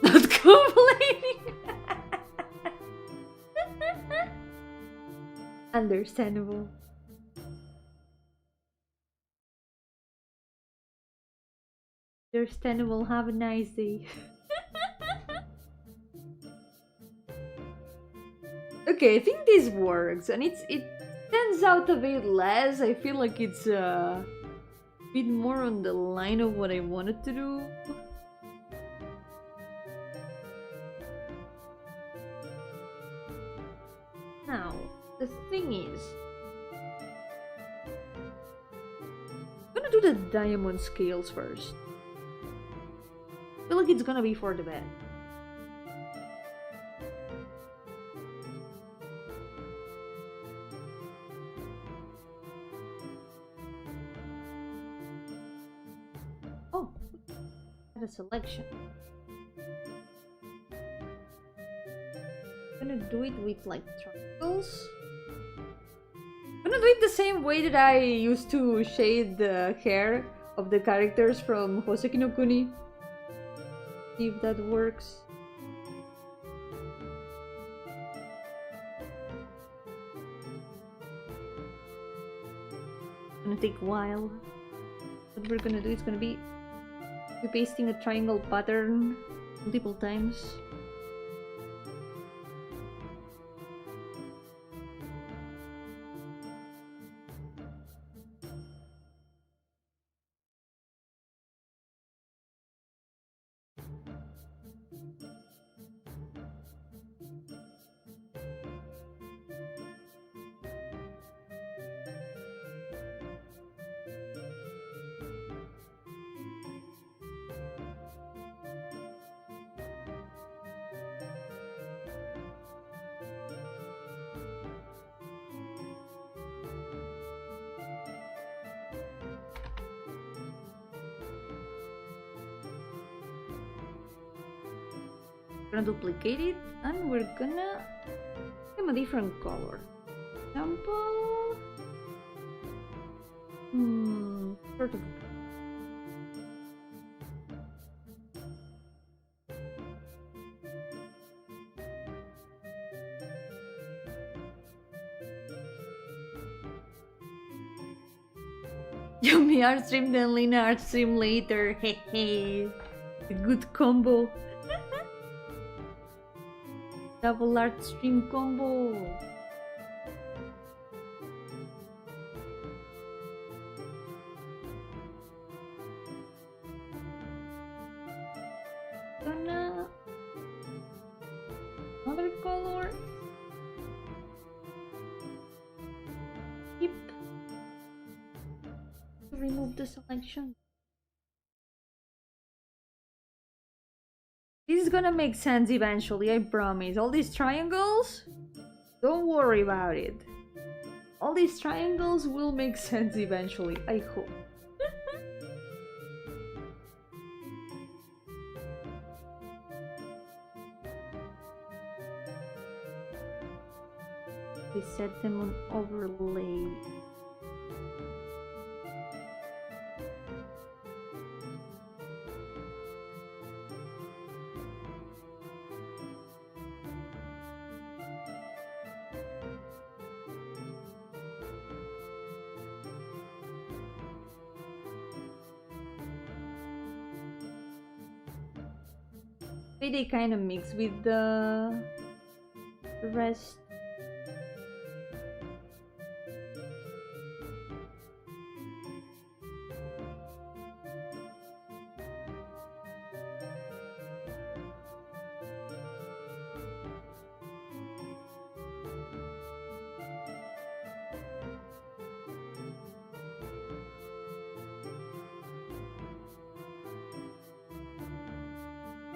Not complaining. Understandable. Understandable. Have a nice day. Okay, I think this works, and it stands out a bit less. I feel like it's a bit more on the line of what I wanted to do. Now, the thing is, I'm gonna do the diamond scales first. I feel like it's gonna be for the best. Oh, I had a selection. I'm gonna do it with like triangles. I'm gonna do it the same way that I used to shade the hair of the characters from Hoseki no Kuni. See if that works. It's gonna take a while. What we're gonna do is gonna be pasting a triangle pattern multiple times. We're gonna duplicate it and we're gonna give him a different color. Example. Sort of. Yomi art stream, then Lina art stream later. Hehe. A good combo. Double art stream combo. Gonna another color. Yep. Remove the selection. This is gonna make sense eventually, I promise. All these triangles, don't worry about it. All these triangles will make sense eventually, I hope. We set them on overlay. They kind of mix with the rest.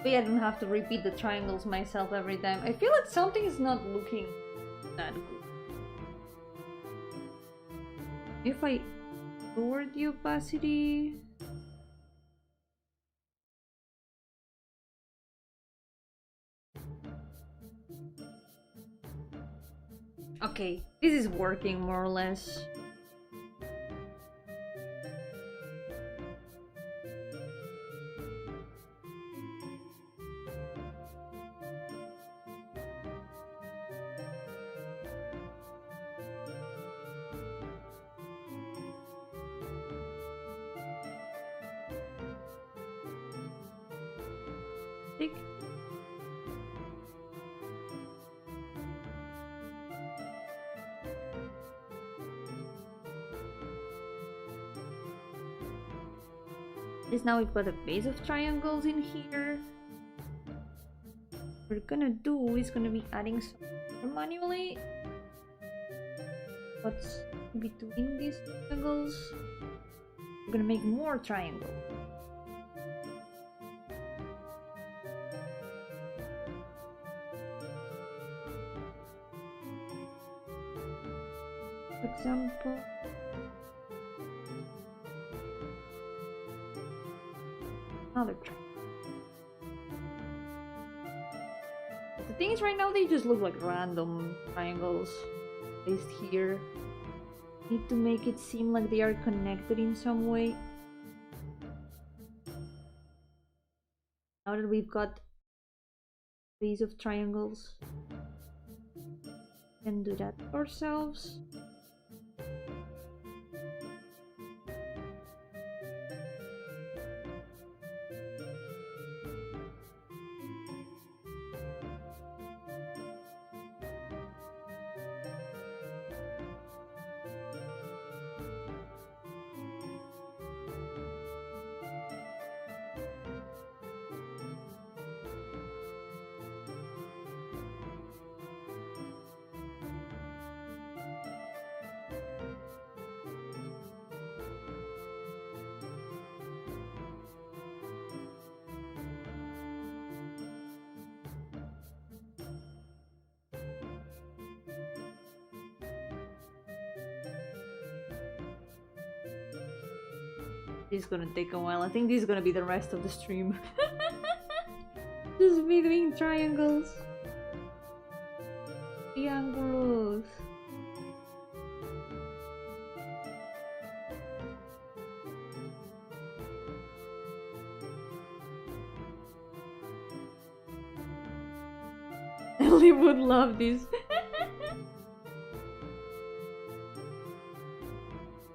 I don't have to repeat the triangles myself every time. I feel like something is not looking that good. If I lower the opacity... Okay, this is working more or less. Now we've got a base of triangles in here. What we're gonna do is gonna be adding some manually. What's between these triangles? We're gonna make more triangles. For example, another triangle. The thing is, right now they just look like random triangles placed here. Need to make it seem like they are connected in some way. Now that we've got a base of triangles, we can do that ourselves. This is gonna take a while. I think this is gonna be the rest of the stream. Just me doing triangles. Triangulos. Ellie would love this.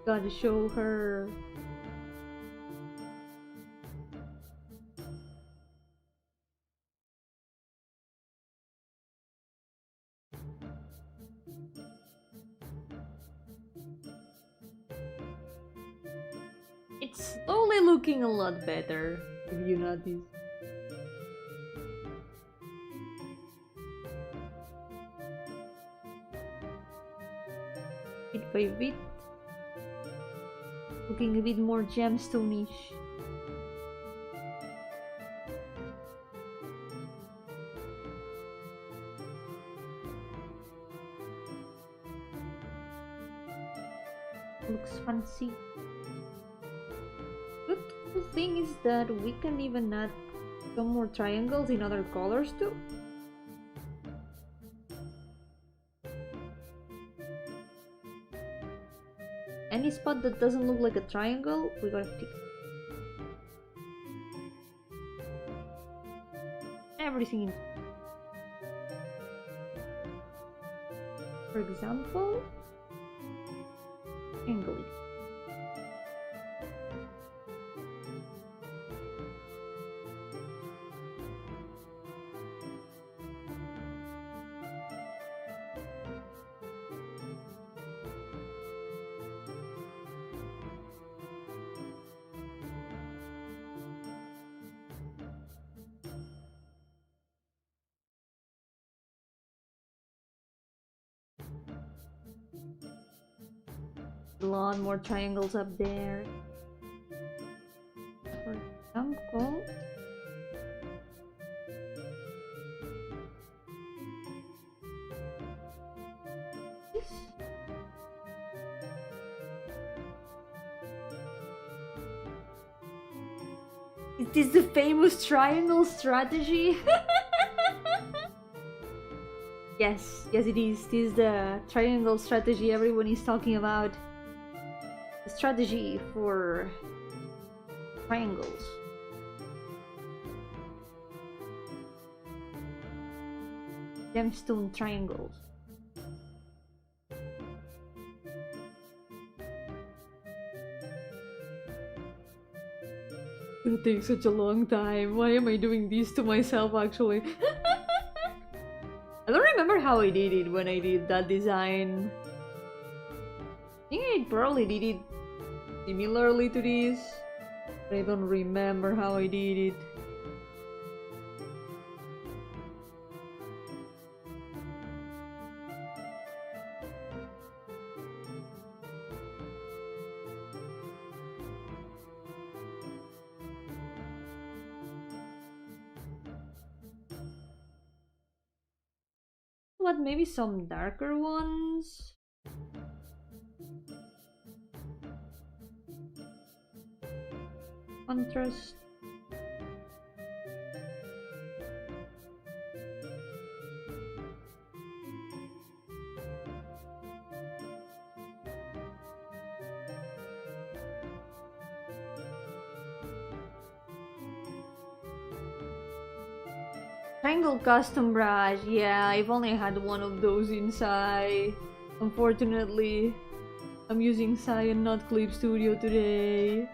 Gotta show her. It's slowly looking a lot better, if you notice. Bit by bit, looking a bit more gemstone-ish. Looks fancy. Good cool thing is that we can even add some more triangles in other colors too. Any spot that doesn't look like a triangle, we gotta fix. Everything. For example, angle. A lot more triangles up there. For example, this. Is this the famous triangle strategy? Yes, yes it is. This is the triangle strategy everyone is talking about. The strategy for triangles. Gemstone triangles. It's gonna take such a long time. Why am I doing this to myself actually? I don't remember how I did it when I did that design. I think I probably did it similarly to this, but I don't remember how I did it. What, maybe some darker ones? Contrast. Triangle custom brush, yeah, I've only had one of those inside. Unfortunately, I'm using Sai and not Clip Studio today.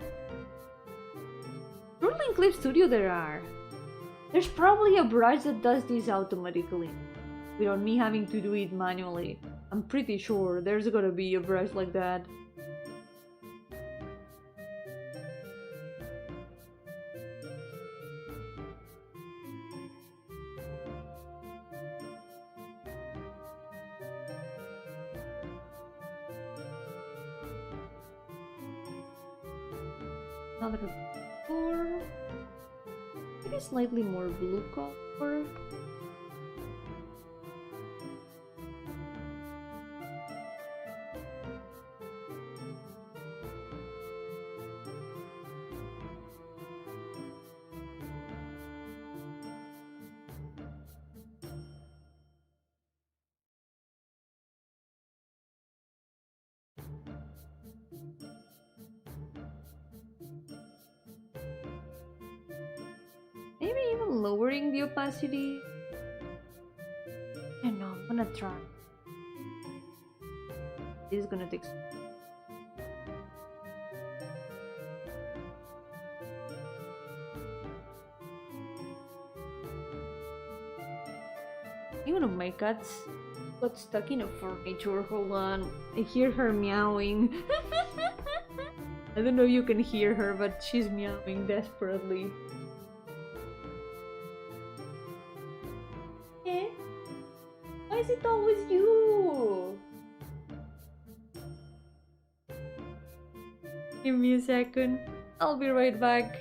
Surely in Clip Studio there's probably a brush that does this automatically, without me having to do it manually. I'm pretty sure there's gotta be a brush like that. Another color, maybe slightly more blue color. Maybe even lowering the opacity. I don't know, I'm gonna try. This is gonna take some. One of my cats got stuck in a furniture. Hold on, I hear her meowing. I don't know if you can hear her, but she's meowing desperately. Eh? Why is it always you? Give me a second. I'll be right back.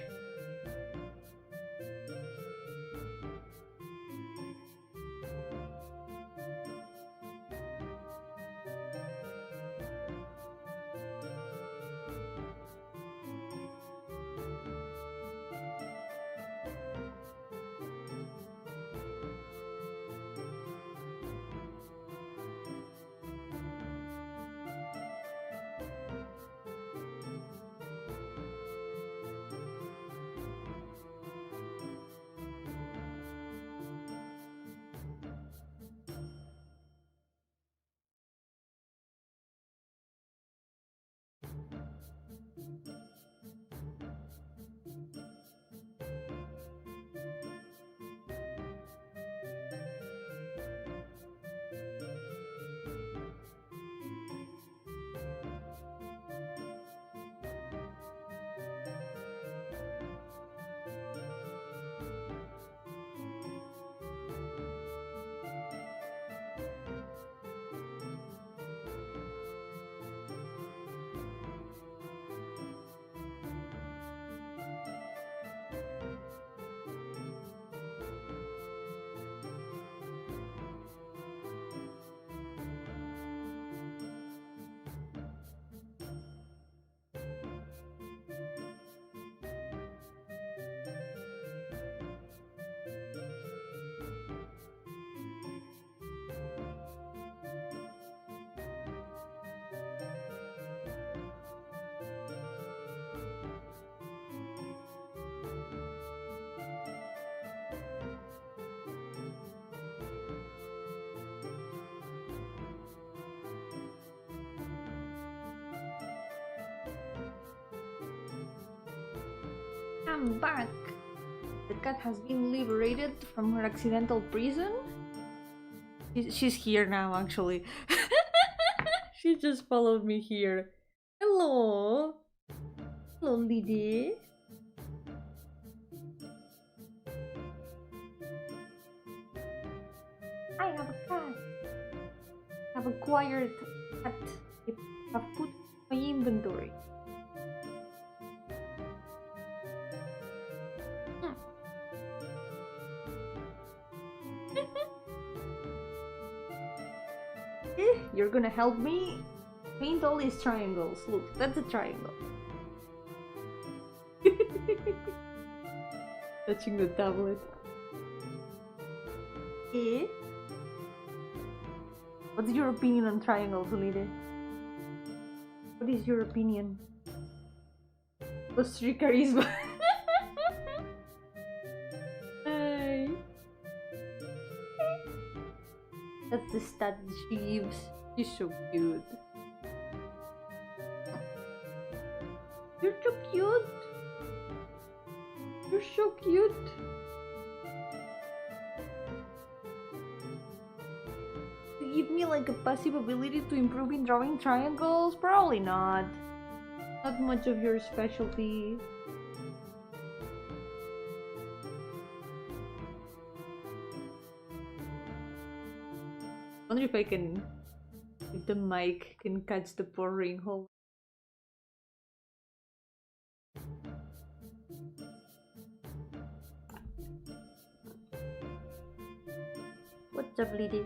I'm back. The cat has been liberated from her accidental prison. She's here now, actually. She just followed me here. Hello. Hello, lady. I have a cat. I've acquired a cat. I've put my inventory. You're gonna help me paint all these triangles. Look, that's a triangle. Touching the tablet. Eh? What's your opinion on triangles, Ulide? What is your opinion? Plus 3 charisma. Hi. That's the stat she gives. She's so cute. You're so cute. You're so cute. To give me like a passive ability to improve in drawing triangles? Probably not. Not much of your specialty. I wonder if I can, if the mic can catch the pouring hole. What's up, lady?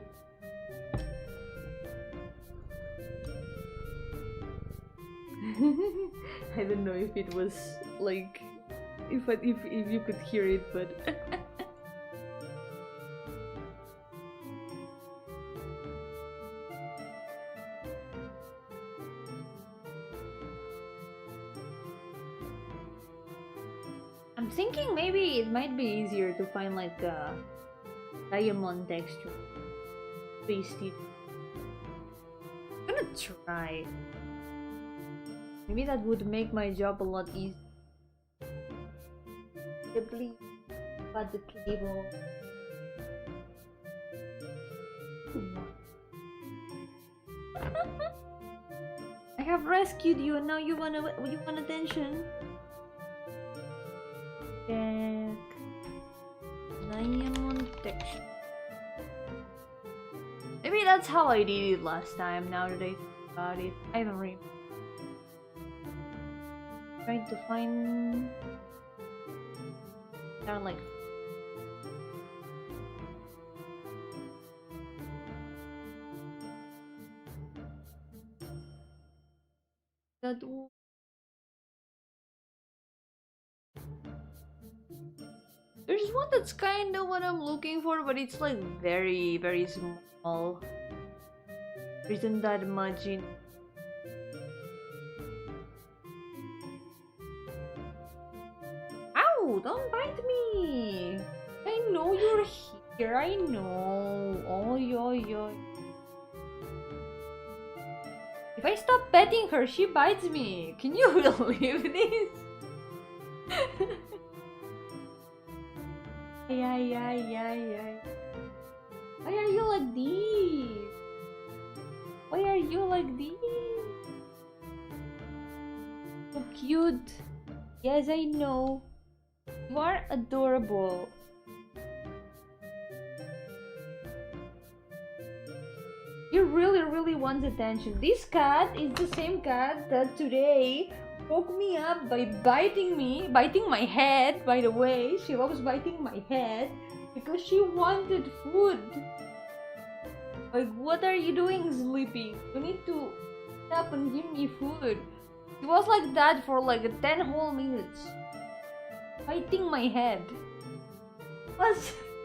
I don't know if it was like, if you could hear it, but I'm thinking maybe it might be easier to find like a diamond texture. Paste it. I'm gonna try. Maybe that would make my job a lot easier. Simply cut the cable. I have rescued you and now you want attention. Check. Diamond texture. Maybe that's how I did it last time, now that I think about it. I don't remember. Trying to find... There are like... That... There's one that's kinda what I'm looking for, but it's like very, very small. There isn't that much in... Ow! Don't bite me! I know you're here, I know. Oy, oy, oy. If I stop petting her, she bites me. Can you believe this? Ay. Why are you like this? Why are you like this? So cute. Yes, I know. You are adorable. You really wants attention. This cat is the same cat that today woke me up by biting my head, by the way. She loves biting my head because she wanted food. Like, what are you doing sleeping? You need to stop and give me food. She was like that for like 10 whole minutes. Biting my head.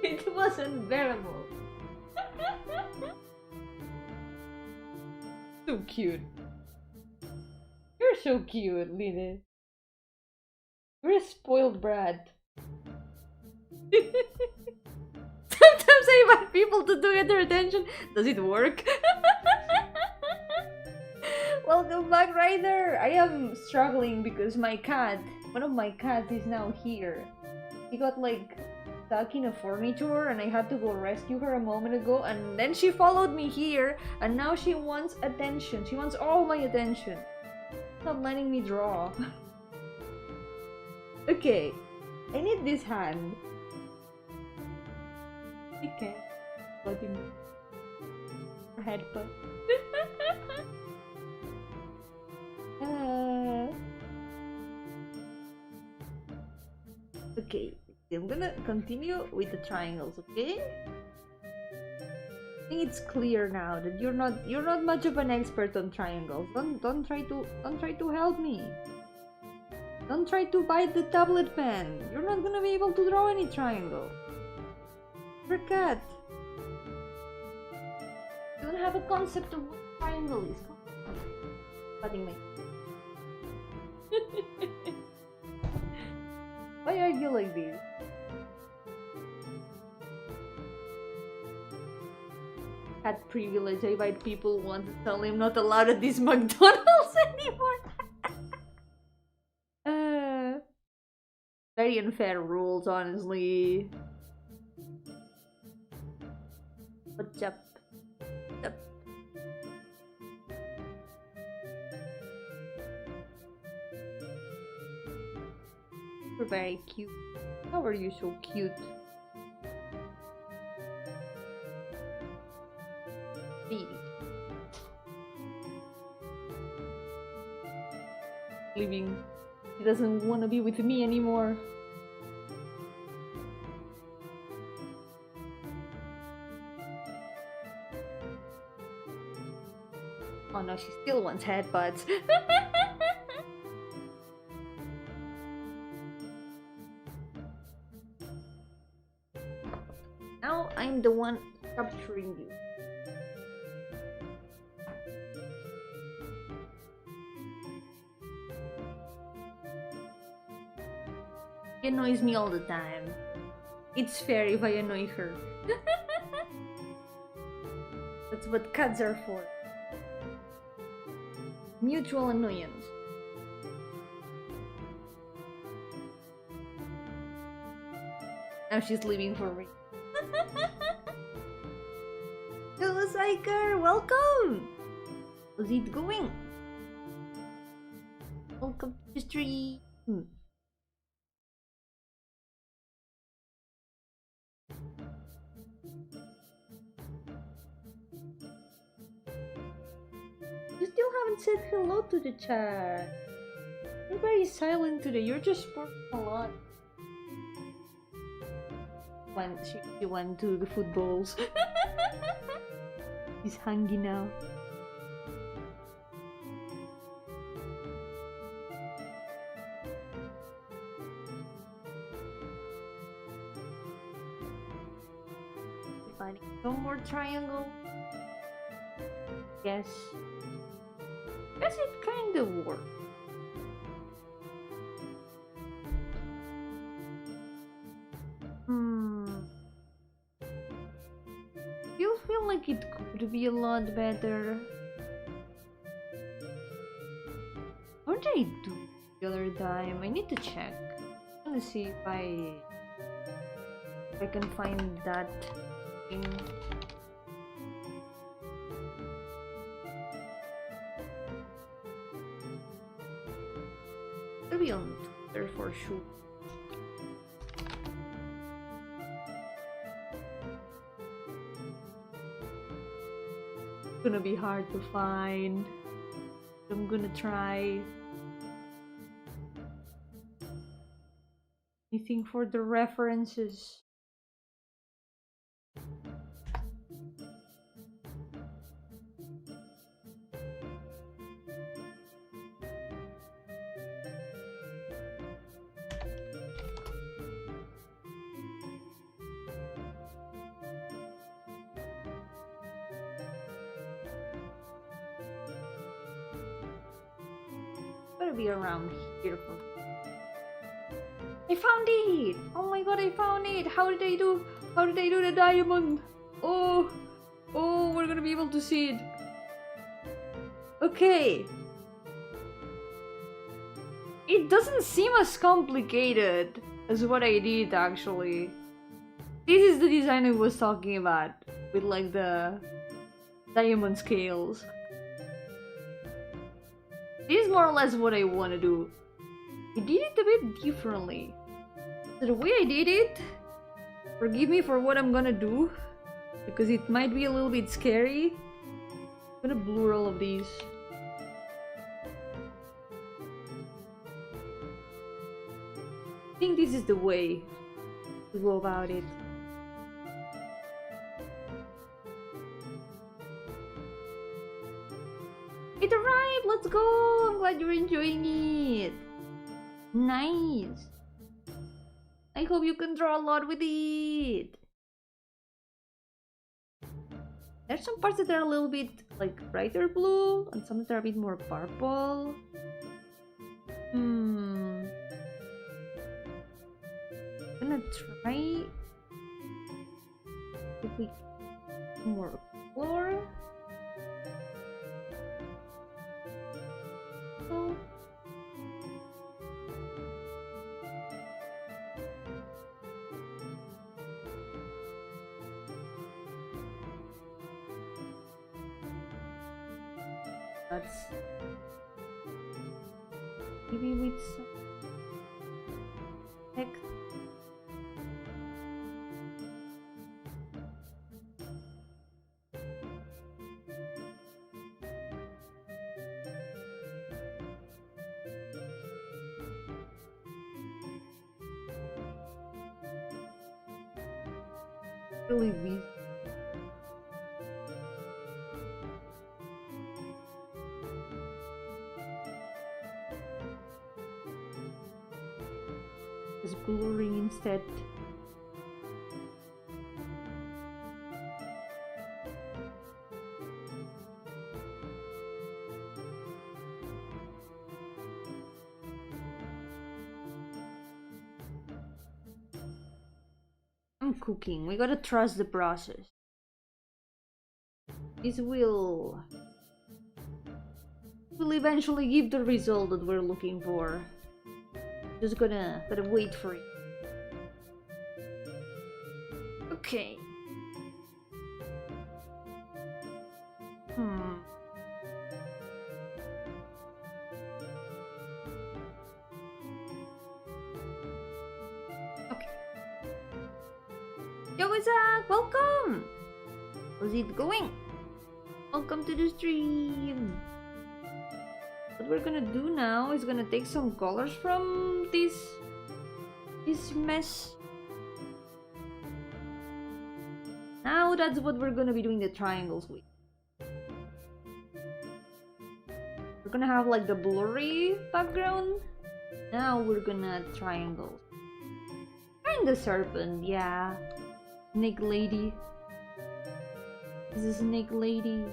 It was unbearable. So cute. You're so cute, Lina. You're a spoiled brat. Sometimes I invite people to get their attention. Does it work? Welcome back, Ryder. I am struggling because my cat, one of my cats, is now here. He got like stuck in a furniture and I had to go rescue her a moment ago, and then she followed me here and now she wants attention. She wants all my attention. Not letting me draw. Okay, I need this hand. Okay, letting me headbutt. Okay, I'm gonna continue with the triangles, okay? I think it's clear now that you're not much of an expert on triangles. Don't try to help me. Don't try to bite the tablet pen. You're not gonna be able to draw any triangle. You're a cat. You don't have a concept of what triangle is. Cutting me. Why are you like this? Cat privilege. I invite people who want to tell him not allowed at this McDonald's anymore. Very unfair rules, honestly. What's up? What's up? You're very cute. How are you so cute? Baby. Leaving. He doesn't want to be with me anymore. Oh no, she still wants headbutts. Now I'm the one capturing you. She annoys me all the time. It's fair if I annoy her. That's what cats are for. Mutual annoyance. Now she's leaving for me. Hello, Psyker! Welcome! How's it going? Welcome to the stream. You still haven't said hello to the chat. You're very silent today. You're just sporting a lot. She went to the footballs. He's hungry now. Finding no more triangle. Yes. Guess it kind of worked. Still feel like it could be a lot better. I do the other time? I need to check. I'm gonna see if I can find that thing. It'll be on Twitter for sure. It's gonna be hard to find. I'm gonna try. Anything for the references? Better be around here. I found it! Oh my god, I found it! How did I do the diamond? Oh, we're gonna be able to see it. Okay. It doesn't seem as complicated as what I did actually. This is the design I was talking about with like the diamond scales. This is more or less what I want to do. I did it a bit differently. So the way I did it, forgive me for what I'm gonna do, because it might be a little bit scary. I'm gonna blur all of these. I think this is the way to go about it. It arrived! Let's go! I'm glad you're enjoying it! Nice! I hope you can draw a lot with it! There's some parts that are a little bit like brighter blue and some that are a bit more purple. I'm gonna try if we get more color. Oh. That's maybe with some text. Really busy. Just blurring instead. I'm cooking. We gotta trust the process. This will eventually give the result that we're looking for. Just gotta wait for it. Okay. Okay. Yo, what's up? Welcome! How's it going? Welcome to the stream! What we're gonna do now is gonna take some colors from this mess. Now that's what we're gonna be doing the triangles with. We're gonna have like the blurry background. Now we're gonna add triangles. And the serpent, yeah. Snake lady. This is a snake lady.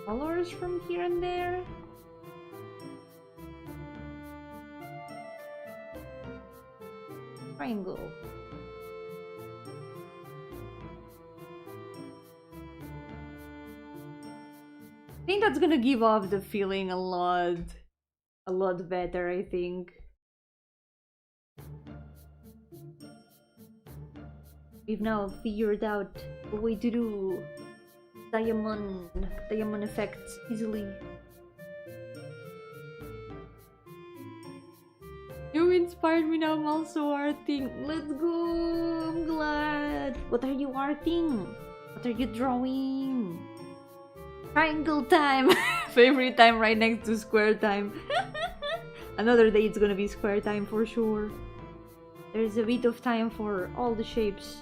Colors from here and there. Triangle. think that's gonna give off the feeling a lot better, I think. We've now figured out a way to do diamond effects easily. You inspired me now, I'm also arting. Let's go! I'm glad! What are you arting? What are you drawing? Triangle time! Favorite time right next to square time. Another day it's gonna be square time for sure. There's a bit of time for all the shapes.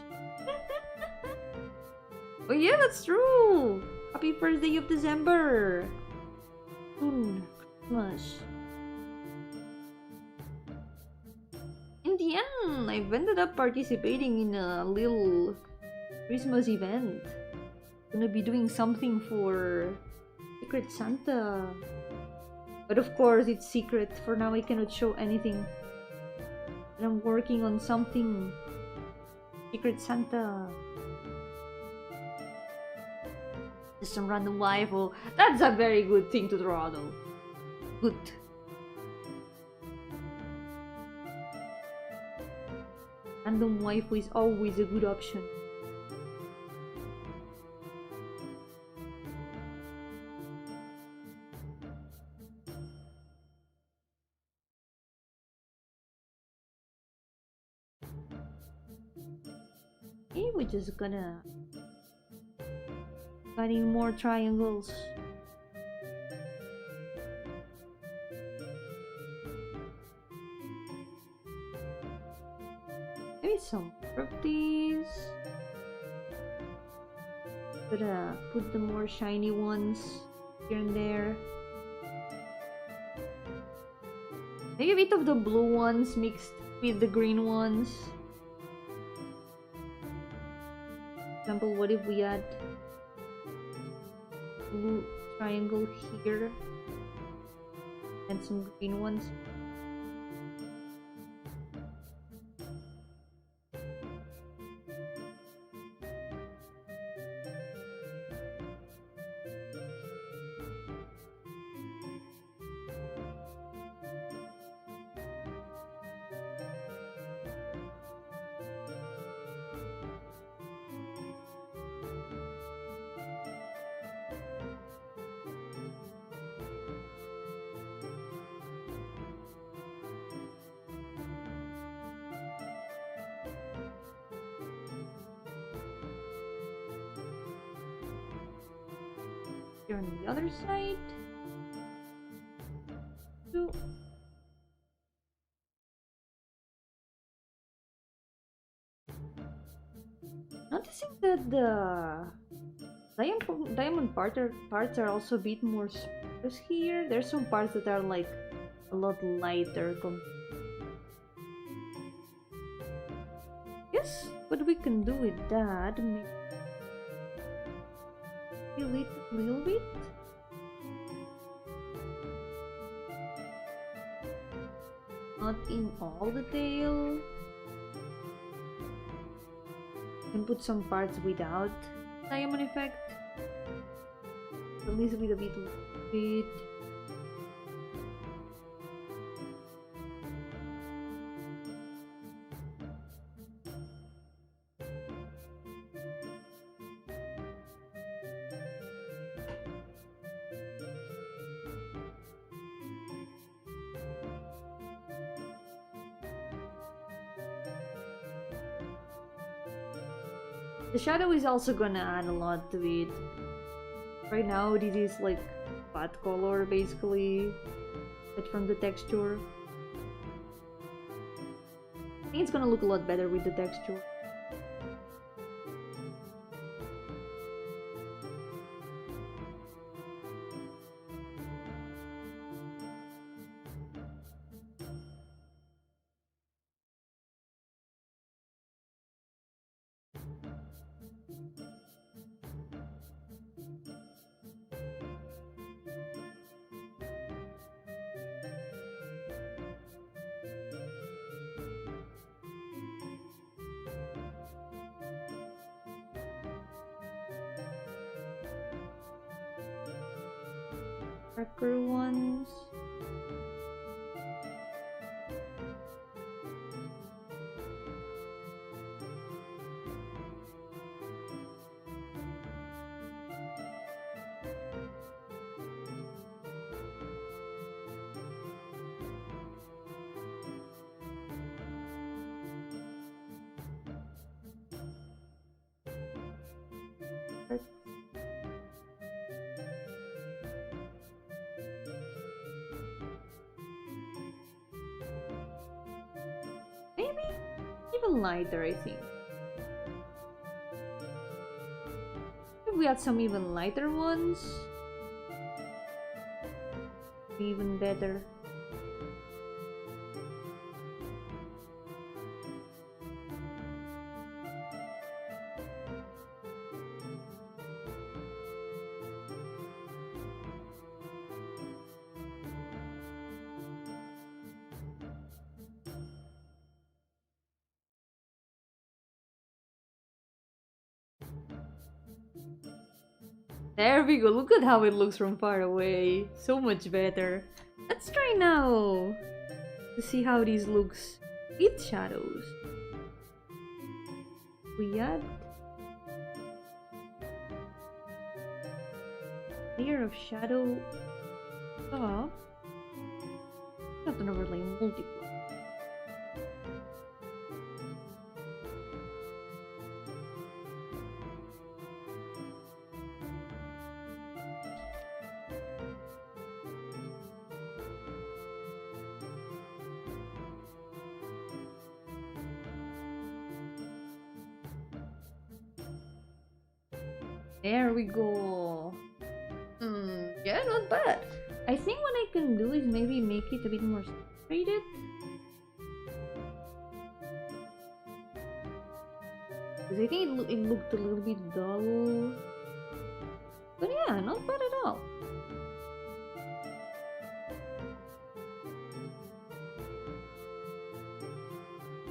Oh yeah, that's true! Happy first day of December! Soon, Christmas. In the end, I've ended up participating in a little Christmas event. Gonna be doing something for Secret Santa. But of course, it's secret. For now, I cannot show anything. And I'm working on something. Secret Santa. Just some random waifu. That's a very good thing to draw, though. Good. Random waifu is always a good option. Okay, we're just gonna adding more triangles. Maybe some more of these. Gonna put the more shiny ones here and there. Maybe a bit of the blue ones mixed with the green ones. For example, what if we add blue triangle here and some green ones? Here on the other side. Two. Noticing that the diamond parts are also a bit more sparse here. There's some parts that are like a lot lighter. Yes, what we can do with that, maybe fill it a little bit. Not in all the tail. And put some parts without diamond effect. At least with a bit. The shadow is also gonna add a lot to it. Right now this is like flat color basically, but from the texture. I think it's gonna look a lot better with the texture. darker ones. Maybe even lighter, I think. If we had some even lighter ones, even better. There we go, look at how it looks from far away. So much better. Let's try now to see how this looks with shadows. We add layer of shadow top. Not an overlay, multiply. There we go. Yeah, not bad. I think what I can do is maybe make it a bit more saturated. Because I think it looked a little bit dull. But yeah, not bad at all.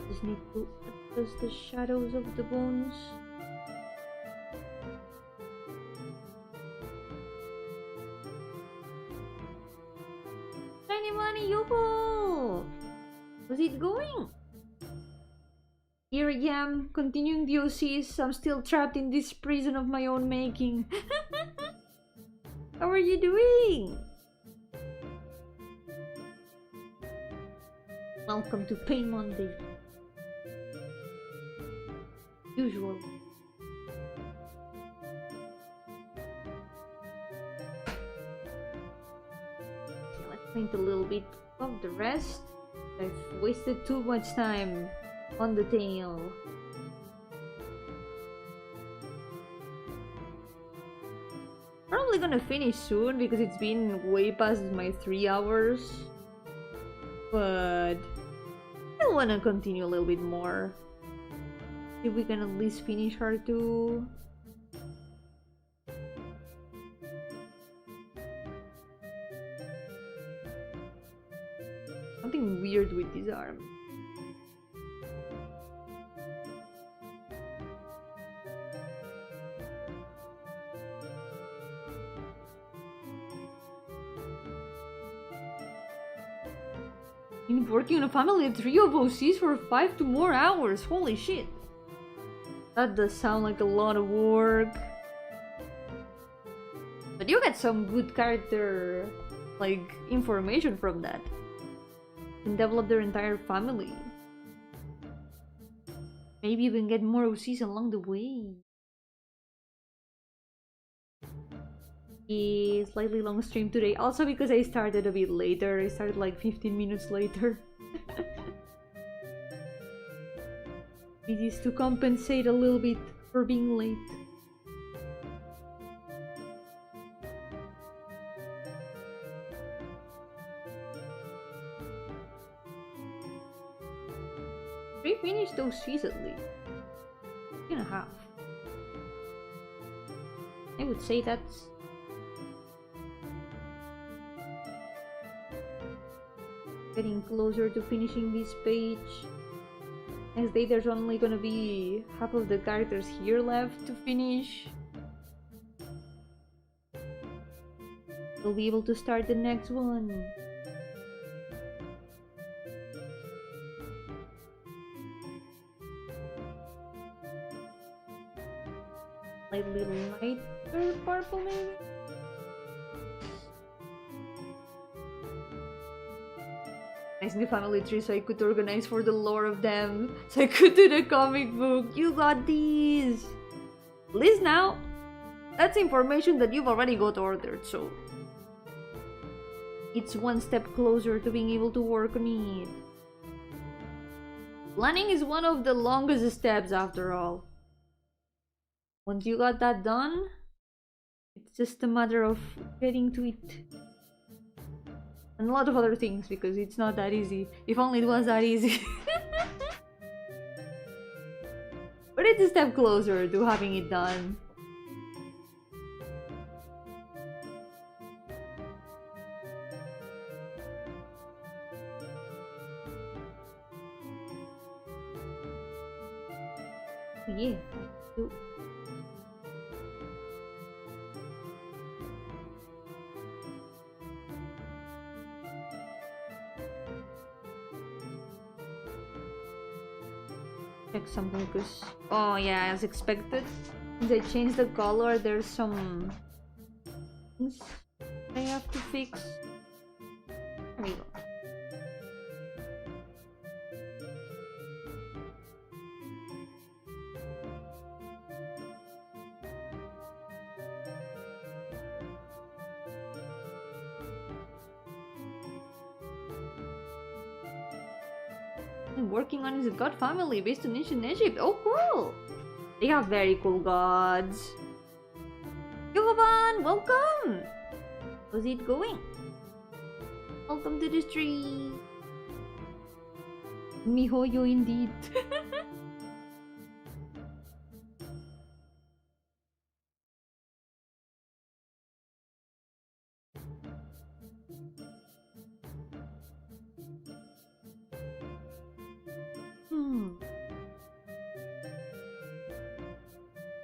Just need to adjust the shadows of the bones. Money, Yo-hooo! How's it going? Here I am, continuing the OCs. I'm still trapped in this prison of my own making. How are you doing? Welcome to Pain Monday. Usual. Paint a little bit of the rest. I've wasted too much time on the tail. Probably gonna finish soon because it's been way past my 3 hours. But I wanna continue a little bit more. If we can at least finish her too. Something weird with this arm. Been working on a family of 3 of OCs for 5 to more hours. Holy shit. That does sound like a lot of work. But you get some good character, like, information from that. And develop their entire family. Maybe even get more OCs along the way. A slightly long stream today, also because I started a bit later. I started like 15 minutes later. It is to compensate a little bit for being late. We finished those C's at least. 3.5. I would say that's getting closer to finishing this page. Next day there's only gonna be half of the characters here left to finish. we'll be able to start the next one. Like little lighter purple maybe? Nice new family tree so I could organize for the lore of them. So I could do the comic book. You got these! List now! That's information that you've already got ordered, so... it's one step closer to being able to work on it. Planning is one of the longest steps after all. Once you got that done, it's just a matter of getting to it. And a lot of other things, because it's not that easy. If only it was that easy. But it's a step closer to having it done. Yeah. Check something because... oh yeah, as expected. Since I changed the color, there's some things I have to fix. There we go. I'm working on his god family based on ancient Egypt. Oh, cool! They have very cool gods. Yovan, welcome! How's it going? Welcome to the stream. Mihoyo indeed.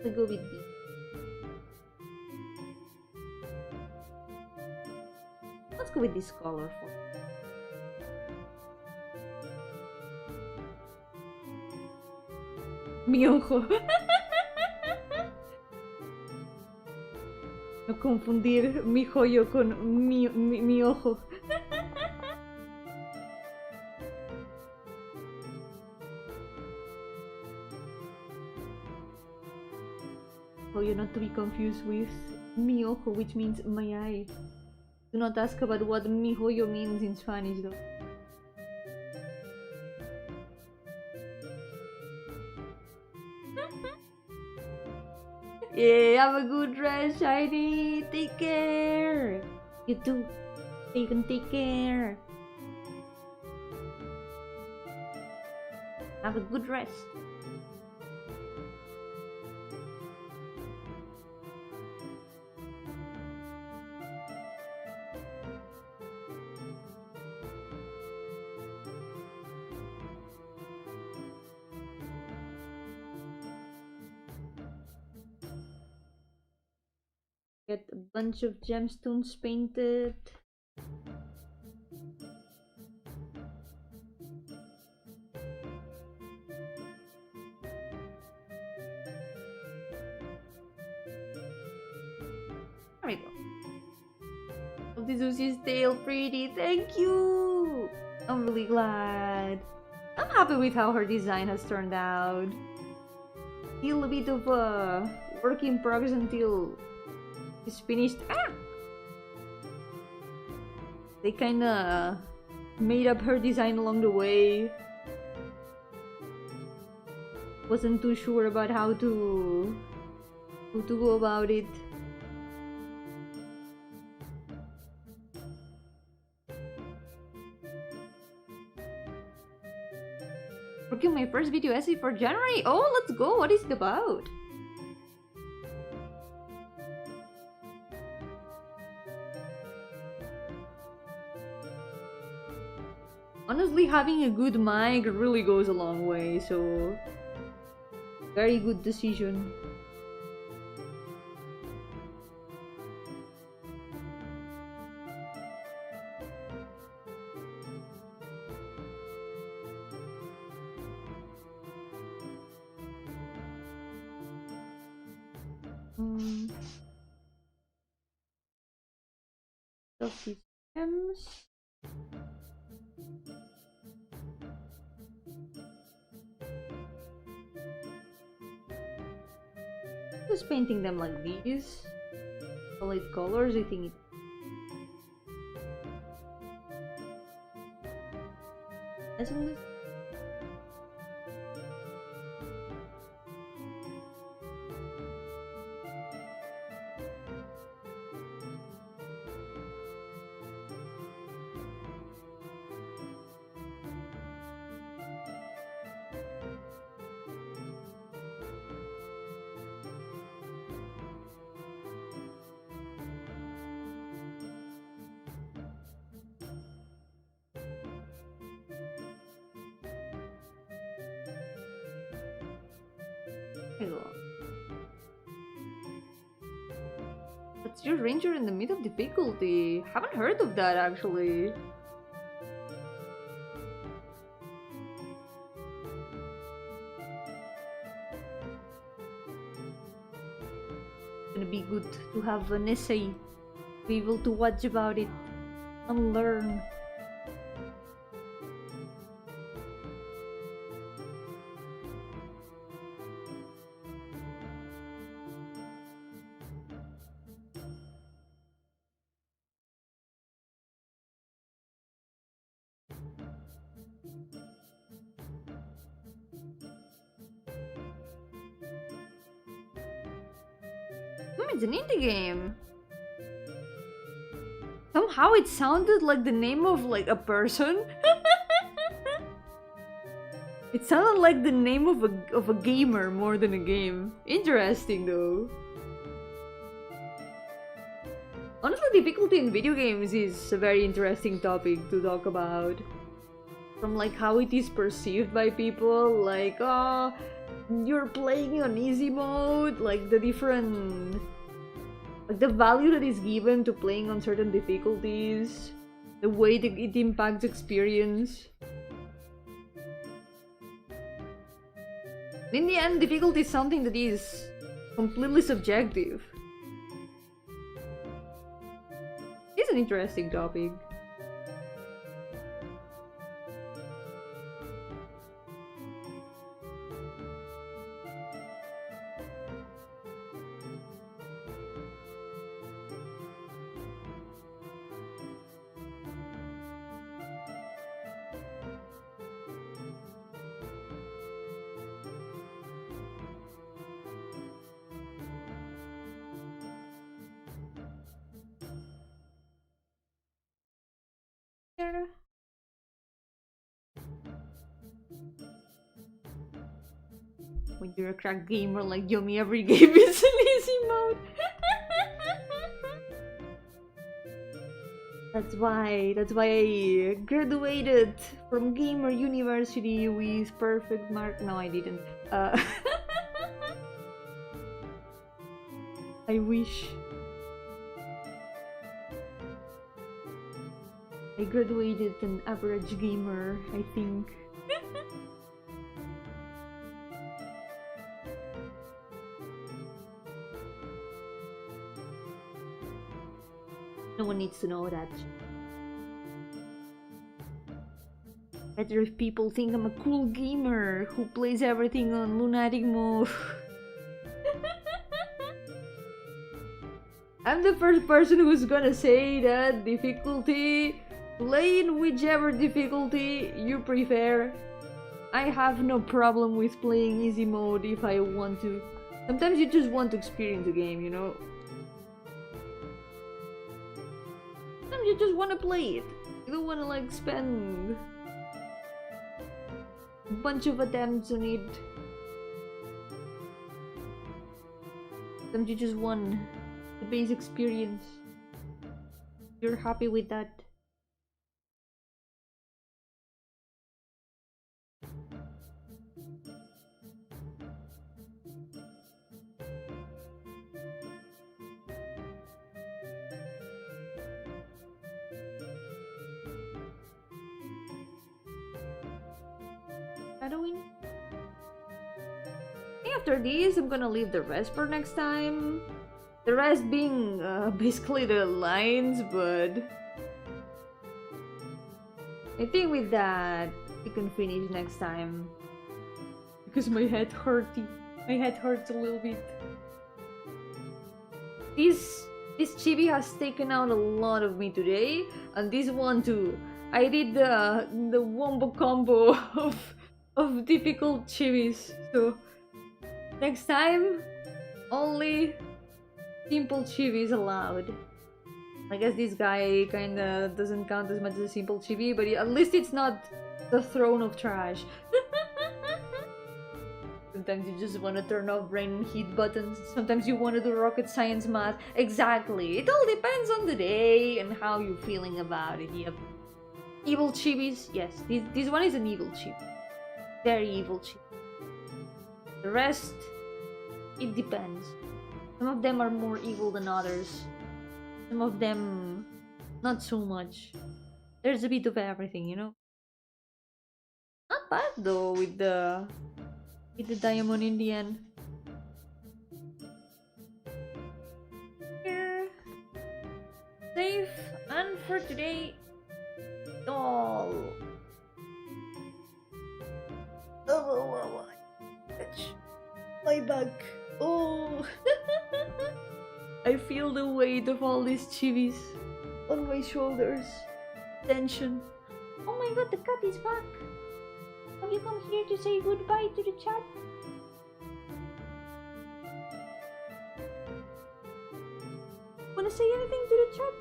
Let's go with this. Let's go with this colorful. Mi ojo. No confundir mi joyo con mi ojo. You're not to be confused with mi ojo, which means my eye. Do not ask about what mi hoyo means in Spanish though. Yeah, have a good rest, Shiny. Take care. You too. You can take care. Have a good rest. Get a bunch of gemstones painted. There we go. Oh, this was his tail pretty. Thank you. I'm really glad. I'm happy with how her design has turned out. Still a bit of a work in progress until it's finished. Ah! They kinda made up her design along the way. Wasn't too sure about how to go about it. Working my first video essay for January. Oh, let's go. What is it about? Honestly, having a good mic really goes a long way, so very good decision. Mm. Of these gems. Just painting them like these. Solid colors, I think it isn't it? That's your ranger in the mid of difficulty. Haven't heard of that actually. Gonna be good to have an essay, be able to watch about it and learn. It's an indie game. Somehow it sounded like the name of like a person. It sounded like the name of a gamer more than a game. Interesting though. Honestly, difficulty in video games is a very interesting topic to talk about. From like how it is perceived by people, like, oh, you're playing on easy mode, like the different, like the value that is given to playing on certain difficulties, the way that it impacts experience. In the end, difficulty is something that is completely subjective. It's an interesting topic. When you're a crack gamer like Yomi, every game is an easy mode. That's why I graduated from Gamer University with perfect mark. No, I didn't. I wish. I graduated an average gamer, I think. No one needs to know that. Better if people think I'm a cool gamer who plays everything on lunatic mode. I'm the first person who's gonna say that difficulty, play in whichever difficulty you prefer. I have no problem with playing easy mode if I want to. Sometimes you just want to experience the game, you know? Sometimes you just want to play it. You don't want to like spend a bunch of attempts on it. Sometimes you just want the base experience. You're happy with that. Shadowing? I think after this, I'm gonna leave the rest for next time. The rest being basically the lines, but I think with that we can finish next time. Because my head hurts a little bit. This chibi has taken out a lot of me today, and this one too. I did the wombo combo of difficult chibis. So next time, only simple chibis allowed. I guess this guy kinda doesn't count as much as a simple chibi, but at least it's not the throne of trash. Sometimes you just want to turn off brain and hit buttons. Sometimes you want to do rocket science math. Exactly. It all depends on the day and how you're feeling about it. Yep. Evil chibis. Yes, this one is an evil chibi. Very evil chibi. The rest, it depends. Some of them are more evil than others. Some of them, not so much. There's a bit of everything, you know? Not bad though with the diamond in the end. Here. Safe. And for today, doll. Oh, my back. Oh. I feel the weight of all these chibis on my shoulders. Tension. Oh my god, the cat is back. Have you come here to say goodbye to the chat? Wanna say anything to the chat?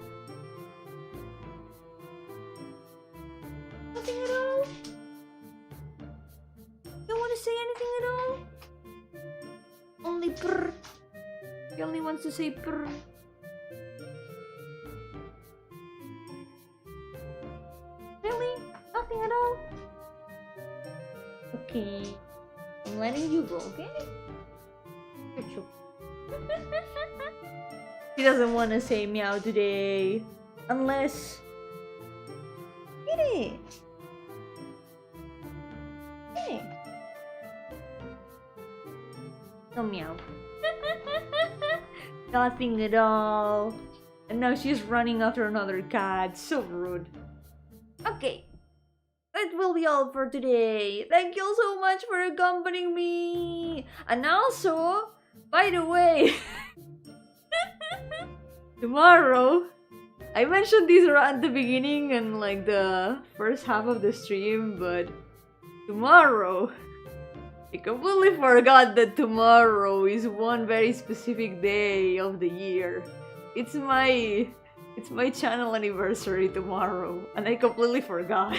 Nothing at all? Don't wanna say anything at all? Only purr. He only wants to say purr. Really? Nothing at all? Okay. I'm letting you go, okay? Good job. He doesn't want to say meow today. Unless... Kitty! Kitty! No meow. Nothing at all. And now she's running after another cat. So rude. Okay. That will be all for today. Thank you all so much for accompanying me. And also, by the way, tomorrow, I mentioned this at the beginning and like the first half of the stream, but tomorrow, I completely forgot that tomorrow is one very specific day of the year. It's my channel anniversary tomorrow, and I completely forgot.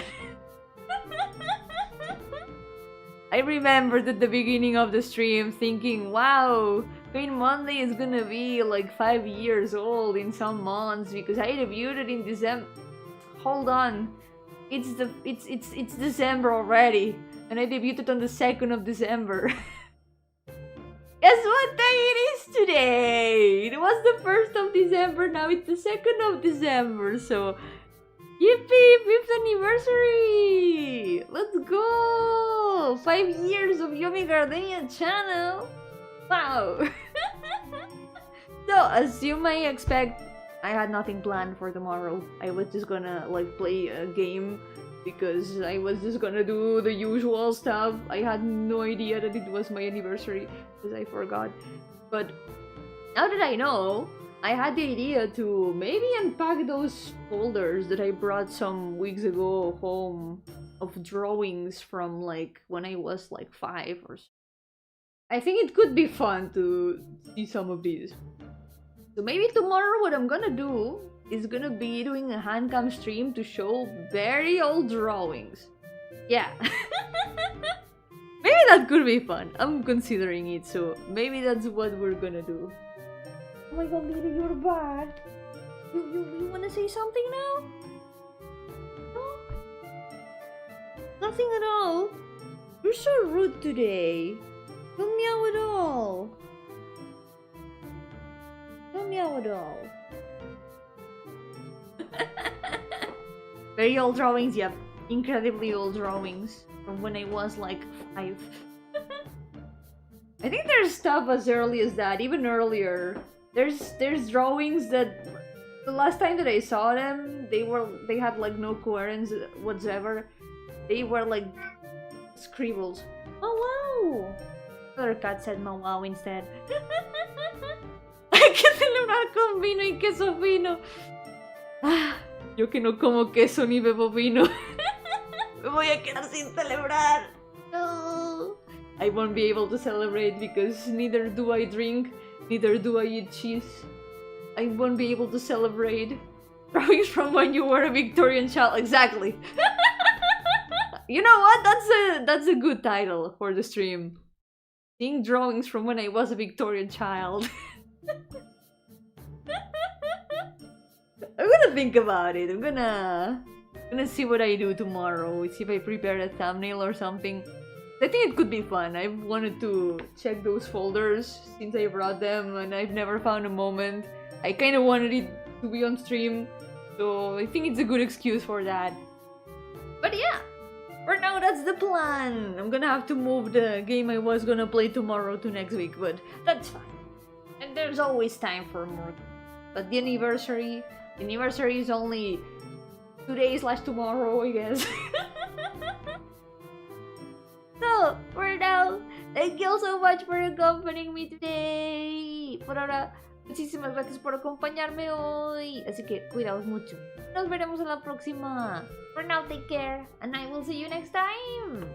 I remembered at the beginning of the stream thinking, wow, Pain Monday is gonna be like 5 years old in some months because I debuted it in December. Hold on, it's December already, and I debuted on the 2nd of December. Guess what day it is today? It was the 1st of December, now it's the 2nd of December, so yippee! 5th anniversary! Let's go! 5 years of Yomi Gardenia channel! Wow! So, as you may expect, I had nothing planned for tomorrow. I was just gonna like play a game because I was just gonna do the usual stuff. I had no idea that it was my anniversary because I forgot. But now that I know, I had the idea to maybe unpack those folders that I brought some weeks ago home of drawings from like when I was like 5 or so. I think it could be fun to see some of these. So maybe tomorrow what I'm gonna do is gonna be doing a handcam stream to show very old drawings. Yeah. Maybe that could be fun. I'm considering it, so maybe that's what we're gonna do. Oh my god, Lily, you're back. You wanna say something now? No? Nothing at all? You're so rude today. Don't meow at all. Don't meow at all. Very old drawings, yep. Incredibly old drawings from when I was like 5. I think there's stuff as early as that, even earlier. There's drawings that the last time that I saw them, they had like no coherence whatsoever. They were like scribbles. Oh wow! Other cat said "mau wow" instead. Hay que celebrar con vino y queso fino. Ah, yo que no como queso ni bebo vino. Me voy a quedar sin celebrar. No. I won't be able to celebrate because neither do I drink, neither do I eat cheese. I won't be able to celebrate. Drawings from when you were a Victorian child. Exactly. You know what? That's a good title for the stream. Seeing drawings from when I was a Victorian child. I'm gonna think about it. I'm gonna see what I do tomorrow. See if I prepare a thumbnail or something. I think it could be fun. I've wanted to check those folders since I brought them and I've never found a moment. I kind of wanted it to be on stream, so I think it's a good excuse for that. But yeah, for now that's the plan. I'm gonna have to move the game I was gonna play tomorrow to next week, but that's fine. And there's always time for more. But the anniversary is only 2 days less tomorrow, I guess. So, for now, thank you all so much for accompanying me today. Por ahora, muchísimas gracias por acompañarme hoy. Así que, cuidaos mucho. Nos veremos en la próxima. For now, take care, and I will see you next time.